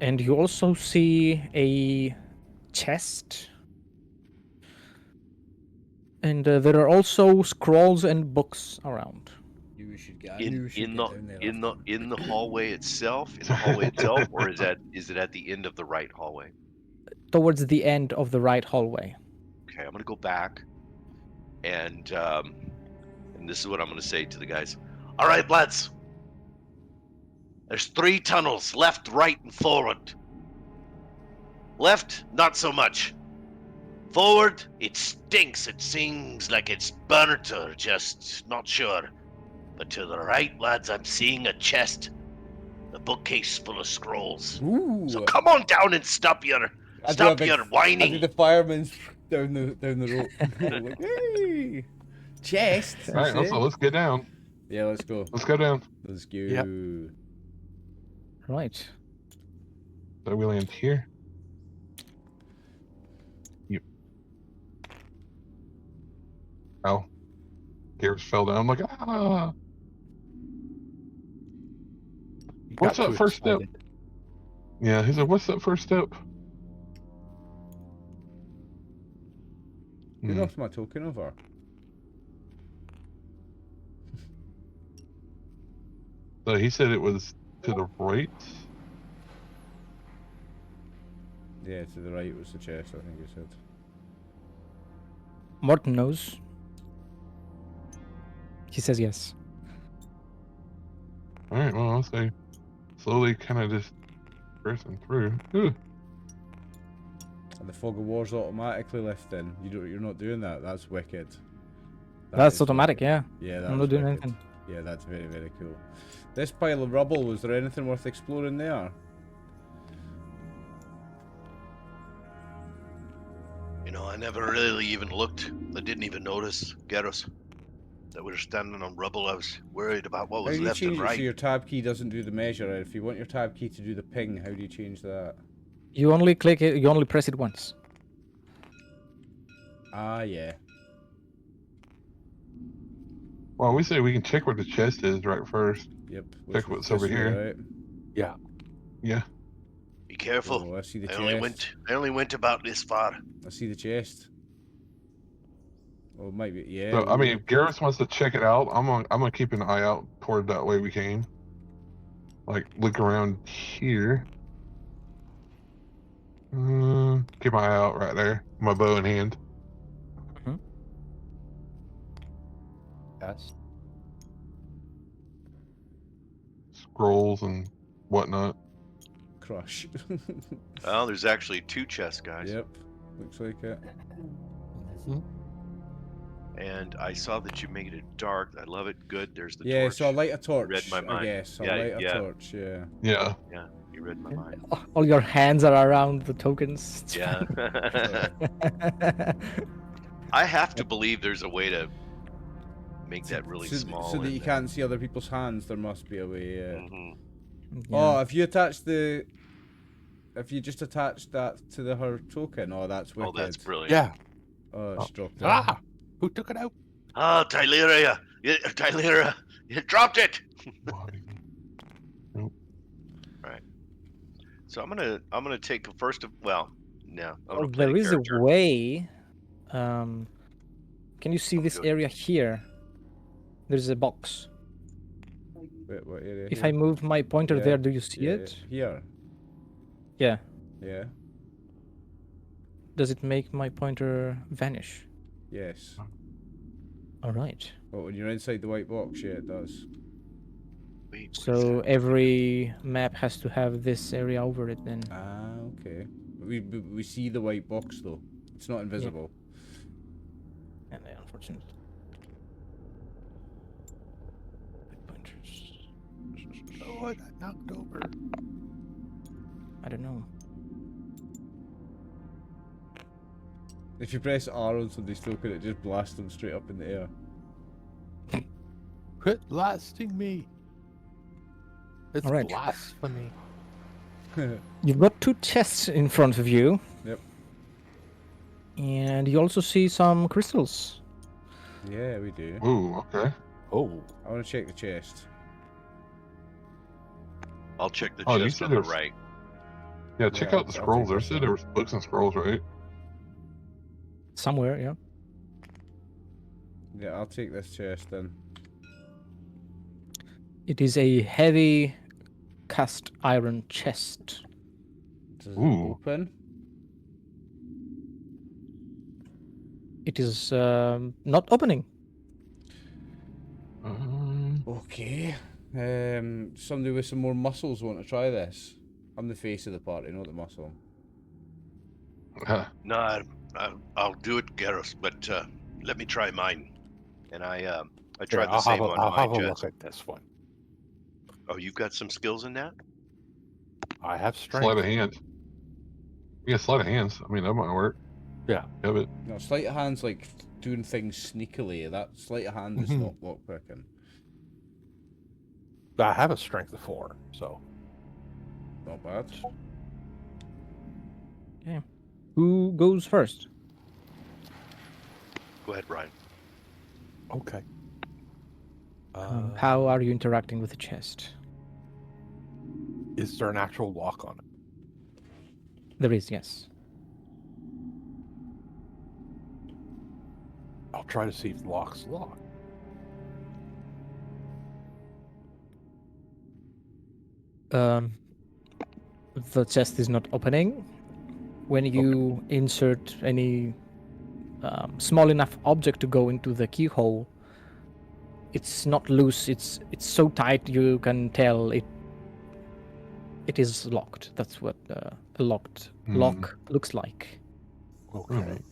Speaker 4: and you also see a chest, and there are also scrolls and books around.
Speaker 5: In the hallway itself, or is it at the end of the right hallway?
Speaker 4: Towards the end of the right hallway.
Speaker 5: Okay, I'm gonna go back, and this is what I'm gonna say to the guys. All right, lads. There's 3 tunnels: left, right, and forward. Left, not so much. Forward, it stinks. It seems like it's burnt or just not sure. But to the right, lads, I'm seeing a chest. a bookcase full of scrolls.
Speaker 6: Ooh.
Speaker 5: So come on down and stop your
Speaker 6: I do a big- I do
Speaker 5: whining.
Speaker 6: the fireman's down the rope. Like, hey! Chest.
Speaker 3: All right,
Speaker 6: you say?
Speaker 3: so let's get down.
Speaker 6: Yeah, let's go.
Speaker 3: Let's go down.
Speaker 6: Let's go.
Speaker 2: Yep.
Speaker 4: Right.
Speaker 3: So we land here. Yep. Oh. Garrett fell down. I'm like, ah.
Speaker 2: You
Speaker 3: What's
Speaker 2: got
Speaker 3: that
Speaker 2: too
Speaker 3: first step?
Speaker 2: excited.
Speaker 3: Yeah, he said, what's that first step?
Speaker 6: Who
Speaker 3: Hmm.
Speaker 6: knocked my token over?
Speaker 3: So he said it was to the right.
Speaker 6: Yeah, to the right was the chest, I think he said.
Speaker 4: Morton knows. He says yes.
Speaker 3: All right, well, I'll say slowly kind of just pressing through. Ooh.
Speaker 6: And the fog of war's automatically lifting. You're not doing that. That's wicked. That
Speaker 4: That's
Speaker 6: is
Speaker 4: automatic,
Speaker 6: wicked.
Speaker 4: yeah.
Speaker 6: Yeah, that's
Speaker 4: I'm not doing
Speaker 6: wicked.
Speaker 4: anything.
Speaker 6: Yeah, that's very, very cool. This pile of rubble, was there anything worth exploring there?
Speaker 5: You know, I never really even looked. I didn't even notice, Garrus, that we were standing on rubble. I was worried about what
Speaker 6: How
Speaker 5: was
Speaker 6: do you
Speaker 5: left
Speaker 6: change
Speaker 5: and
Speaker 6: it
Speaker 5: right.
Speaker 6: so your tab key doesn't do the measure? If you want your tab key to do the ping, how do you change that?
Speaker 4: You only click it, you only press it once.
Speaker 6: Ah, yeah.
Speaker 3: Well, we say we can check where the chest is right first.
Speaker 6: Yep.
Speaker 3: Check
Speaker 6: was
Speaker 3: what's over
Speaker 6: this way,
Speaker 3: here.
Speaker 6: right?
Speaker 3: Yeah.
Speaker 5: Be careful.
Speaker 6: Oh, I see the
Speaker 5: I
Speaker 6: chest.
Speaker 5: only went about this far.
Speaker 6: I see the chest. Oh, it might be. Yeah.
Speaker 3: So I
Speaker 6: well,
Speaker 3: mean, if Garrus wants to check it out, I'm gonna keep an eye out toward that way we came. Like look around here. Keep my eye out right there. My bow in hand.
Speaker 2: Yes.
Speaker 3: Scrolls and whatnot.
Speaker 6: crush.
Speaker 5: Well, there's actually 2 chests, guys.
Speaker 6: Yep. Looks like it.
Speaker 2: Mhm.
Speaker 5: And I saw that you made it dark. I love it. Good. There's the
Speaker 6: Yeah,
Speaker 5: torch.
Speaker 6: so I'll light a torch,
Speaker 5: read my
Speaker 6: I
Speaker 5: mind.
Speaker 6: guess. I'll
Speaker 5: Yeah,
Speaker 6: light a
Speaker 5: yeah.
Speaker 6: torch, yeah.
Speaker 3: Yeah.
Speaker 5: You read my mind.
Speaker 4: All your hands are around the tokens. It's
Speaker 5: Yeah.
Speaker 4: fine.
Speaker 5: I have to believe there's a way to make that really
Speaker 6: so,
Speaker 5: small.
Speaker 6: So that
Speaker 5: and-
Speaker 6: you can't see other people's hands, there must be a way, yeah.
Speaker 5: Mhm.
Speaker 6: Oh, if you attach the... If you just attach that to her token, oh, that's wicked.
Speaker 5: Oh, that's brilliant.
Speaker 2: Yeah.
Speaker 6: Oh, it's dropped it.
Speaker 2: Ah! Who took it out?
Speaker 5: Oh, Tyleria! Tyleria! You dropped it! So I'm gonna take first of well, no. I'm
Speaker 4: Well,
Speaker 5: gonna play
Speaker 4: there
Speaker 5: the
Speaker 4: is
Speaker 5: character.
Speaker 4: a way. Can you see this
Speaker 5: good.
Speaker 4: area here? There's a box.
Speaker 6: Wait, what area?
Speaker 4: If
Speaker 6: here?
Speaker 4: I move my pointer
Speaker 6: Yeah,
Speaker 4: there, do you see
Speaker 6: yeah,
Speaker 4: it?
Speaker 6: Here.
Speaker 4: Yeah.
Speaker 6: Yeah.
Speaker 4: Does it make my pointer vanish?
Speaker 6: Yes.
Speaker 4: All right.
Speaker 6: But when you're inside the white box, yeah, it does.
Speaker 5: Wait, what is
Speaker 4: So
Speaker 5: that?
Speaker 4: every map has to have this area over it then.
Speaker 6: Ah, okay. We see the white box though. It's not invisible.
Speaker 4: And unfortunately. Pointers.
Speaker 2: Oh, I got knocked over.
Speaker 4: I don't know.
Speaker 6: If you press R on somebody's token, it just blasts them straight up in the air.
Speaker 2: Quit blasting me. It's
Speaker 4: All right.
Speaker 2: blasphemy.
Speaker 4: You've got 2 chests in front of you.
Speaker 6: Yep.
Speaker 4: And you also see some crystals.
Speaker 6: Yeah, we do.
Speaker 3: Ooh, okay.
Speaker 2: Oh.
Speaker 6: I want to check the chest.
Speaker 5: I'll check the
Speaker 3: Oh, you
Speaker 5: chest
Speaker 3: said
Speaker 5: on the
Speaker 3: there's-
Speaker 5: right.
Speaker 3: Yeah, check
Speaker 6: Yeah,
Speaker 3: out the
Speaker 6: I'll
Speaker 3: scrolls.
Speaker 6: take
Speaker 3: There
Speaker 6: this
Speaker 3: said
Speaker 6: one.
Speaker 3: there was books and scrolls, right?
Speaker 4: Somewhere, yeah.
Speaker 6: Yeah, I'll take this chest then.
Speaker 4: It is a heavy cast iron chest.
Speaker 6: Does it
Speaker 3: Ooh.
Speaker 6: open?
Speaker 4: It is not opening.
Speaker 6: Okay. Somebody with some more muscles want to try this. I'm the face of the party, not the muscle.
Speaker 5: No, I'll do it, Garrus, but let me try mine. And I tried the
Speaker 2: I'll
Speaker 5: same
Speaker 2: have,
Speaker 5: on
Speaker 2: I'll
Speaker 5: my
Speaker 2: have a
Speaker 5: chest.
Speaker 2: look at this one.
Speaker 5: Oh, you've got some skills in that?
Speaker 2: I have
Speaker 3: Sleight of
Speaker 2: strength.
Speaker 3: hand. Yeah, sleight of hands. I mean, that might work.
Speaker 2: Yeah.
Speaker 3: Have it.
Speaker 1: No, sleight of hand's like doing things sneakily. That sleight of hand is
Speaker 2: Mhm.
Speaker 1: not lockpicking.
Speaker 2: I have a strength of 4, so
Speaker 1: Not bad.
Speaker 4: Who goes first?
Speaker 5: Go ahead, Brian.
Speaker 2: okay.
Speaker 4: How are you interacting with the chest?
Speaker 2: Is there an actual lock on it?
Speaker 4: There is, yes.
Speaker 2: I'll try to see if the lock's locked.
Speaker 4: The chest is not opening. When you insert any small enough object to go into the keyhole, it's not loose. It's so tight you can tell it is locked. That's what a locked lock looks like.
Speaker 2: Okay.
Speaker 3: Mhm.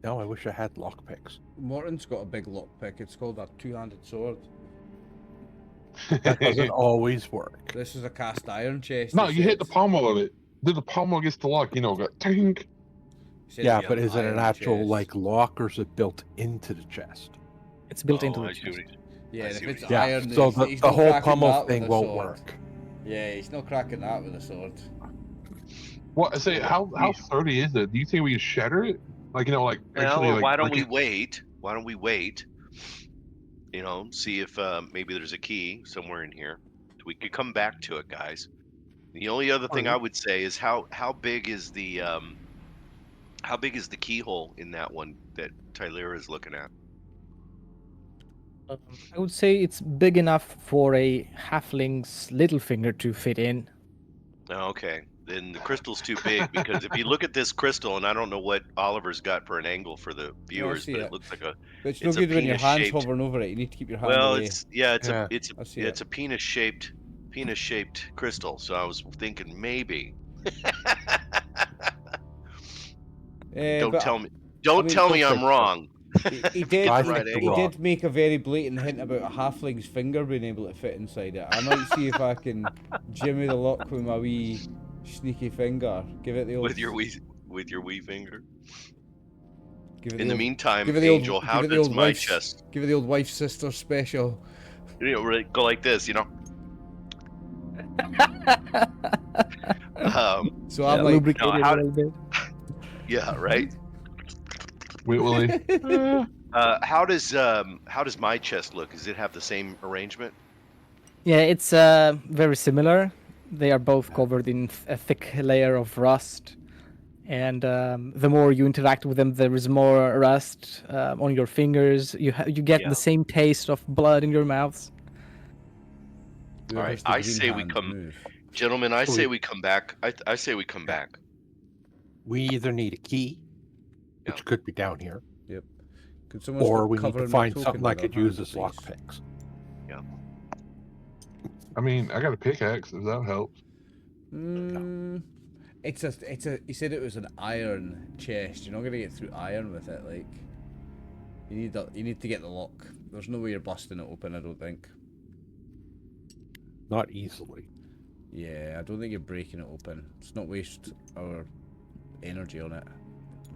Speaker 2: Now I wish I had lockpicks.
Speaker 1: Morton's got a big lockpick. It's called a two-handed sword.
Speaker 2: That doesn't always work.
Speaker 1: This is a cast iron chest.
Speaker 3: No,
Speaker 1: he
Speaker 3: you hit the
Speaker 1: says.
Speaker 3: pommel of it. Then the pommel gets the lock. You know, got tink.
Speaker 1: He says
Speaker 2: Yeah,
Speaker 1: it's
Speaker 2: but is it an
Speaker 1: iron
Speaker 2: actual
Speaker 1: chest.
Speaker 2: like lock, or is it built into the chest?
Speaker 4: It's built into
Speaker 5: Oh,
Speaker 4: the
Speaker 5: I see
Speaker 4: chest.
Speaker 5: what he's-
Speaker 1: Yeah,
Speaker 5: I
Speaker 1: and
Speaker 5: see
Speaker 1: if
Speaker 5: what
Speaker 1: it's
Speaker 5: he's-
Speaker 2: Yeah.
Speaker 1: iron,
Speaker 2: So
Speaker 1: then
Speaker 2: the,
Speaker 1: he's
Speaker 2: the
Speaker 1: not
Speaker 2: whole
Speaker 1: cracking
Speaker 2: pommel
Speaker 1: that with
Speaker 2: thing
Speaker 1: a
Speaker 2: won't
Speaker 1: sword.
Speaker 2: work.
Speaker 1: Yeah, he's not cracking that with a sword.
Speaker 3: What? I say, how sturdy is it? Do you think we can shatter it? Like, you know, like
Speaker 5: Well,
Speaker 3: actually,
Speaker 5: or
Speaker 3: like
Speaker 5: why don't
Speaker 3: break
Speaker 5: we
Speaker 3: it?
Speaker 5: wait? Why don't we wait? You know, see if maybe there's a key somewhere in here. We could come back to it, guys. The only other thing I would say is how big is the keyhole in that one that Tylera is looking at?
Speaker 4: I would say it's big enough for a halfling's little finger to fit in.
Speaker 5: Oh, okay, then the crystal's too big because if you look at this crystal, and I don't know what Oliver's got for an angle for the viewers,
Speaker 1: see
Speaker 5: but
Speaker 1: it.
Speaker 5: it looks like a
Speaker 1: But it's,
Speaker 5: it's
Speaker 1: no
Speaker 5: a
Speaker 1: good when your hand's
Speaker 5: penis-shaped.
Speaker 1: hovering over it. You need to keep your hand
Speaker 5: Well,
Speaker 1: away.
Speaker 5: it's
Speaker 2: Yeah.
Speaker 5: a penis-shaped crystal. So I was thinking maybe. Don't
Speaker 1: But
Speaker 5: tell me.
Speaker 1: I
Speaker 5: Don't
Speaker 1: mean,
Speaker 5: tell
Speaker 2: don't
Speaker 5: me I'm
Speaker 2: think so.
Speaker 5: wrong.
Speaker 1: he did.
Speaker 2: I
Speaker 5: the right
Speaker 2: think
Speaker 1: He
Speaker 2: you're
Speaker 5: angle.
Speaker 2: wrong.
Speaker 1: did make a very blatant hint about a halfling's finger being able to fit inside it. I might see if I can jimmy the lock with my wee sneaky finger. Give it the old.
Speaker 5: With your wee finger.
Speaker 1: Give it
Speaker 5: In
Speaker 1: the
Speaker 5: the
Speaker 1: old,
Speaker 5: meantime,
Speaker 1: give it the
Speaker 5: Angel,
Speaker 1: old,
Speaker 5: how
Speaker 1: give it the
Speaker 5: does
Speaker 1: old
Speaker 5: my
Speaker 1: wife's,
Speaker 5: chest,
Speaker 1: give it the old wife sister special.
Speaker 5: really go like this, you know?
Speaker 1: So I'm like,
Speaker 4: lubricate
Speaker 5: no,
Speaker 4: it
Speaker 5: how-
Speaker 4: a little bit.
Speaker 5: Yeah, right.
Speaker 3: Wait, Willie.
Speaker 5: How does my chest look? Does it have the same arrangement?
Speaker 4: Yeah, it's very similar. They are both covered in a thick layer of rust, and the more you interact with them, there is more rust on your fingers. You get
Speaker 5: Yeah.
Speaker 4: the same taste of blood in your mouths.
Speaker 5: All right,
Speaker 1: whoever's the
Speaker 5: I
Speaker 1: green
Speaker 5: say we
Speaker 1: hand
Speaker 5: come,
Speaker 1: move.
Speaker 5: gentlemen. I
Speaker 2: So
Speaker 5: say
Speaker 2: we-
Speaker 5: we come back. I say we come back.
Speaker 2: We either need a key, which
Speaker 5: Yeah.
Speaker 2: could be down here,
Speaker 1: Yep. Could someone
Speaker 2: or
Speaker 1: stop
Speaker 2: we need
Speaker 1: covering
Speaker 2: to
Speaker 1: my
Speaker 2: find
Speaker 1: token
Speaker 2: something I
Speaker 1: with their
Speaker 2: could use
Speaker 1: hand,
Speaker 2: as
Speaker 1: please?
Speaker 2: lockpicks.
Speaker 3: I mean, I got a pickaxe. If that helps.
Speaker 1: It's a. He said it was an iron chest. You're not gonna get through iron with it. Like, you need to get the lock. There's no way you're busting it open. I don't think.
Speaker 2: Not easily.
Speaker 1: Yeah, I don't think you're breaking it open. Let's not waste our energy on it.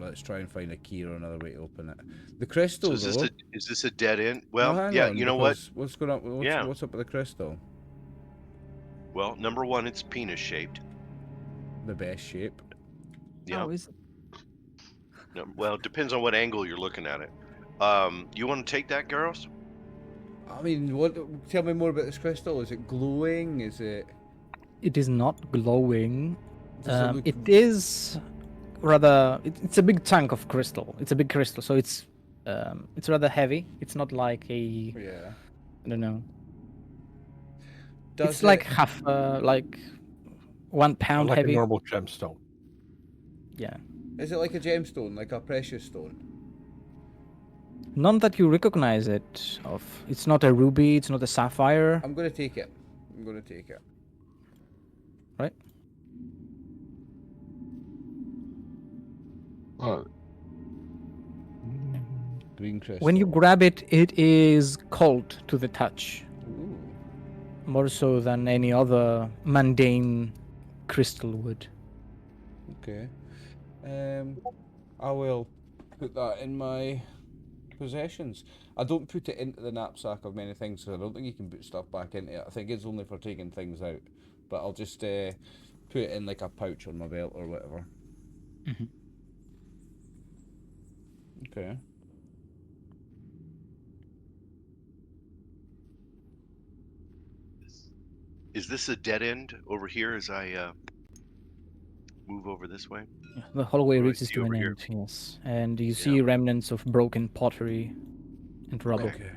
Speaker 1: Let's try and find a key or another way to open it. The
Speaker 5: So
Speaker 1: crystal,
Speaker 5: is
Speaker 1: though.
Speaker 5: this a dead end?
Speaker 1: No,
Speaker 5: Well,
Speaker 1: hang
Speaker 5: yeah.
Speaker 1: on,
Speaker 5: You know what?
Speaker 1: because what's going on?
Speaker 5: Yeah.
Speaker 1: What's up with the crystal?
Speaker 5: Well, number one, it's penis shaped.
Speaker 1: The best shape.
Speaker 5: Yeah.
Speaker 4: Oh, is
Speaker 5: No, well, it depends on what angle you're looking at it. You want to take that, Garros?
Speaker 1: I mean, what? Tell me more about this crystal. Is it glowing? Is it?
Speaker 4: it is not glowing.
Speaker 1: Does it look?
Speaker 4: It is rather. It's a big chunk of crystal. It's a big crystal, so it's rather heavy. It's not like a.
Speaker 1: Yeah.
Speaker 4: I don't know.
Speaker 1: Does
Speaker 4: It's like half, like 1 pound
Speaker 2: Like
Speaker 4: heavy.
Speaker 2: a normal gemstone.
Speaker 4: Yeah.
Speaker 1: Is it like a gemstone, like a precious stone?
Speaker 4: None that you recognize it of. It's not a ruby. It's not a sapphire.
Speaker 1: I'm gonna take it. I'm gonna take it.
Speaker 4: Right.
Speaker 1: Green crystal.
Speaker 4: When you grab it, it is cold to the touch,
Speaker 1: Ooh.
Speaker 4: more so than any other mundane crystal would.
Speaker 1: Okay. I will put that in my possessions. I don't put it into the knapsack of many things, so I don't think you can put stuff back into it. I think it's only for taking things out. But I'll just put it in like a pouch on my belt or whatever.
Speaker 4: Mhm.
Speaker 1: Okay.
Speaker 5: Is this a dead end over here as I move over this way?
Speaker 4: Yeah, the hallway
Speaker 5: What do I
Speaker 4: reaches
Speaker 5: see
Speaker 4: to an
Speaker 5: over here?
Speaker 4: end, yes. And you
Speaker 5: Yeah.
Speaker 4: see remnants of broken pottery and rubble.
Speaker 1: Okay.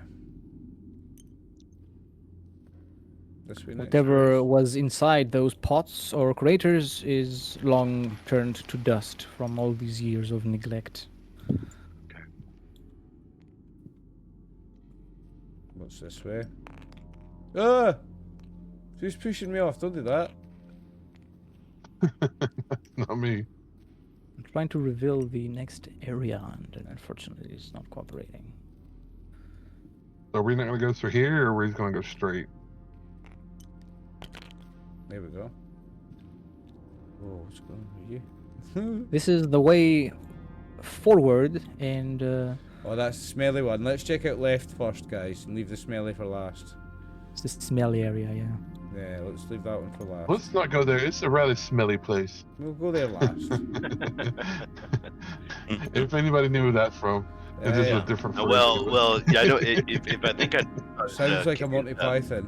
Speaker 1: This way next,
Speaker 4: Whatever
Speaker 1: please.
Speaker 4: was inside those pots or craters is long turned to dust from all these years of neglect.
Speaker 1: What's this way? Ah! Who's pushing me off? Don't do that.
Speaker 3: Not me.
Speaker 4: I'm trying to reveal the next area, and unfortunately, it's not cooperating.
Speaker 3: So are we not going to go through here, or are we just going to go straight?
Speaker 1: There we go. Oh, what's going on with you?
Speaker 4: This is the way forward, and
Speaker 1: Oh, that's the smelly one. Let's check out left first, guys, and leave the smelly for last.
Speaker 4: it's the smelly area, yeah.
Speaker 1: Yeah, let's leave that one for last.
Speaker 3: Let's not go there. It's a rather smelly place.
Speaker 1: We'll go there last.
Speaker 3: If anybody knew where that's from, it is
Speaker 1: Yeah.
Speaker 3: a different phrase.
Speaker 5: Well, yeah, I know. If I think I
Speaker 1: Sounds like a Monty Python.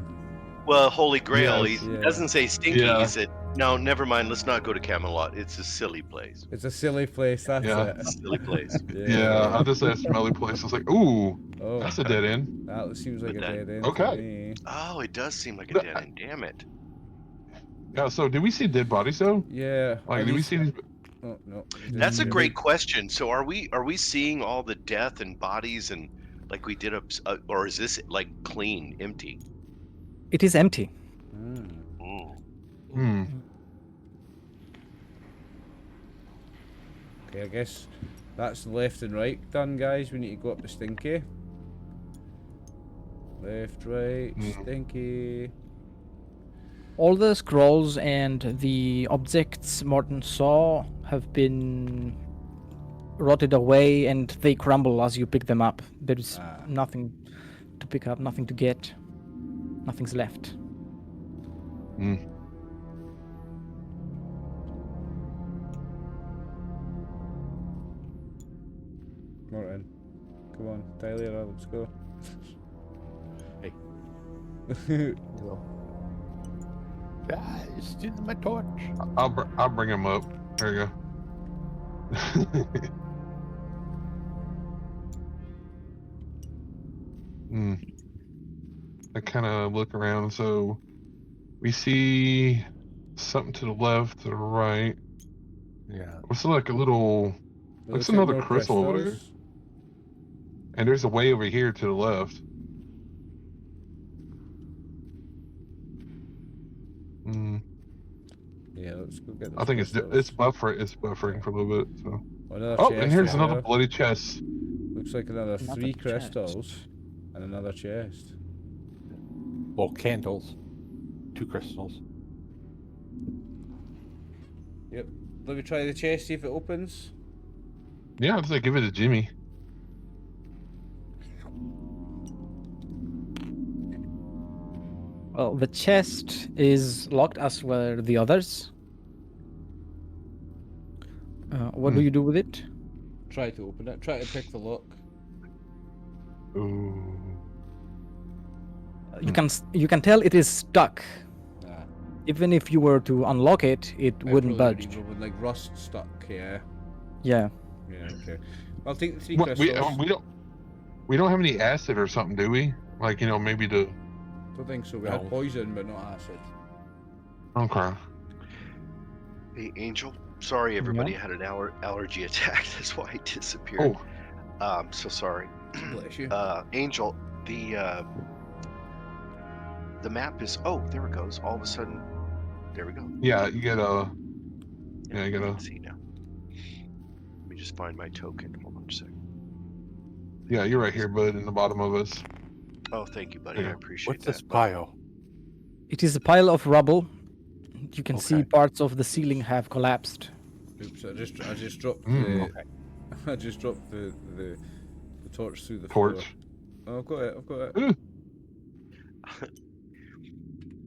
Speaker 5: well, Holy Grail.
Speaker 3: Yes.
Speaker 5: He
Speaker 1: Yeah.
Speaker 5: doesn't say stinky.
Speaker 3: Yeah.
Speaker 5: He said, "No, never mind. Let's not go to Camelot. It's a silly place.
Speaker 1: It's a silly place, that's
Speaker 3: Yeah.
Speaker 1: it.
Speaker 5: It's a silly place."
Speaker 3: Yeah, I just said smelly place. I was like, ooh,
Speaker 1: Oh,
Speaker 3: that's a dead end.
Speaker 1: that seems like a
Speaker 5: But that-
Speaker 1: dead end
Speaker 3: Okay.
Speaker 1: to me.
Speaker 5: Oh, it does seem like a
Speaker 3: But
Speaker 5: dead end. Damn it.
Speaker 3: Yeah, so did we see dead bodies though?
Speaker 1: Yeah.
Speaker 3: Like, did we see these?
Speaker 1: Oh, no.
Speaker 5: That's a
Speaker 3: Mm.
Speaker 5: great question. So are we seeing all the death and bodies and like we did or is this like clean, empty?
Speaker 4: It is empty.
Speaker 1: Mm.
Speaker 3: Hmm.
Speaker 1: Okay, I guess that's left and right done, guys. We need to go up the stinky. Left, right,
Speaker 3: Mm.
Speaker 1: stinky.
Speaker 4: All the scrolls and the objects Morton saw have been rotted away, and they crumble as you pick them up. There's
Speaker 1: Ah.
Speaker 4: nothing to pick up, nothing to get. Nothing's left.
Speaker 3: Hmm.
Speaker 1: Morton, come on, Tyler, let's go.
Speaker 2: Hey.
Speaker 1: Well,
Speaker 2: Guys, stealing my torch.
Speaker 3: I'll bring him up. There you go. Hmm. I kind of look around, so we see something to the left, to the right.
Speaker 2: Yeah.
Speaker 3: What's like a little?
Speaker 1: it
Speaker 3: Looks
Speaker 1: like
Speaker 3: another
Speaker 1: more
Speaker 3: crystal over there.
Speaker 1: crystals.
Speaker 3: And there's a way over here to the left. Hmm.
Speaker 1: Yeah, let's go get
Speaker 3: I think it's buffering for a little bit. So.
Speaker 1: Another
Speaker 3: Oh,
Speaker 1: chest
Speaker 3: and here's
Speaker 1: over
Speaker 3: another
Speaker 1: there.
Speaker 3: bloody chest.
Speaker 1: Looks like another
Speaker 4: Another
Speaker 1: 3
Speaker 4: chest.
Speaker 1: crystals and another chest.
Speaker 2: Well, candles. 2 crystals.
Speaker 1: Yep. Let me try the chest, see if it opens.
Speaker 3: Yeah, I'd say give it to Jimmy.
Speaker 4: Well, the chest is locked, as were the others. What do
Speaker 3: Hmm.
Speaker 4: you do with it?
Speaker 1: Try to open it. Try to pick the lock.
Speaker 3: Ooh.
Speaker 4: You can tell it is stuck.
Speaker 1: Nah.
Speaker 4: Even if you were to unlock it, it wouldn't budge.
Speaker 1: With like rust stuck, yeah.
Speaker 4: Yeah.
Speaker 1: Yeah, okay. I'll take the 3
Speaker 3: What,
Speaker 1: crystals.
Speaker 3: we don't have any acid or something, do we? Like, you know, maybe the.
Speaker 1: Don't think so. We
Speaker 2: No.
Speaker 1: had poison, but not acid.
Speaker 3: Okay.
Speaker 5: Hey, Angel. Sorry, everybody had an allergy attack. That's why I disappeared.
Speaker 3: Oh,
Speaker 5: So sorry.
Speaker 1: Bless you.
Speaker 5: Angel, the map is. Oh, there it goes. All of a sudden, there we go.
Speaker 3: yeah, you get a. Yeah, you
Speaker 5: I
Speaker 3: gotta-
Speaker 5: can see now. Let me just find my token. Hold on a second.
Speaker 3: Yeah, you're right here, bud, in the bottom of us.
Speaker 5: Oh, thank you, buddy. I
Speaker 3: Yeah.
Speaker 5: appreciate
Speaker 2: What's
Speaker 5: that.
Speaker 2: this pile?
Speaker 4: It is a pile of rubble. You can see
Speaker 2: Okay.
Speaker 4: parts of the ceiling have collapsed.
Speaker 1: Oops, I just dropped
Speaker 3: Mm.
Speaker 1: the I just dropped the torch through the
Speaker 3: Torch.
Speaker 1: floor. Oh, I've got it. I've got it.
Speaker 3: Ooh.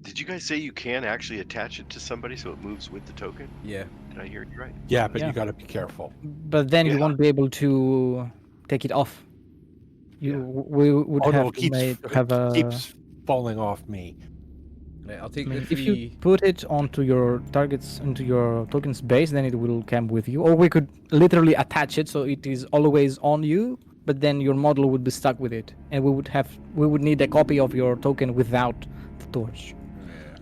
Speaker 5: Did you guys say you can actually attach it to somebody so it moves with the token?
Speaker 1: Yeah.
Speaker 5: Did I hear you right?
Speaker 2: Yeah, but
Speaker 4: Yeah.
Speaker 2: you got to be careful.
Speaker 4: But then you
Speaker 5: Yeah.
Speaker 4: won't be able to take it off. We would
Speaker 2: Oh no,
Speaker 4: have
Speaker 2: it
Speaker 4: to
Speaker 2: keeps,
Speaker 4: have a.
Speaker 2: keeps falling off me.
Speaker 1: Right, I'll
Speaker 4: I
Speaker 1: take
Speaker 4: mean,
Speaker 1: the
Speaker 4: if you
Speaker 1: three.
Speaker 4: put it onto your targets, into your token's base, then it will come with you. Or we could literally attach it so it is always on you, but then your model would be stuck with it, and we would need a copy of your token without the torch.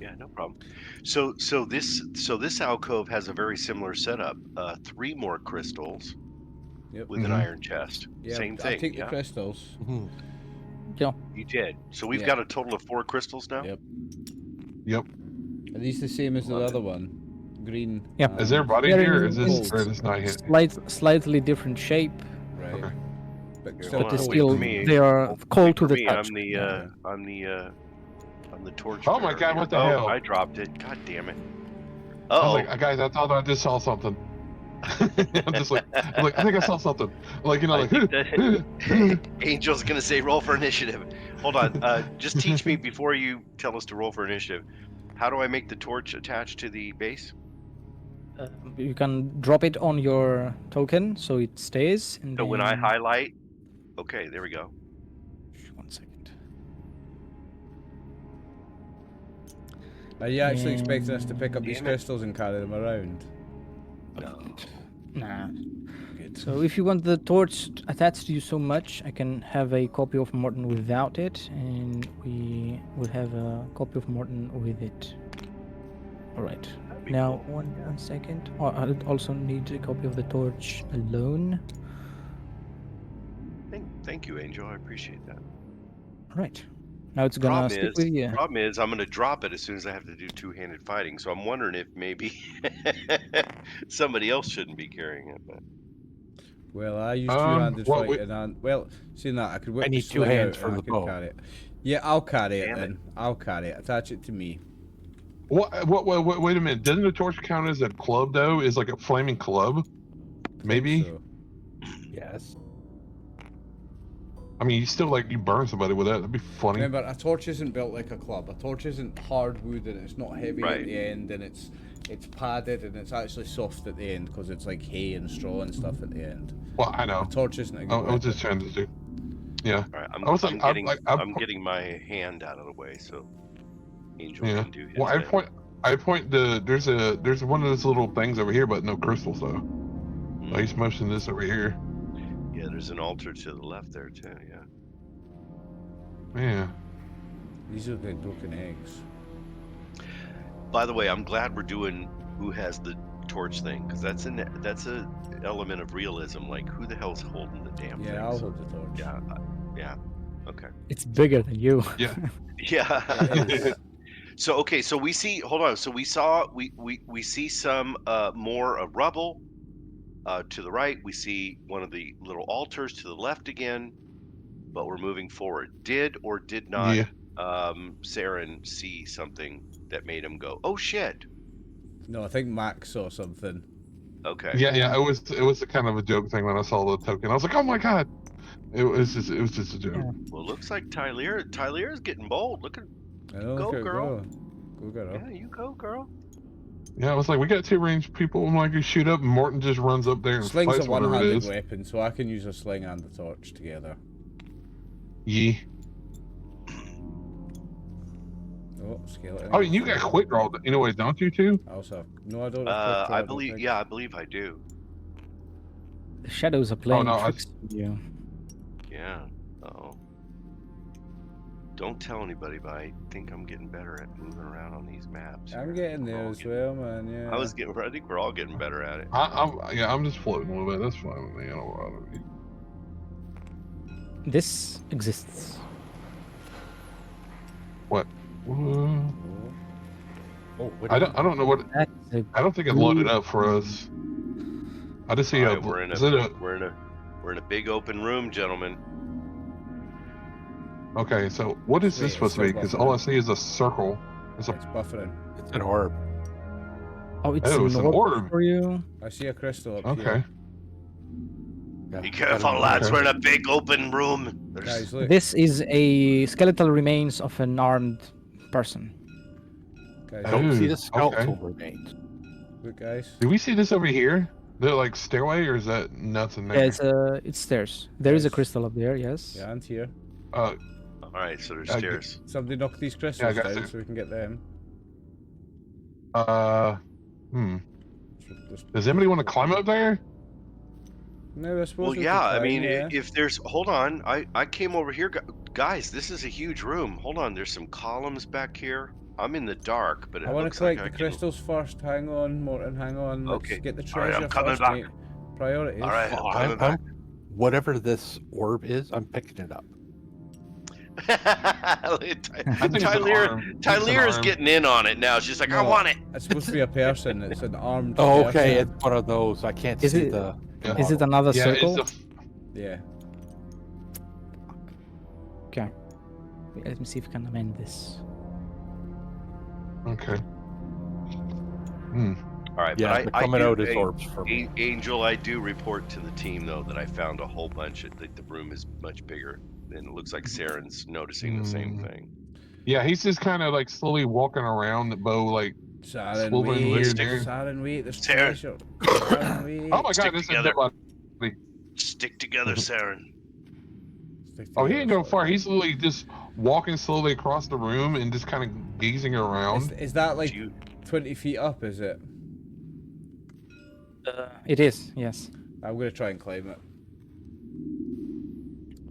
Speaker 5: Yeah, no problem. So this alcove has a very similar setup. 3 more crystals
Speaker 1: Yep.
Speaker 5: with an
Speaker 3: Mhm.
Speaker 5: iron chest.
Speaker 1: Yeah,
Speaker 5: Same
Speaker 1: I'll
Speaker 5: thing.
Speaker 1: take the
Speaker 5: Yeah,
Speaker 1: crystals.
Speaker 2: Mhm.
Speaker 5: you did. So we've
Speaker 1: Yeah.
Speaker 5: got a total of 4 crystals now.
Speaker 1: Yep.
Speaker 3: Yep.
Speaker 1: Are these the same as the
Speaker 5: Love it.
Speaker 1: other one? Green.
Speaker 4: Yep.
Speaker 3: Is there a body
Speaker 4: They're
Speaker 3: here, or
Speaker 4: in-
Speaker 3: is
Speaker 4: in
Speaker 3: this, or is this not here?
Speaker 4: Slightly different shape,
Speaker 1: Right.
Speaker 3: Okay.
Speaker 1: But
Speaker 5: Here,
Speaker 1: still
Speaker 5: hold
Speaker 4: but
Speaker 5: on,
Speaker 4: they
Speaker 5: wait for
Speaker 4: still
Speaker 5: me.
Speaker 4: they are
Speaker 5: Wait
Speaker 4: cold to
Speaker 5: for
Speaker 4: the
Speaker 5: me.
Speaker 4: touch.
Speaker 5: I'm the torch.
Speaker 3: Oh my
Speaker 5: bearer
Speaker 3: God,
Speaker 5: here.
Speaker 3: what the
Speaker 5: Oh,
Speaker 3: hell?
Speaker 5: I dropped it. God damn it.
Speaker 3: I was
Speaker 5: Uh-oh.
Speaker 3: like, guys, I thought I just saw something. I'm just like, I think I saw something. Like, you know,
Speaker 5: I
Speaker 3: like,
Speaker 5: think that Angel's gonna say roll for initiative. Hold on. Just teach me before you tell us to roll for initiative. How do I make the torch attached to the base?
Speaker 4: You can drop it on your token so it stays. And
Speaker 5: So when I
Speaker 4: then-
Speaker 5: highlight, okay, there we go.
Speaker 4: 1 second.
Speaker 1: Are you actually expecting us to pick up these
Speaker 5: Damn it.
Speaker 1: crystals and carry them around?
Speaker 5: No.
Speaker 4: Nah.
Speaker 1: Good.
Speaker 4: So if you want the torch attached to you so much, I can have a copy of Morton without it, and we will have a copy of Morton with it. All right.
Speaker 5: That'd be
Speaker 4: Now,
Speaker 5: cool.
Speaker 4: one second. Oh, I also need a copy of the torch alone.
Speaker 5: Thank you, Angel. I appreciate that.
Speaker 4: All right. Now it's gonna stick with you.
Speaker 5: Problem is, I'm gonna drop it as soon as I have to do two-handed fighting. So I'm wondering if maybe somebody else shouldn't be carrying it. But
Speaker 1: Well, I use
Speaker 3: Um,
Speaker 1: two-handed
Speaker 3: what we-
Speaker 1: fighting, and well, seeing that I could whip
Speaker 2: I
Speaker 1: the
Speaker 2: need two
Speaker 1: sling
Speaker 2: hands
Speaker 1: out
Speaker 2: for
Speaker 1: and I
Speaker 2: the
Speaker 1: could
Speaker 2: bow.
Speaker 1: carry it. Yeah, I'll carry it
Speaker 5: Damn it.
Speaker 1: then. I'll carry it. Attach it to me.
Speaker 3: What, wait a minute. Doesn't the torch count as a club, though? Is like a flaming club?
Speaker 1: I think
Speaker 3: Maybe?
Speaker 1: so.
Speaker 2: Yes.
Speaker 3: I mean, you still, like, you burn somebody with that. That'd be funny.
Speaker 1: Remember, a torch isn't built like a club. A torch isn't hard wood and it's not heavy at
Speaker 5: Right.
Speaker 1: the end, and it's padded and it's actually soft at the end because it's like hay and straw and stuff at the end.
Speaker 3: Well, I know.
Speaker 1: A torch isn't a good
Speaker 3: I was
Speaker 1: weapon.
Speaker 3: just trying to do. Yeah.
Speaker 5: all right,
Speaker 3: I was like,
Speaker 5: I'm getting my hand out of the way so Angel
Speaker 3: Yeah.
Speaker 5: can do his
Speaker 3: Well,
Speaker 5: thing.
Speaker 3: I point the there's one of those little things over here, but no crystals though. I just motioned this over here.
Speaker 5: Yeah, there's an altar to the left there too. Yeah.
Speaker 3: Yeah.
Speaker 1: These are the broken eggs.
Speaker 5: By the way, I'm glad we're doing who has the torch thing because that's a element of realism. Like, who the hell's holding the damn thing?
Speaker 1: Yeah, I'll
Speaker 5: So,
Speaker 1: hold the torch.
Speaker 5: yeah, yeah. Okay.
Speaker 4: It's bigger than you.
Speaker 5: Yeah.
Speaker 1: It is.
Speaker 5: So okay, so we see. Hold on. So we see some more rubble to the right. We see one of the little altars to the left again, but we're moving forward. Did or did not
Speaker 3: Yeah.
Speaker 5: Saren see something that made him go, "Oh shit"?
Speaker 1: No, I think Max saw something.
Speaker 5: Okay.
Speaker 3: Yeah. It was a kind of a joke thing when I saw the token. I was like, oh my god. It was just a joke.
Speaker 4: Yeah.
Speaker 5: Well, looks like Tyler's getting bold. Look at
Speaker 1: I know,
Speaker 5: Go,
Speaker 1: look at
Speaker 5: girl.
Speaker 1: Go, girl.
Speaker 5: yeah, you go, girl.
Speaker 3: Yeah, I was like, we got two ranged people. I'm like, you shoot up, and Morton just runs up there and
Speaker 1: Sling's
Speaker 3: fights
Speaker 1: a
Speaker 3: whatever it
Speaker 1: one-handed
Speaker 3: is.
Speaker 1: weapon, so I can use a sling and a torch together.
Speaker 3: Yeah.
Speaker 1: Oh, skeleton.
Speaker 3: Oh, you got quick draw anyways, don't you too?
Speaker 1: I also have, no, I don't have quick draw,
Speaker 5: I
Speaker 1: don't
Speaker 5: believe.
Speaker 1: think.
Speaker 5: Yeah, I believe I do.
Speaker 4: The shadows are playing
Speaker 3: no, I-
Speaker 4: tricks with you.
Speaker 5: Yeah. Oh. Don't tell anybody, but I think I'm getting better at moving around on these maps.
Speaker 1: I'm
Speaker 5: here.
Speaker 1: getting
Speaker 5: We're
Speaker 1: there
Speaker 5: all
Speaker 1: as
Speaker 5: getting-
Speaker 1: well, man, yeah.
Speaker 5: I think we're all getting better at it.
Speaker 3: I'm just floating a little bit. That's fine with me. I don't bother me.
Speaker 4: This exists.
Speaker 3: What?
Speaker 1: Oh.
Speaker 2: Oh, what
Speaker 3: I don't know what.
Speaker 4: That's a
Speaker 3: I don't think it loaded up for us. I just see
Speaker 5: All
Speaker 3: a.
Speaker 5: right, we're in
Speaker 3: is it a?
Speaker 5: a big open room, gentlemen.
Speaker 3: Okay, so what is
Speaker 1: Wait,
Speaker 3: this
Speaker 1: it's
Speaker 3: supposed to be?
Speaker 1: still
Speaker 3: Because all I
Speaker 1: buffering.
Speaker 3: see is a circle. It's a
Speaker 1: It's buffering.
Speaker 2: It's an orb.
Speaker 4: Oh, it's
Speaker 3: Oh,
Speaker 4: an
Speaker 3: it's an
Speaker 4: orb
Speaker 3: orb.
Speaker 4: for you.
Speaker 1: I see a crystal up
Speaker 3: okay.
Speaker 1: here.
Speaker 2: Yeah,
Speaker 5: Be
Speaker 2: got
Speaker 5: careful,
Speaker 2: an
Speaker 5: lads.
Speaker 2: orb.
Speaker 5: We're in a big open room. There's
Speaker 1: Guys, look.
Speaker 4: This is a skeletal remains of an armed person.
Speaker 1: Guys,
Speaker 2: I don't see
Speaker 3: Ooh,
Speaker 2: the skeletal
Speaker 3: okay.
Speaker 2: remains.
Speaker 1: look, guys.
Speaker 3: Do we see this over here? The like stairway, or is that nothing there?
Speaker 4: Yeah, it's stairs. There is a
Speaker 1: Yes.
Speaker 4: crystal up there. Yes.
Speaker 1: Yeah, and here.
Speaker 3: Uh,
Speaker 5: all right. So there's
Speaker 3: I
Speaker 5: stairs.
Speaker 1: Somebody knock these
Speaker 3: Yeah, I
Speaker 1: crystals
Speaker 3: got
Speaker 1: down
Speaker 3: it.
Speaker 1: so we can get them.
Speaker 3: Does anybody want to climb up there?
Speaker 1: No, I suppose
Speaker 5: Well,
Speaker 1: we could
Speaker 5: yeah. I
Speaker 1: climb,
Speaker 5: mean,
Speaker 1: yeah.
Speaker 5: if there's, hold on. I came over here, guys. This is a huge room. Hold on. There's some columns back here. I'm in the dark, but it
Speaker 1: I want to
Speaker 5: looks like
Speaker 1: collect
Speaker 5: I
Speaker 1: the
Speaker 5: can.
Speaker 1: crystals first. Hang on, Morton, hang on. Let's
Speaker 5: Okay.
Speaker 1: get the
Speaker 5: All right,
Speaker 1: treasure
Speaker 5: I'm coming
Speaker 1: first,
Speaker 5: back.
Speaker 1: mate. Priorities.
Speaker 5: All right.
Speaker 2: Well,
Speaker 5: I'm coming
Speaker 2: I'm,
Speaker 5: back.
Speaker 2: whatever this orb is, I'm picking it up.
Speaker 3: I think it's an arm. I think it's an
Speaker 5: Tyler is
Speaker 3: arm.
Speaker 5: getting in on it now. She's like, I
Speaker 1: No,
Speaker 5: want it.
Speaker 1: It's supposed to be a person. It's an armed
Speaker 2: Oh, okay,
Speaker 1: person.
Speaker 2: it's one of those. I can't
Speaker 4: Is
Speaker 2: see
Speaker 4: it-
Speaker 2: the.
Speaker 3: Yeah.
Speaker 4: Is it another
Speaker 3: Yeah,
Speaker 4: circle?
Speaker 3: it's
Speaker 1: Yeah.
Speaker 4: Okay. Wait, let me see if I can amend this.
Speaker 3: okay.
Speaker 5: All right.
Speaker 2: Yeah,
Speaker 5: but
Speaker 2: they're
Speaker 5: I
Speaker 2: coming
Speaker 5: do,
Speaker 2: out as orbs for me.
Speaker 5: Angel, I do report to the team though that I found a whole bunch. The room is much bigger, and it looks like Saren's noticing the same thing.
Speaker 3: Yeah, he's just kind of like slowly walking around the bow, like.
Speaker 1: Saren,
Speaker 3: Slithering
Speaker 1: wait.
Speaker 3: weird there.
Speaker 1: Saren, wait. There's
Speaker 5: Saren.
Speaker 1: treasure. Saren, wait.
Speaker 3: Oh my
Speaker 5: Stick
Speaker 3: god, this is
Speaker 5: together.
Speaker 3: dead.
Speaker 5: Stick together, Saren.
Speaker 1: Stick
Speaker 3: Oh, he
Speaker 1: together,
Speaker 3: ain't going
Speaker 1: Saren.
Speaker 3: far. He's literally just walking slowly across the room and just kind of gazing around.
Speaker 1: Is that like
Speaker 5: Do you-
Speaker 1: 20 feet up, is it?
Speaker 4: It is. Yes.
Speaker 1: I'm going to try and climb it.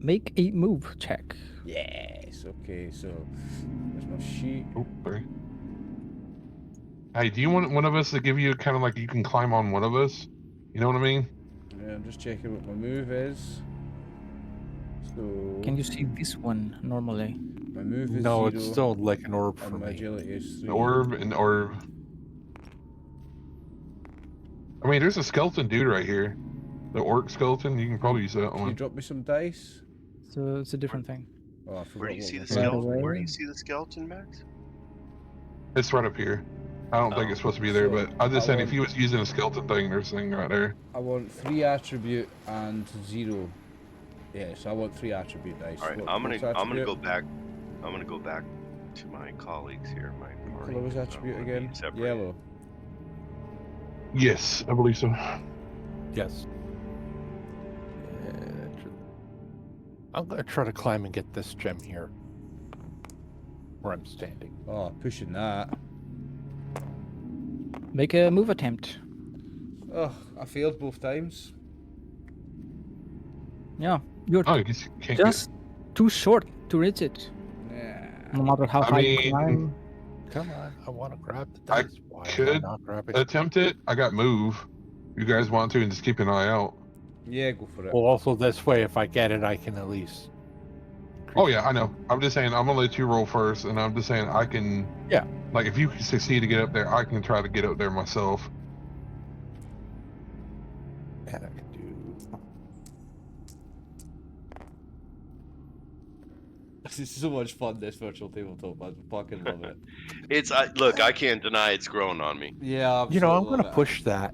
Speaker 4: Make a move check.
Speaker 1: Yes, okay, so there's my sheet.
Speaker 3: Oh, sorry. Hey, do you want one of us to give you kind of like you can climb on one of us? You know what I mean?
Speaker 1: Yeah, I'm just checking what my move is. So
Speaker 4: Can you see this one normally?
Speaker 1: my move is
Speaker 2: No,
Speaker 1: 0,
Speaker 2: it's still like an orb for
Speaker 1: and my
Speaker 2: me.
Speaker 1: agility is 3.
Speaker 3: An orb. I mean, there's a skeleton dude right here. The orc skeleton. You can probably use that
Speaker 1: Can you
Speaker 3: one.
Speaker 1: drop me some dice?
Speaker 4: So it's a different thing.
Speaker 1: Oh, I forgot
Speaker 5: Where do you
Speaker 1: what
Speaker 5: see the
Speaker 1: was
Speaker 4: Right
Speaker 5: skeleton?
Speaker 4: away.
Speaker 5: Where do you see the skeleton, Max?
Speaker 3: It's right up here. I don't think
Speaker 5: Oh.
Speaker 3: it's supposed to be there,
Speaker 1: So,
Speaker 3: but I'm just
Speaker 1: I
Speaker 3: saying if
Speaker 1: want-
Speaker 3: he was using a skeleton thing, there's a thing right there.
Speaker 1: I want 3 attribute and 0. Yeah, so I want 3 attribute dice.
Speaker 5: All right,
Speaker 1: What-
Speaker 5: I'm gonna
Speaker 1: what's
Speaker 5: go
Speaker 1: attribute?
Speaker 5: back. I'm gonna go back to my colleagues here. My party.
Speaker 1: Colour was
Speaker 5: I
Speaker 1: attribute
Speaker 5: wanna be
Speaker 1: again?
Speaker 5: separate.
Speaker 1: Yellow.
Speaker 3: Yes, I believe so.
Speaker 2: Yes. I'm gonna try to climb and get this gem here, where I'm standing.
Speaker 1: Oh, pushing that.
Speaker 4: Make a move attempt.
Speaker 1: Oh, I failed both times.
Speaker 4: Yeah, you're
Speaker 3: Oh, I guess you can't
Speaker 4: just too short to reach it.
Speaker 1: Yeah.
Speaker 4: No matter how
Speaker 3: I
Speaker 4: high you
Speaker 3: mean,
Speaker 4: climb.
Speaker 2: Come on, I want to grab the
Speaker 3: I
Speaker 2: dice. Why am I
Speaker 3: could
Speaker 2: not grabbing?
Speaker 3: attempt it. I got move. You guys want to, and just keep an eye out.
Speaker 1: Yeah, go for it.
Speaker 2: Well, also this way, if I get it, I can at least.
Speaker 3: Oh yeah, I know. I'm just saying I'm gonna let you roll first, and I'm just saying I can.
Speaker 2: Yeah.
Speaker 3: Like if you can succeed to get up there, I can try to get up there myself.
Speaker 2: And I can do.
Speaker 1: This is so much fun, this virtual tabletop. I fucking love it.
Speaker 5: It's look. I can't deny it's growing on me.
Speaker 1: Yeah,
Speaker 2: You know, I'm
Speaker 1: absolutely
Speaker 2: gonna
Speaker 1: love it.
Speaker 2: push that.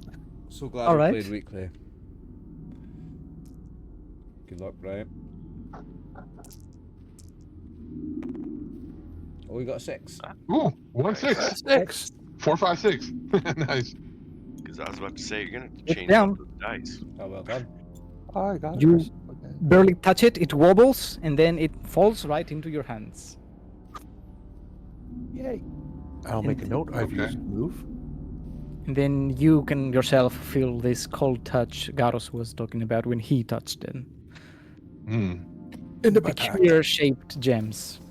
Speaker 1: So glad
Speaker 4: All
Speaker 1: we
Speaker 4: right.
Speaker 1: played weekly. Good luck, Brian. Oh, we got a 6.
Speaker 3: Ooh, 1-6,
Speaker 2: 6.
Speaker 3: 4, 5, 6. Nice.
Speaker 5: Because I was about to say you're gonna have to
Speaker 4: It's
Speaker 5: change
Speaker 4: down.
Speaker 5: up the dice.
Speaker 1: Oh, well done.
Speaker 2: I got
Speaker 4: You-
Speaker 2: it. Okay.
Speaker 4: Barely touch it, it wobbles, and then it falls right into your hands.
Speaker 2: Yay. I'll make a note. I've
Speaker 3: Okay.
Speaker 2: used move.
Speaker 4: And then you can yourself feel this cold touch Garos was talking about when he touched it.
Speaker 3: Hmm.
Speaker 2: In the
Speaker 4: Peculiar shaped gems.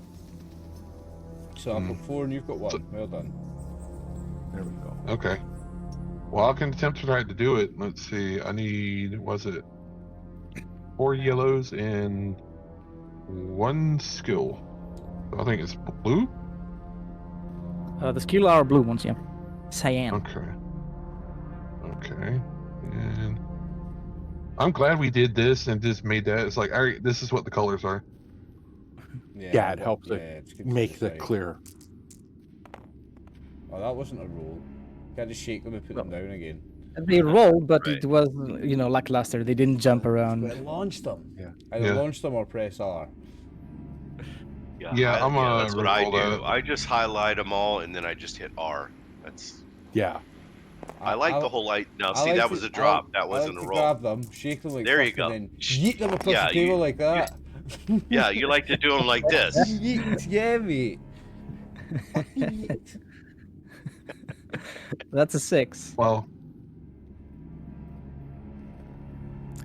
Speaker 1: So I've got 4 and you've got 1. Well done.
Speaker 2: There we go.
Speaker 3: Okay. Well, I can attempt to try to do it. Let's see. I need. Was it 4 yellows and 1 skill? I think it's blue.
Speaker 4: The skill are blue ones, yeah. Cyan.
Speaker 3: Okay. Okay. And I'm glad we did this and just made that. It's like, all right, this is what the colors are.
Speaker 2: Yeah, it helps
Speaker 1: it's good to
Speaker 2: make
Speaker 1: do
Speaker 2: that
Speaker 1: right.
Speaker 2: clear.
Speaker 1: Oh, that wasn't a roll. Can't just shake them and put them down again.
Speaker 4: They rolled, but
Speaker 5: Right.
Speaker 4: it was, lackluster. They didn't jump
Speaker 1: But
Speaker 4: around.
Speaker 1: it launched them.
Speaker 2: Yeah.
Speaker 1: Either
Speaker 3: Yeah.
Speaker 1: launch them or press R.
Speaker 3: Yeah, I'm gonna
Speaker 5: that's what I
Speaker 3: re-roll
Speaker 5: do.
Speaker 3: that.
Speaker 5: I just highlight them all and then I just hit R. That's.
Speaker 2: Yeah.
Speaker 5: I like the whole light. Now,
Speaker 1: I
Speaker 5: see,
Speaker 1: like
Speaker 5: that
Speaker 1: to-
Speaker 5: was a
Speaker 1: I
Speaker 5: drop.
Speaker 1: like-
Speaker 5: That wasn't
Speaker 1: I like
Speaker 5: a
Speaker 1: to
Speaker 5: roll.
Speaker 1: grab them, shake them like
Speaker 5: There you
Speaker 1: fuck,
Speaker 5: go.
Speaker 1: and then yeet them across
Speaker 5: Yeah,
Speaker 1: the table like that.
Speaker 5: Yeah, you like to do them like this.
Speaker 1: Yeet, yeah, mate. Yeet.
Speaker 4: That's a 6.
Speaker 3: Well,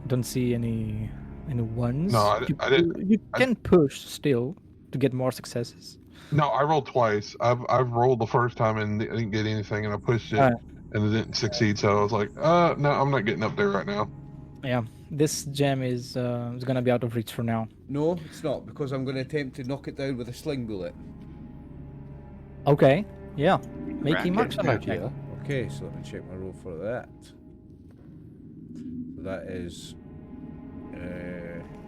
Speaker 4: Don't see any ones.
Speaker 3: No, I didn't-
Speaker 4: You can push still to get more successes.
Speaker 3: no, I rolled twice. I've rolled the first time and I didn't get anything, and I pushed it
Speaker 4: Alright.
Speaker 3: and it didn't succeed. So I was like, no, I'm not getting up there right now.
Speaker 4: Yeah, this gem is gonna be out of reach for now.
Speaker 1: No, it's not, because I'm going to attempt to knock it down with a sling bullet.
Speaker 4: Okay, yeah. Make
Speaker 5: Crack
Speaker 4: a
Speaker 5: it.
Speaker 4: marksman
Speaker 2: That's an
Speaker 4: check.
Speaker 2: idea.
Speaker 1: Okay, so let me check my roll for that. So that is...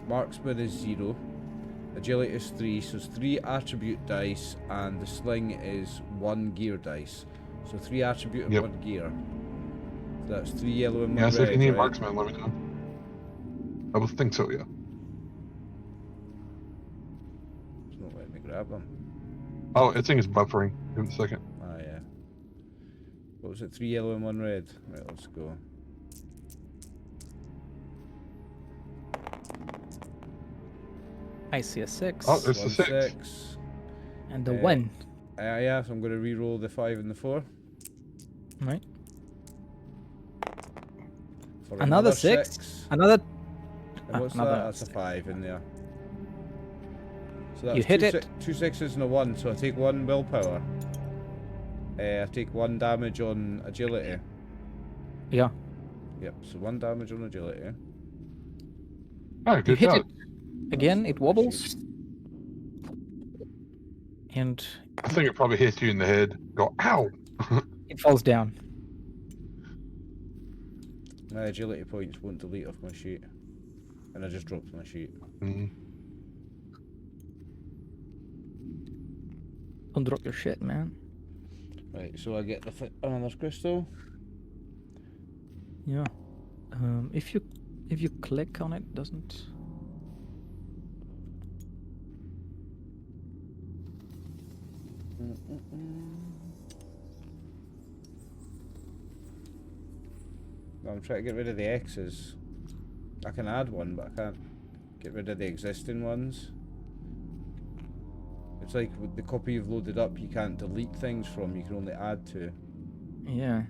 Speaker 1: marksman is 0. Agility is 3, so it's 3 attribute dice, and the sling is 1 gear dice. So 3 attribute and
Speaker 3: Yep.
Speaker 1: 1 gear. So that's 3 yellow and 1
Speaker 3: Yeah,
Speaker 1: red,
Speaker 3: so if you need a
Speaker 1: right?
Speaker 3: marksman, let me know. I would think so, yeah.
Speaker 1: It's not letting me grab them.
Speaker 3: Oh, I think it's buffering. Give it a second.
Speaker 1: Ah, yeah. What was it? 3 yellow and 1 red. Right, let's go.
Speaker 4: I see a 6.
Speaker 3: Oh, there's a
Speaker 1: 1,
Speaker 3: 6.
Speaker 1: 6.
Speaker 4: And the
Speaker 1: uh,
Speaker 4: 1.
Speaker 1: Yeah, so I'm going to re-roll the 5 and the 4.
Speaker 4: Right.
Speaker 1: For
Speaker 4: Another 6. Another.
Speaker 1: And what's
Speaker 4: another
Speaker 1: that? That's a 5 in there. So that's
Speaker 4: You hit
Speaker 1: two
Speaker 4: it.
Speaker 1: 2 6s and a 1, so I take 1 willpower. I take 1 damage on agility.
Speaker 4: Yeah.
Speaker 1: Yep, so 1 damage on agility.
Speaker 3: All right,
Speaker 4: You
Speaker 3: good
Speaker 4: hit
Speaker 3: shot.
Speaker 4: it. Again, it wobbles. And
Speaker 3: I think it probably hits you in the head. Go, ow!
Speaker 4: it falls down.
Speaker 1: My agility points won't delete off my sheet. And I just dropped my sheet.
Speaker 3: Mm.
Speaker 4: Don't drop your shit, man.
Speaker 1: Right, so I get the another crystal.
Speaker 4: Yeah. If you click on it, doesn't.
Speaker 1: No, I'm trying to get rid of the X's. I can add one, but I can't get rid of the existing ones. It's like with the copy you've loaded up, you can't delete things from, you can only add to.
Speaker 4: Yeah.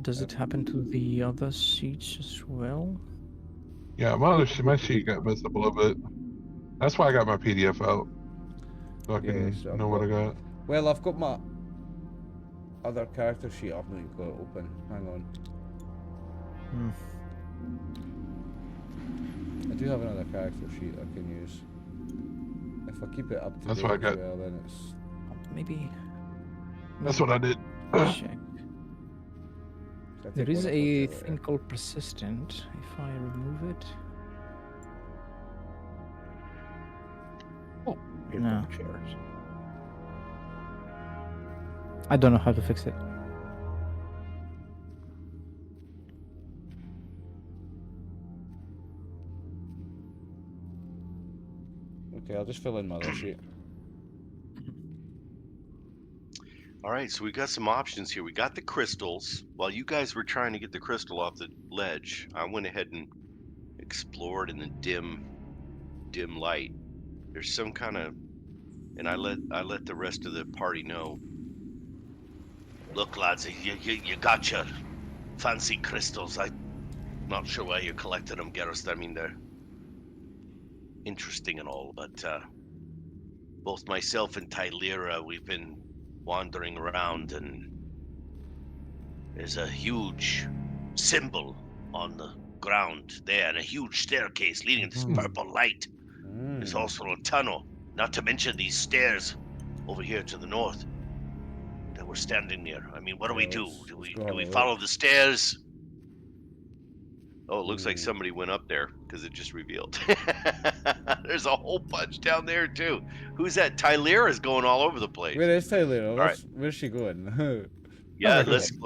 Speaker 4: Does it happen to the other sheets as well?
Speaker 3: Yeah, my sheet got messed up a little bit. That's why I got my PDF out. So I can
Speaker 1: Yeah, so I've
Speaker 3: know what I got.
Speaker 1: Well, I've got my other character sheet. I've not got it open. Hang on.
Speaker 4: Hmm.
Speaker 1: I do have another character sheet I can use. If I keep it up to
Speaker 3: That's
Speaker 1: date
Speaker 3: what I
Speaker 1: as
Speaker 3: got.
Speaker 1: well, then it's...
Speaker 4: Maybe.
Speaker 3: That's what I did.
Speaker 4: Check.
Speaker 1: so I
Speaker 4: There
Speaker 1: take
Speaker 4: is
Speaker 1: one off
Speaker 4: a
Speaker 1: the other.
Speaker 4: thing called persistent. If I remove it.
Speaker 2: Here
Speaker 4: No.
Speaker 2: come the chairs.
Speaker 4: I don't know how to fix it.
Speaker 1: Okay, I'll just fill in my other sheet.
Speaker 5: All right, so we got some options here. We got the crystals. While you guys were trying to get the crystal off the ledge, I went ahead and explored in the dim light. There's some kind of, and I let the rest of the party know. Look, lads, you got your fancy crystals. I'm not sure why you collected them, Garrus. I mean, they're interesting and all, but both myself and Tylera, we've been wandering around, and there's a huge symbol on the ground there, and a huge staircase leading to this purple light. There's also a tunnel, not to mention these stairs over here to the north that we're standing near. I mean, what do we do?
Speaker 1: let's
Speaker 5: Do we
Speaker 1: go have a
Speaker 5: do we
Speaker 1: look.
Speaker 5: follow the stairs? Oh, it looks like
Speaker 1: Ooh.
Speaker 5: somebody went up there because it just revealed. There's a whole bunch down there too. Who's that? Tylera's going all over the place.
Speaker 1: Where is Tyler?
Speaker 5: All right.
Speaker 1: Where's she going?
Speaker 5: Yeah,
Speaker 2: right
Speaker 5: let's.
Speaker 2: here.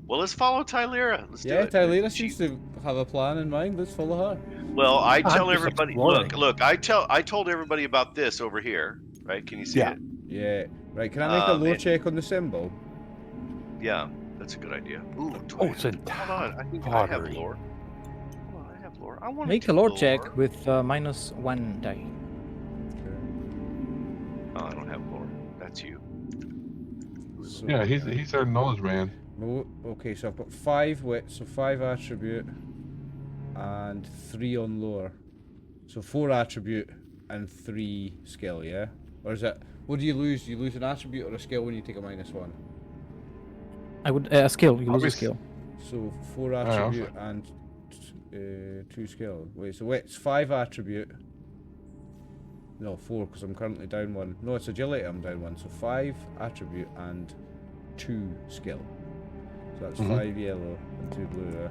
Speaker 5: Well, let's follow Tylera. Let's do
Speaker 1: Yeah,
Speaker 5: it.
Speaker 1: Tyler
Speaker 5: She-
Speaker 1: seems to have a plan in mind. Let's follow her.
Speaker 5: Well, I
Speaker 2: I'm
Speaker 5: tell
Speaker 2: just
Speaker 5: everybody.
Speaker 2: exploring.
Speaker 5: Look. I told everybody about this over here. Right? Can you see
Speaker 2: Yeah.
Speaker 5: it?
Speaker 1: Yeah. Right, can I make a lore
Speaker 5: and-
Speaker 1: check on the symbol?
Speaker 5: Yeah, that's a good idea. Ooh,
Speaker 2: Oh, it's
Speaker 5: hold
Speaker 2: entire
Speaker 5: on. I think I have
Speaker 2: pottery.
Speaker 5: lore. Hold on, I have lore. I want
Speaker 4: Make a lore check with -1 die.
Speaker 5: Oh, I don't have lore. That's you.
Speaker 1: So,
Speaker 3: Yeah, he's our knowledge man.
Speaker 1: Okay, so I've got 5 wit, so 5 attribute, and 3 on lore. So 4 attribute and 3 skill, yeah? Or is it? What do you lose? Do you lose an attribute or a skill when you take a -1?
Speaker 4: I would a skill. You lose a
Speaker 3: Obvious-
Speaker 4: skill.
Speaker 1: So 4 attribute and 2 skill. Wait, so wit's 5 attribute. No, 4 because I'm currently down 1. No, it's agility. I'm down 1. So 5 attribute and 2 skill. So that's
Speaker 3: Mhm.
Speaker 1: 5 yellow and 2 blue.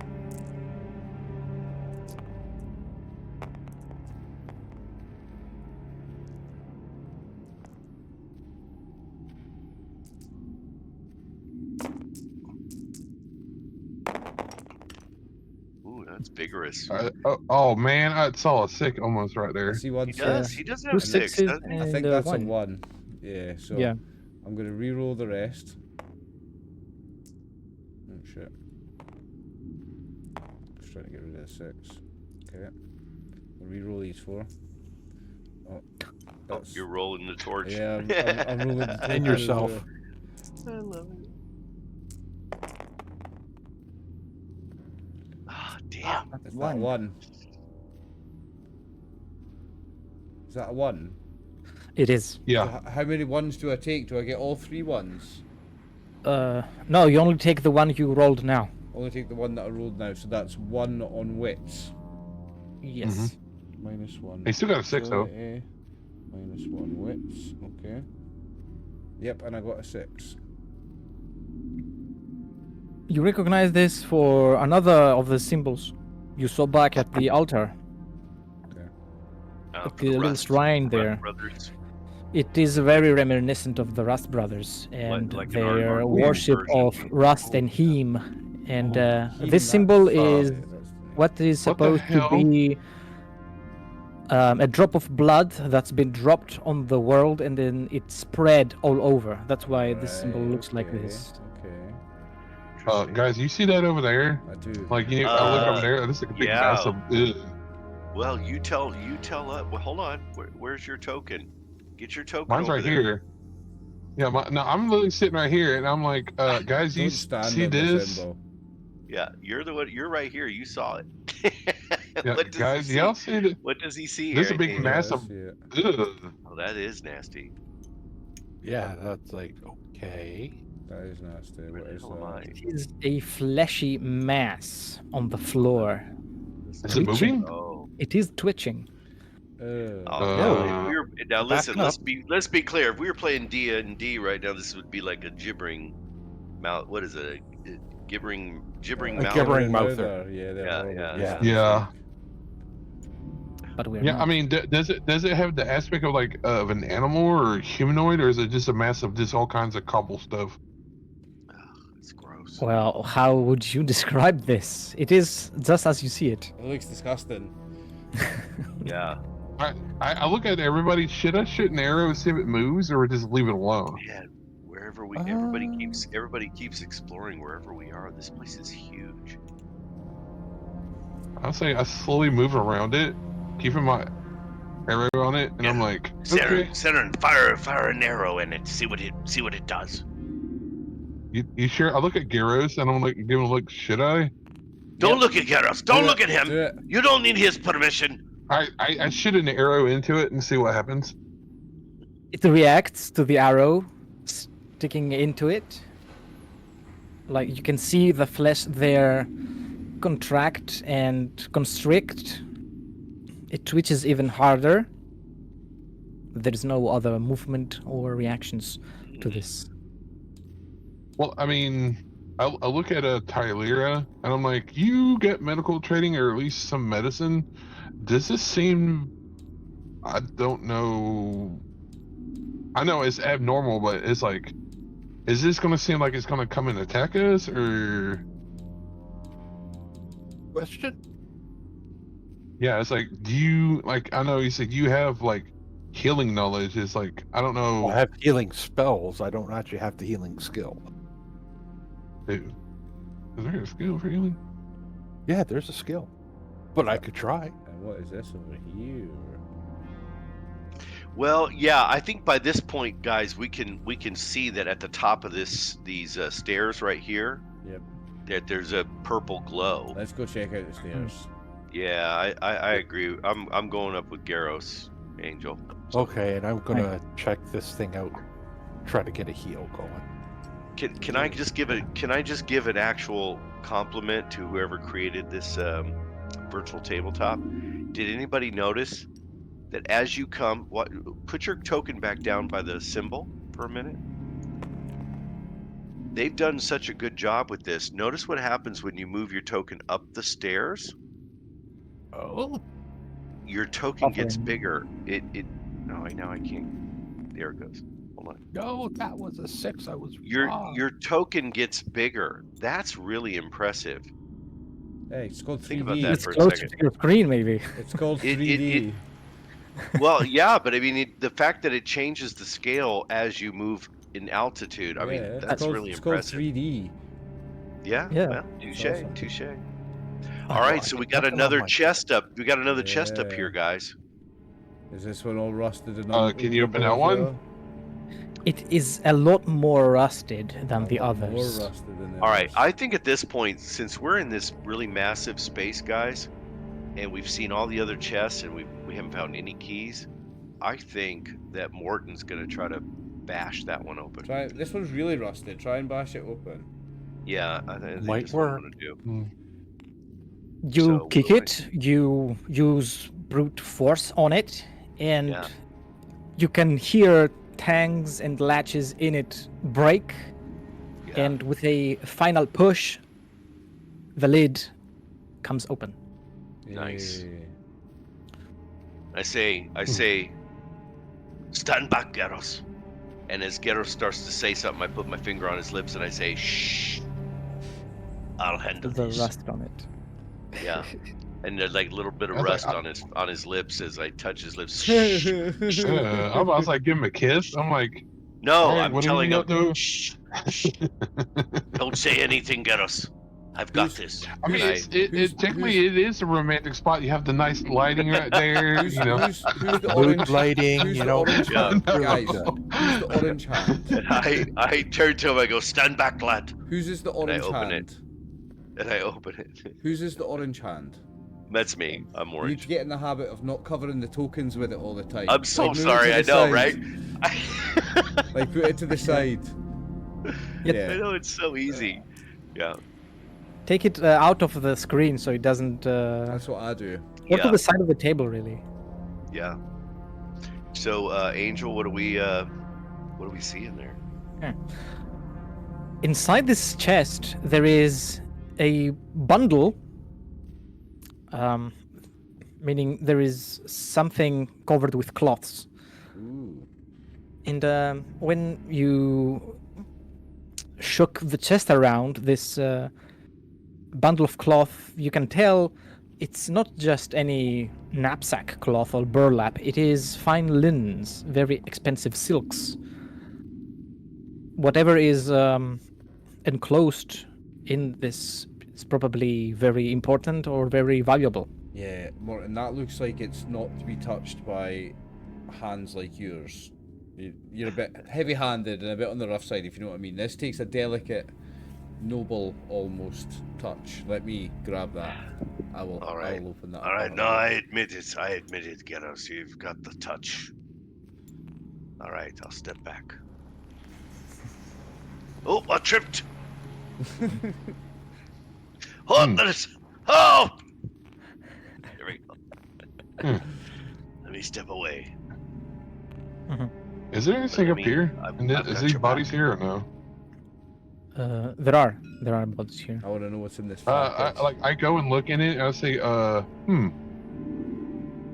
Speaker 5: Ooh, that's vigorous.
Speaker 3: Oh man, I saw a 6 almost right
Speaker 1: I
Speaker 3: there.
Speaker 1: see 1
Speaker 5: He does.
Speaker 1: 6.
Speaker 5: He doesn't
Speaker 4: Two
Speaker 5: have 6,
Speaker 4: sixes
Speaker 5: doesn't he?
Speaker 1: I think
Speaker 4: and
Speaker 1: that's a
Speaker 4: 1.
Speaker 1: 1. Yeah, so
Speaker 4: Yeah.
Speaker 1: I'm going to re-roll the rest. Oh shit. Just trying to get rid of the 6. Okay. I'll re-roll these 4. Oh,
Speaker 5: Oh,
Speaker 1: that's...
Speaker 5: you're rolling the torch.
Speaker 1: Yeah, I'm rolling the
Speaker 2: And
Speaker 1: torch
Speaker 2: yourself.
Speaker 1: as well.
Speaker 5: I love it. Ah, damn.
Speaker 4: That's
Speaker 1: Is that a 1? Is that a 1?
Speaker 4: It is.
Speaker 3: Yeah.
Speaker 1: So how many 1s do I take? Do I get all 3 1s?
Speaker 4: No, you only take the one you rolled now.
Speaker 1: Only take the one that I rolled now, so that's 1 on wits.
Speaker 4: Yes.
Speaker 1: -1.
Speaker 3: He still got a 6 though.
Speaker 1: Agility, -1 wits. Okay. Yep, and I got a 6.
Speaker 4: You recognize this for another of the symbols you saw back at the altar.
Speaker 5: For
Speaker 4: The little shrine there.
Speaker 5: Brothers.
Speaker 4: It is very reminiscent of the Rust brothers and
Speaker 5: like an
Speaker 4: their
Speaker 5: art
Speaker 4: worship
Speaker 5: version.
Speaker 4: of Rust and Heem. And
Speaker 1: Heme,
Speaker 4: this symbol
Speaker 1: that's-
Speaker 4: is
Speaker 1: that's the name.
Speaker 4: what is
Speaker 3: What the
Speaker 4: supposed to
Speaker 3: hell?
Speaker 4: be a drop of blood that's been dropped on the world and then it spread all over. That's why this symbol
Speaker 1: Right,
Speaker 4: looks like
Speaker 1: okay,
Speaker 4: this.
Speaker 1: Okay,
Speaker 5: Interesting.
Speaker 3: Guys, you see that over there?
Speaker 1: I do.
Speaker 3: Like I look over
Speaker 5: Uh,
Speaker 3: there. This is like a big
Speaker 5: yeah.
Speaker 3: mess of. Ugh.
Speaker 5: Well, you tell us. Well, hold on. Where's your token? Get your token.
Speaker 3: Mine's
Speaker 5: over
Speaker 3: right
Speaker 5: there.
Speaker 3: here. Yeah, no, I'm literally sitting right here, and I'm like, guys, you
Speaker 1: Don't stand
Speaker 3: see
Speaker 1: on the
Speaker 3: this?
Speaker 1: symbol.
Speaker 5: Yeah, you're the one. You're right here. You saw it.
Speaker 3: Yeah,
Speaker 5: What does
Speaker 3: guys,
Speaker 5: he see?
Speaker 3: y'all see it?
Speaker 5: What does he see?
Speaker 3: There's a
Speaker 5: here?
Speaker 3: big
Speaker 5: Dave?
Speaker 3: mass
Speaker 1: I
Speaker 3: of.
Speaker 1: see it.
Speaker 3: Ugh.
Speaker 5: Oh, that is nasty.
Speaker 2: Yeah, that's like okay.
Speaker 1: That is nasty.
Speaker 5: Where
Speaker 1: What
Speaker 5: the
Speaker 1: is
Speaker 5: hell am I?
Speaker 1: that?
Speaker 4: It is a fleshy mass on the floor.
Speaker 3: Is it
Speaker 4: Twitching.
Speaker 3: moving?
Speaker 5: Oh.
Speaker 4: It is twitching.
Speaker 5: Oh,
Speaker 3: Uh,
Speaker 5: now, if we were, now listen.
Speaker 2: backing
Speaker 5: Let's be clear. If we were playing D&D right now, this would be like a gibbering mouth. What is it? A gibbering
Speaker 2: A
Speaker 5: mouth.
Speaker 2: gibbering mouther.
Speaker 1: mouther. Yeah, they're
Speaker 5: Yeah,
Speaker 1: horrible.
Speaker 5: yeah,
Speaker 3: Yeah.
Speaker 4: But we're
Speaker 3: Yeah,
Speaker 4: not.
Speaker 3: I mean, does it have the aspect of like of an animal or humanoid, or is it just a mass of just all kinds of cobble stuff?
Speaker 5: It's gross.
Speaker 4: Well, how would you describe this? It is just as you see it.
Speaker 1: It looks disgusting.
Speaker 5: Yeah.
Speaker 3: I look at everybody. Should I shoot an arrow and see if it moves, or just leave it alone?
Speaker 5: Man, wherever we, everybody keeps exploring wherever we are. This place is huge.
Speaker 3: I'll say I slowly move around it, keeping my arrow on it, and I'm like, okay.
Speaker 5: Center and fire an arrow in it. See what it does.
Speaker 3: You sure? I look at Gyros and I'm like, give him a look. Should I?
Speaker 5: Don't look at Gareth. Don't
Speaker 1: Do
Speaker 5: look
Speaker 1: it,
Speaker 5: at
Speaker 1: do
Speaker 5: him.
Speaker 1: it.
Speaker 5: You don't need his permission.
Speaker 3: I shoot an arrow into it and see what happens.
Speaker 4: It reacts to the arrow sticking into it. Like you can see the flesh there contract and constrict. It twitches even harder. There is no other movement or reactions to this.
Speaker 3: Well, I mean, I look at a Tylera and I'm like, you get medical training or at least some medicine. Does this seem? I don't know. I know it's abnormal, but it's like, is this going to seem like it's going to come and attack us, or?
Speaker 2: Question?
Speaker 3: Yeah, it's like, do you like? I know you said you have like healing knowledge. It's like I don't know.
Speaker 2: I have healing spells. I don't actually have the healing skill.
Speaker 3: Is there a skill for healing?
Speaker 2: Yeah, there's a skill, but I could try.
Speaker 1: And what is this over here?
Speaker 5: Well, yeah, I think by this point, guys, we can see that at the top of these stairs right here,
Speaker 1: Yep.
Speaker 5: that there's a purple glow.
Speaker 1: Let's go check out the stairs.
Speaker 5: Yeah, I agree. I'm going up with Garros, Angel.
Speaker 2: Okay, and I'm gonna check this thing out. Try to get a heal going.
Speaker 5: Can I just give an actual compliment to whoever created this virtual tabletop? Did anybody notice that as you come, put your token back down by the symbol for a minute? They've done such a good job with this. Notice what happens when you move your token up the stairs.
Speaker 2: Oh,
Speaker 5: Your token gets bigger. No, now I can't. There it goes. Hold on.
Speaker 2: no, that was a 6. I was wrong.
Speaker 5: Your token gets bigger. That's really impressive.
Speaker 1: Hey, it's called 3D.
Speaker 5: Think about that
Speaker 4: It's
Speaker 5: for a
Speaker 4: close
Speaker 5: second.
Speaker 4: to your screen, maybe.
Speaker 1: It's called
Speaker 5: It-
Speaker 1: 3D.
Speaker 5: Well, yeah, but I mean, the fact that it changes the scale as you move in altitude, I mean,
Speaker 1: Yeah,
Speaker 5: that's really
Speaker 1: it's
Speaker 5: impressive.
Speaker 1: called 3D.
Speaker 5: Yeah,
Speaker 4: Yeah.
Speaker 5: well, touche,
Speaker 1: awesome.
Speaker 5: touche.
Speaker 2: Oh,
Speaker 5: All right,
Speaker 2: I
Speaker 5: so
Speaker 2: can
Speaker 5: we got
Speaker 2: put that on
Speaker 5: another
Speaker 2: my-
Speaker 5: chest up. We got another chest up
Speaker 1: Yeah.
Speaker 5: here, guys.
Speaker 1: Is this one all rusted and
Speaker 3: Can you open that one?
Speaker 4: It is a lot more rusted than the
Speaker 1: More
Speaker 4: others.
Speaker 1: rusted than the
Speaker 5: All right,
Speaker 1: others.
Speaker 5: I think at this point, since we're in this really massive space, guys, and we've seen all the other chests and we haven't found any keys, I think that Morton's gonna try to bash that one open.
Speaker 1: This one's really rusted. Try and bash it open.
Speaker 5: Yeah, I think
Speaker 2: Might
Speaker 5: that's what I'm
Speaker 2: work.
Speaker 5: gonna do.
Speaker 4: You
Speaker 5: So,
Speaker 4: kick
Speaker 5: what do I
Speaker 4: it, you use brute force on it, and
Speaker 5: Yeah.
Speaker 4: you can hear tangs and latches in it break,
Speaker 5: Yeah.
Speaker 4: and with a final push, the lid comes open.
Speaker 5: Nice.
Speaker 1: Yeah.
Speaker 5: I say, stand back, Garros. And as Garros starts to say something, I put my finger on his lips and I say, shh. I'll handle
Speaker 4: The
Speaker 5: this.
Speaker 4: rust on it.
Speaker 5: Yeah. And there's like a little bit of
Speaker 3: I was
Speaker 5: rust
Speaker 3: like,
Speaker 5: on his lips as I touch his lips. Shh.
Speaker 3: I was like, give him a kiss. I'm like,
Speaker 5: No,
Speaker 3: all right,
Speaker 5: I'm
Speaker 3: what are
Speaker 5: telling
Speaker 3: you
Speaker 5: him,
Speaker 3: gonna do?
Speaker 5: shh, shh. Don't say anything, Garros. I've got this.
Speaker 3: I mean,
Speaker 5: And
Speaker 3: technically it is a romantic spot. You have the nice lighting right there.
Speaker 1: Who's,
Speaker 3: You know,
Speaker 1: who's the
Speaker 2: Mood
Speaker 1: orange?
Speaker 2: lighting,
Speaker 1: Who's
Speaker 2: you
Speaker 1: the
Speaker 2: know.
Speaker 1: orange
Speaker 5: Yeah.
Speaker 1: hand?
Speaker 3: No.
Speaker 1: Guys, who's the orange hand?
Speaker 5: I turn to him, I go, stand back, lad.
Speaker 1: Whose is the orange
Speaker 5: open
Speaker 1: hand?
Speaker 5: And I open it.
Speaker 1: Whose is the orange hand?
Speaker 5: That's me. I'm
Speaker 1: You need
Speaker 5: orange.
Speaker 1: to get in the habit of not covering the tokens with it all the time.
Speaker 5: I'm so
Speaker 1: Like, move it
Speaker 5: sorry,
Speaker 1: to
Speaker 5: I
Speaker 1: the
Speaker 5: know,
Speaker 1: side.
Speaker 5: right?
Speaker 1: Like, put it to the side.
Speaker 5: I
Speaker 1: Yeah.
Speaker 5: know, it's so easy. Yeah.
Speaker 4: Take it out of the screen so it doesn't.
Speaker 1: That's what I do.
Speaker 4: Or to
Speaker 5: Yeah.
Speaker 4: the side of the table, really.
Speaker 5: Yeah. So, Angel, what do we see in there?
Speaker 4: Inside this chest, there is a bundle, meaning there is something covered with cloths.
Speaker 1: Ooh.
Speaker 4: And when you shook the chest around, this bundle of cloth, you can tell it's not just any knapsack cloth or burlap. It is fine linens, very expensive silks. Whatever is enclosed in this is probably very important or very valuable.
Speaker 1: Yeah, Morton, that looks like it's not to be touched by hands like yours. You're a bit heavy-handed and a bit on the rough side, if you know what I mean. This takes a delicate, noble, almost touch. Let me grab that. I will open that.
Speaker 5: All right, no, I admit it, Garros. You've got the touch. All right, I'll step back. Oh, I tripped. Hold this. Oh! There we go. Let me step away.
Speaker 3: is there anything
Speaker 5: I
Speaker 3: up
Speaker 5: mean,
Speaker 3: here?
Speaker 5: I've
Speaker 3: And
Speaker 5: got
Speaker 3: is these
Speaker 5: your
Speaker 3: bodies
Speaker 5: back.
Speaker 3: here or no?
Speaker 4: There are mods here.
Speaker 1: I want to know what's in this.
Speaker 3: I go and look in it, and I say,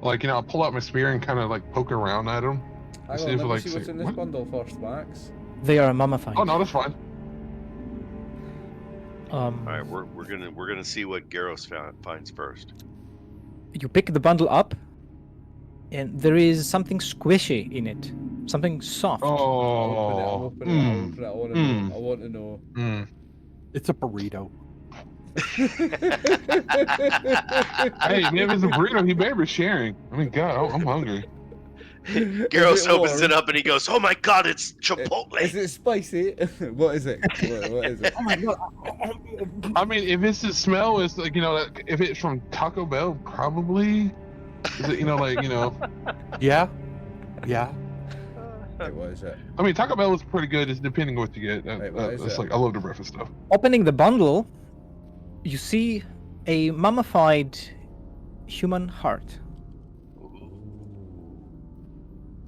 Speaker 3: like, I'll pull out my spear and kind of like poke around at them.
Speaker 1: Hang on, let me see what's in this bundle first, Max.
Speaker 4: They are mummified.
Speaker 3: Oh no, that's fine.
Speaker 5: All right, we're gonna see what Garros finds first.
Speaker 4: You pick the bundle up, and there is something squishy in it, something soft.
Speaker 3: Oh,
Speaker 1: I'll open it. I want to know.
Speaker 2: It's a burrito.
Speaker 3: Hey, man, if it's a burrito, he better be sharing. I mean, God, I'm hungry.
Speaker 5: Garros opens it up and he goes, "Oh my God, it's Chipotle."
Speaker 1: Is it spicy? What is it? What is it?
Speaker 4: Oh my God!
Speaker 3: I mean, if it's the smell, it's like, if it's from Taco Bell, probably. Is it,
Speaker 2: Yeah.
Speaker 1: Wait, what is it?
Speaker 3: I mean, Taco Bell is pretty good. It's depending on what you get.
Speaker 1: Wait, what is
Speaker 3: It's
Speaker 1: it?
Speaker 3: like, I love the breakfast stuff.
Speaker 4: Opening the bundle, you see a mummified human heart.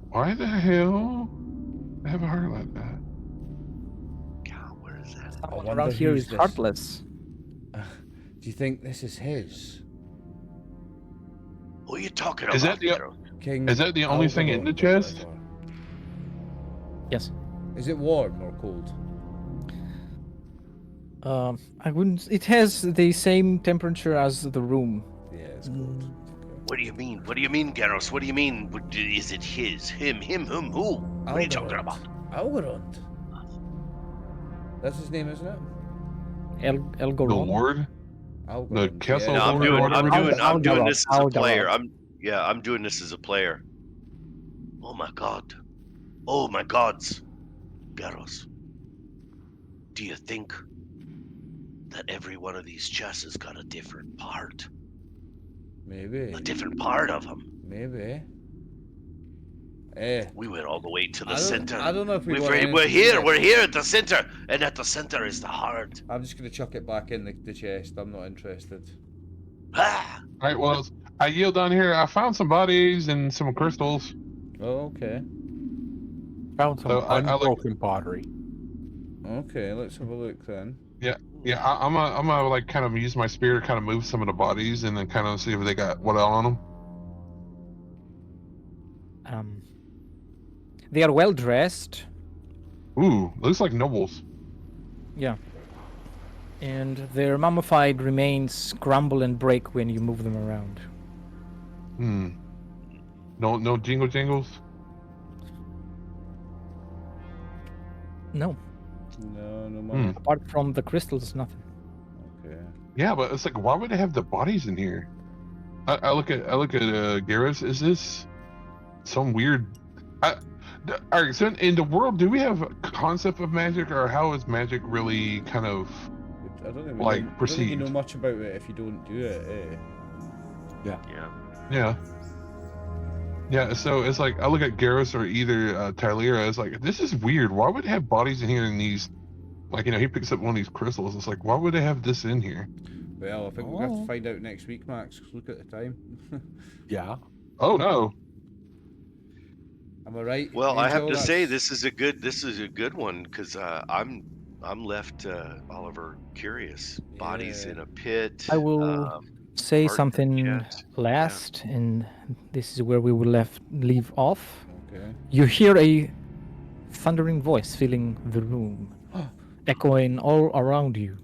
Speaker 3: Why the hell I have a heart like that?
Speaker 5: God, where is that?
Speaker 4: Someone
Speaker 1: wonder
Speaker 4: around here
Speaker 1: who's
Speaker 4: is
Speaker 1: this.
Speaker 4: heartless.
Speaker 1: Do you think this is his?
Speaker 5: Who are you talking
Speaker 3: Is
Speaker 5: about?
Speaker 3: that the-
Speaker 5: Garros?
Speaker 1: King
Speaker 3: Is that the only thing in the chest?
Speaker 4: Yes.
Speaker 1: Is it warm or cold?
Speaker 4: I wouldn't. It has the same temperature as the room.
Speaker 1: Yeah, it's cold.
Speaker 5: What do you mean? What do you mean, Garros? What do you mean? Is it his? Him? Who? What are you talking about?
Speaker 1: Algorand. That's his name, isn't it?
Speaker 4: El
Speaker 3: The
Speaker 4: Goron.
Speaker 3: Lord?
Speaker 1: Algorand.
Speaker 3: Castle
Speaker 5: No, I'm
Speaker 3: Lord or
Speaker 5: doing
Speaker 3: whatever.
Speaker 5: I'm doing
Speaker 4: Algorand.
Speaker 5: this as a
Speaker 4: Algorand.
Speaker 5: player. I'm doing this as a player. Oh my God. Oh my gods. Garros. Do you think that every one of these chests has got a different part?
Speaker 1: Maybe.
Speaker 5: A different part of him.
Speaker 1: Maybe.
Speaker 5: We went all the way to the
Speaker 1: I don't-
Speaker 5: center.
Speaker 1: I don't know if we want
Speaker 5: we're
Speaker 1: anything
Speaker 5: here.
Speaker 1: to-
Speaker 5: We're here at the center, and at the center is the heart.
Speaker 1: I'm just gonna chuck it back in the chest. I'm not interested.
Speaker 5: Ah!
Speaker 3: All right, well, I yield down here. I found some bodies and some crystals.
Speaker 1: Oh, okay.
Speaker 2: Found some
Speaker 3: So I like-
Speaker 2: unbroken pottery.
Speaker 1: Okay, let's have a look then.
Speaker 3: Yeah, I'm gonna like kind of use my spear to kind of move some of the bodies and then kind of see if they got what on them.
Speaker 4: They are well dressed.
Speaker 3: Ooh, looks like nobles.
Speaker 4: Yeah. And their mummified remains crumble and break when you move them around.
Speaker 3: No jingle jingles.
Speaker 4: No.
Speaker 1: No money.
Speaker 4: Apart from the crystals, nothing.
Speaker 1: Okay.
Speaker 3: Yeah, but it's like, why would they have the bodies in here? I look at Garrus. Is this some weird? All right, so in the world, do we have a concept of magic, or how is magic really kind of?
Speaker 1: I don't think
Speaker 3: Like,
Speaker 1: I don't think you
Speaker 3: perceived.
Speaker 1: know much about it if you don't do it, eh?
Speaker 5: Yeah.
Speaker 3: Yeah, so it's like I look at Garrus or either Tylera. It's like, this is weird. Why would they have bodies in here in these? Like, he picks up one of these crystals. It's like, why would they have this in here?
Speaker 1: Well, I think we'll have to find out next week, Max. 'Cause look at the time.
Speaker 2: Yeah.
Speaker 3: Oh no!
Speaker 1: Am I right?
Speaker 5: Well, I have
Speaker 1: Angel?
Speaker 5: to say
Speaker 1: That's-
Speaker 5: this is a good one because I'm left Oliver curious. Bodies
Speaker 1: Yeah.
Speaker 5: in a pit.
Speaker 4: I will say
Speaker 5: heart
Speaker 4: something
Speaker 5: chest.
Speaker 4: last, and this is where we will leave off.
Speaker 1: Okay.
Speaker 4: You hear a thundering voice filling the room, echoing all around you.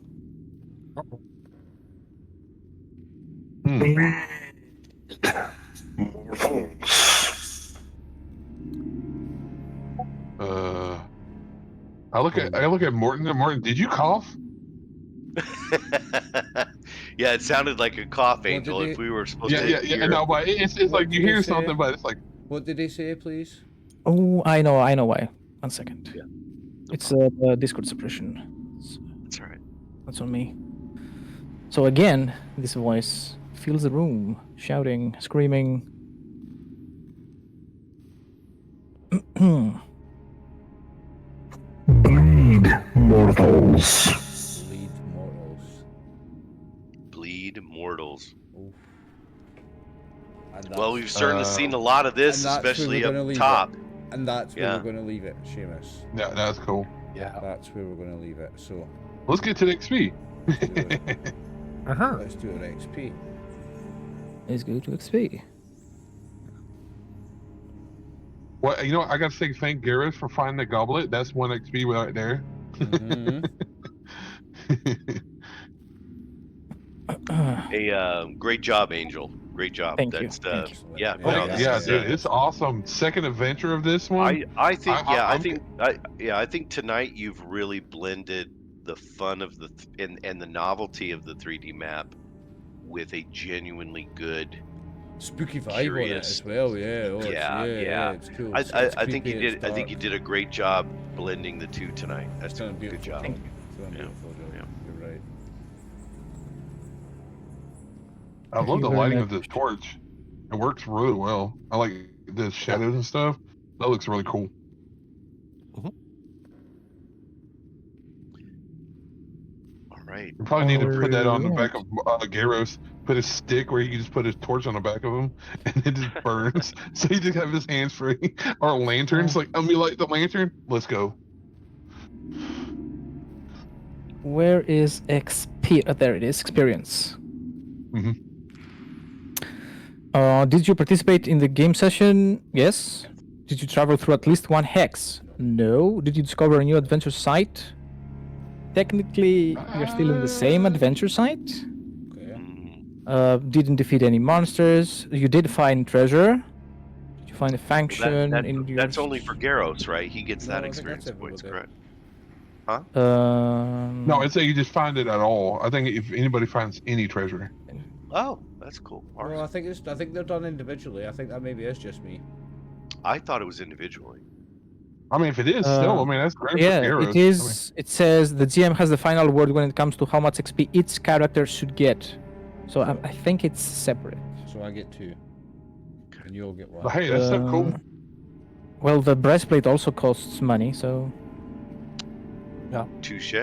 Speaker 3: I look at Morton. And Morton, did you cough?
Speaker 5: Yeah, it sounded like a cough,
Speaker 1: did
Speaker 5: Angel.
Speaker 1: they-
Speaker 5: If we were supposed
Speaker 3: Yeah,
Speaker 5: to
Speaker 3: yeah,
Speaker 5: hear.
Speaker 3: no, but it's
Speaker 1: What
Speaker 3: like you
Speaker 1: did they
Speaker 3: hear
Speaker 1: say?
Speaker 3: something, but it's like,
Speaker 1: What did he say, please?
Speaker 4: Oh, I know why. 1 second.
Speaker 5: Yeah.
Speaker 4: It's a Discord suppression.
Speaker 5: That's all right.
Speaker 4: That's on me. So again, this voice fills the room, shouting, screaming.
Speaker 7: Bleed, mortals.
Speaker 1: Bleed mortals.
Speaker 5: Bleed mortals.
Speaker 1: Oof. And
Speaker 5: Well,
Speaker 1: that's-
Speaker 5: we've certainly seen a lot of this,
Speaker 1: and that's where
Speaker 5: especially
Speaker 1: we're gonna
Speaker 5: up
Speaker 1: leave
Speaker 5: top.
Speaker 1: And that's where
Speaker 5: Yeah.
Speaker 1: we're going to leave it, Seamus.
Speaker 3: yeah, that's cool.
Speaker 2: Yeah.
Speaker 1: That's where we're going to leave it. So
Speaker 3: Let's get to the XP.
Speaker 1: let's do our XP.
Speaker 4: Let's go to XP.
Speaker 3: Well, you know, I got to say thank Garrus for finding the goblet. That's 1 XP right there.
Speaker 1: Mhm.
Speaker 5: Hey, great job, Angel. Great job.
Speaker 4: Thank you.
Speaker 5: That's
Speaker 4: Thank you.
Speaker 5: yeah.
Speaker 3: Oh,
Speaker 5: No,
Speaker 1: Yeah,
Speaker 5: this
Speaker 3: yeah,
Speaker 5: is
Speaker 3: dude, it's awesome. Second adventure of this one.
Speaker 5: I think
Speaker 3: I'm-
Speaker 5: I think tonight you've really blended the fun of and the novelty of the 3D map with a genuinely good.
Speaker 1: Spooky vibe on it
Speaker 5: Curious.
Speaker 1: as well. Yeah. Oh,
Speaker 5: Yeah,
Speaker 1: it's,
Speaker 5: yeah.
Speaker 1: It's cool.
Speaker 5: I
Speaker 1: It's
Speaker 5: think you
Speaker 1: creepy, it's
Speaker 5: did. I think you
Speaker 1: dark.
Speaker 5: did a great job blending the two tonight. That's
Speaker 1: It's done a
Speaker 5: a
Speaker 1: beautiful
Speaker 5: good job.
Speaker 1: job. It's done a
Speaker 5: Yeah,
Speaker 1: beautiful job.
Speaker 5: yeah.
Speaker 1: You're right.
Speaker 3: I
Speaker 4: Thank
Speaker 3: love
Speaker 4: you
Speaker 3: the
Speaker 4: very
Speaker 3: lighting
Speaker 4: much.
Speaker 3: of this torch. It works really well. I like the shadows and stuff. That looks really cool.
Speaker 5: All right.
Speaker 3: You probably need to put that on the
Speaker 4: Alright.
Speaker 3: back of Garros. Put a stick where you can just put his torch on the back of him, and it just burns. So he just have his hands free. Or lanterns, like me light the lantern. Let's go.
Speaker 4: Where is XP? There it is. Experience.
Speaker 3: Mhm.
Speaker 4: Did you participate in the game session? Yes. Did you travel through at least one hex? No. Did you discover a new adventure site? Technically, you're still in the same adventure site.
Speaker 1: Okay.
Speaker 4: Didn't defeat any monsters. You did find treasure. Did you find a function in your...
Speaker 5: That's only for Garros, right? He gets
Speaker 1: No,
Speaker 5: that
Speaker 1: I think
Speaker 5: experience
Speaker 1: that's
Speaker 5: points,
Speaker 1: everybody.
Speaker 5: correct?
Speaker 3: No, I'd say you just find it at all. I think if anybody finds any treasure.
Speaker 5: Oh, that's cool. All
Speaker 1: No,
Speaker 5: right.
Speaker 1: I think they're done individually. I think that maybe is just me.
Speaker 5: I thought it was individually.
Speaker 3: I mean, if it is still, I mean, that's great
Speaker 4: yeah,
Speaker 3: for Garros.
Speaker 4: it is. It says the GM has the final word when it comes to how much XP each character should get. So I think it's separate.
Speaker 1: So I get 2. And you'll get 1.
Speaker 3: But hey, that's so cool.
Speaker 4: Well, the breastplate also costs money, so...
Speaker 5: Touche.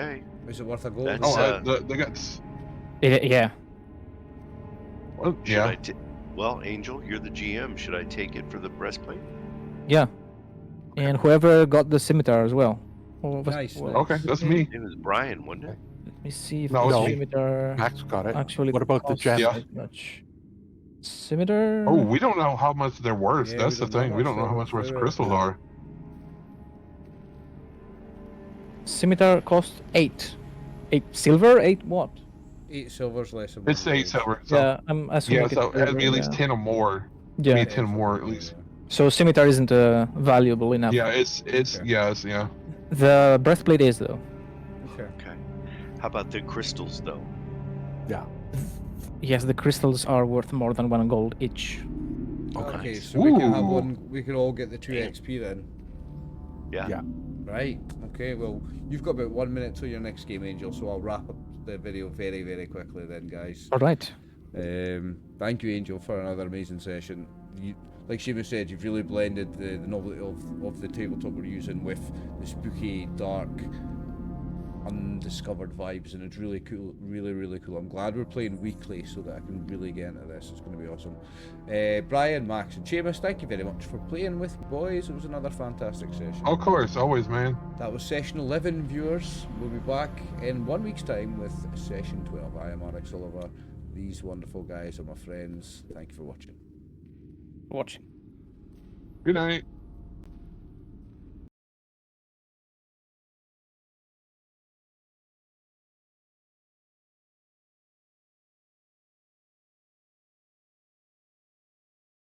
Speaker 1: Is it worth a gold?
Speaker 5: That's,
Speaker 3: Oh, they got.
Speaker 4: Yeah.
Speaker 3: Well,
Speaker 5: Should
Speaker 3: yeah.
Speaker 5: I well, Angel, you're the GM. Should I take it for the breastplate?
Speaker 4: Yeah. And whoever got the scimitar as well.
Speaker 1: Nice, nice.
Speaker 3: Okay, that's me.
Speaker 5: It was Brian, wasn't it?
Speaker 4: Let me see if
Speaker 3: No,
Speaker 4: the
Speaker 3: it's me.
Speaker 4: scimitar
Speaker 2: Max got it.
Speaker 4: actually
Speaker 2: What about the
Speaker 4: costs
Speaker 2: gem?
Speaker 3: Yeah.
Speaker 4: that much. Scimitar...
Speaker 3: Oh, we don't know how much they're worth.
Speaker 1: Yeah,
Speaker 3: That's
Speaker 1: we
Speaker 3: the
Speaker 1: don't know
Speaker 3: thing. We
Speaker 1: much
Speaker 3: don't know how
Speaker 1: they're
Speaker 3: much worth
Speaker 1: worth,
Speaker 3: crystals
Speaker 1: yeah.
Speaker 3: are.
Speaker 4: Scimitar costs 8. 8 silver? 8 what?
Speaker 1: 8 silvers less than
Speaker 3: It's
Speaker 1: 1
Speaker 3: 8
Speaker 1: gold.
Speaker 3: silver. So,
Speaker 4: Yeah, I'm assuming
Speaker 3: yeah,
Speaker 4: it's
Speaker 3: so it has to
Speaker 4: silver,
Speaker 3: be at least
Speaker 4: yeah.
Speaker 3: 10 or more.
Speaker 4: Yeah.
Speaker 3: Maybe 10 or more at least.
Speaker 4: So scimitar isn't valuable enough.
Speaker 3: Yeah, it's
Speaker 1: Okay.
Speaker 3: yeah.
Speaker 4: The breastplate is though.
Speaker 1: Okay.
Speaker 5: Okay. How about the crystals, though?
Speaker 4: Yes, the crystals are worth more than 1 gold each.
Speaker 1: Okay, so we can have
Speaker 3: Ooh.
Speaker 1: one. We can all get the 2
Speaker 5: Damn.
Speaker 1: XP then.
Speaker 5: Yeah.
Speaker 1: Right. Okay. Well, you've got about 1 minute till your next game, Angel. So I'll wrap up the video very, very quickly then, guys.
Speaker 4: All right.
Speaker 1: Thank you, Angel, for another amazing session. Like Seamus said, you've really blended the novelty of the tabletop we're using with the spooky, dark, undiscovered vibes, and it's really cool. Really, really cool. I'm glad we're playing weekly so that I can really get into this. It's going to be awesome. Brian, Max, and Seamus, thank you very much for playing with me, boys. It was another fantastic session.
Speaker 3: Of course, always, man.
Speaker 1: That was session 11, viewers. We'll be back in 1 week's time with session 12. I am RxOliver. These wonderful guys are my friends. Thank you for watching.
Speaker 4: Watching.
Speaker 3: Good night.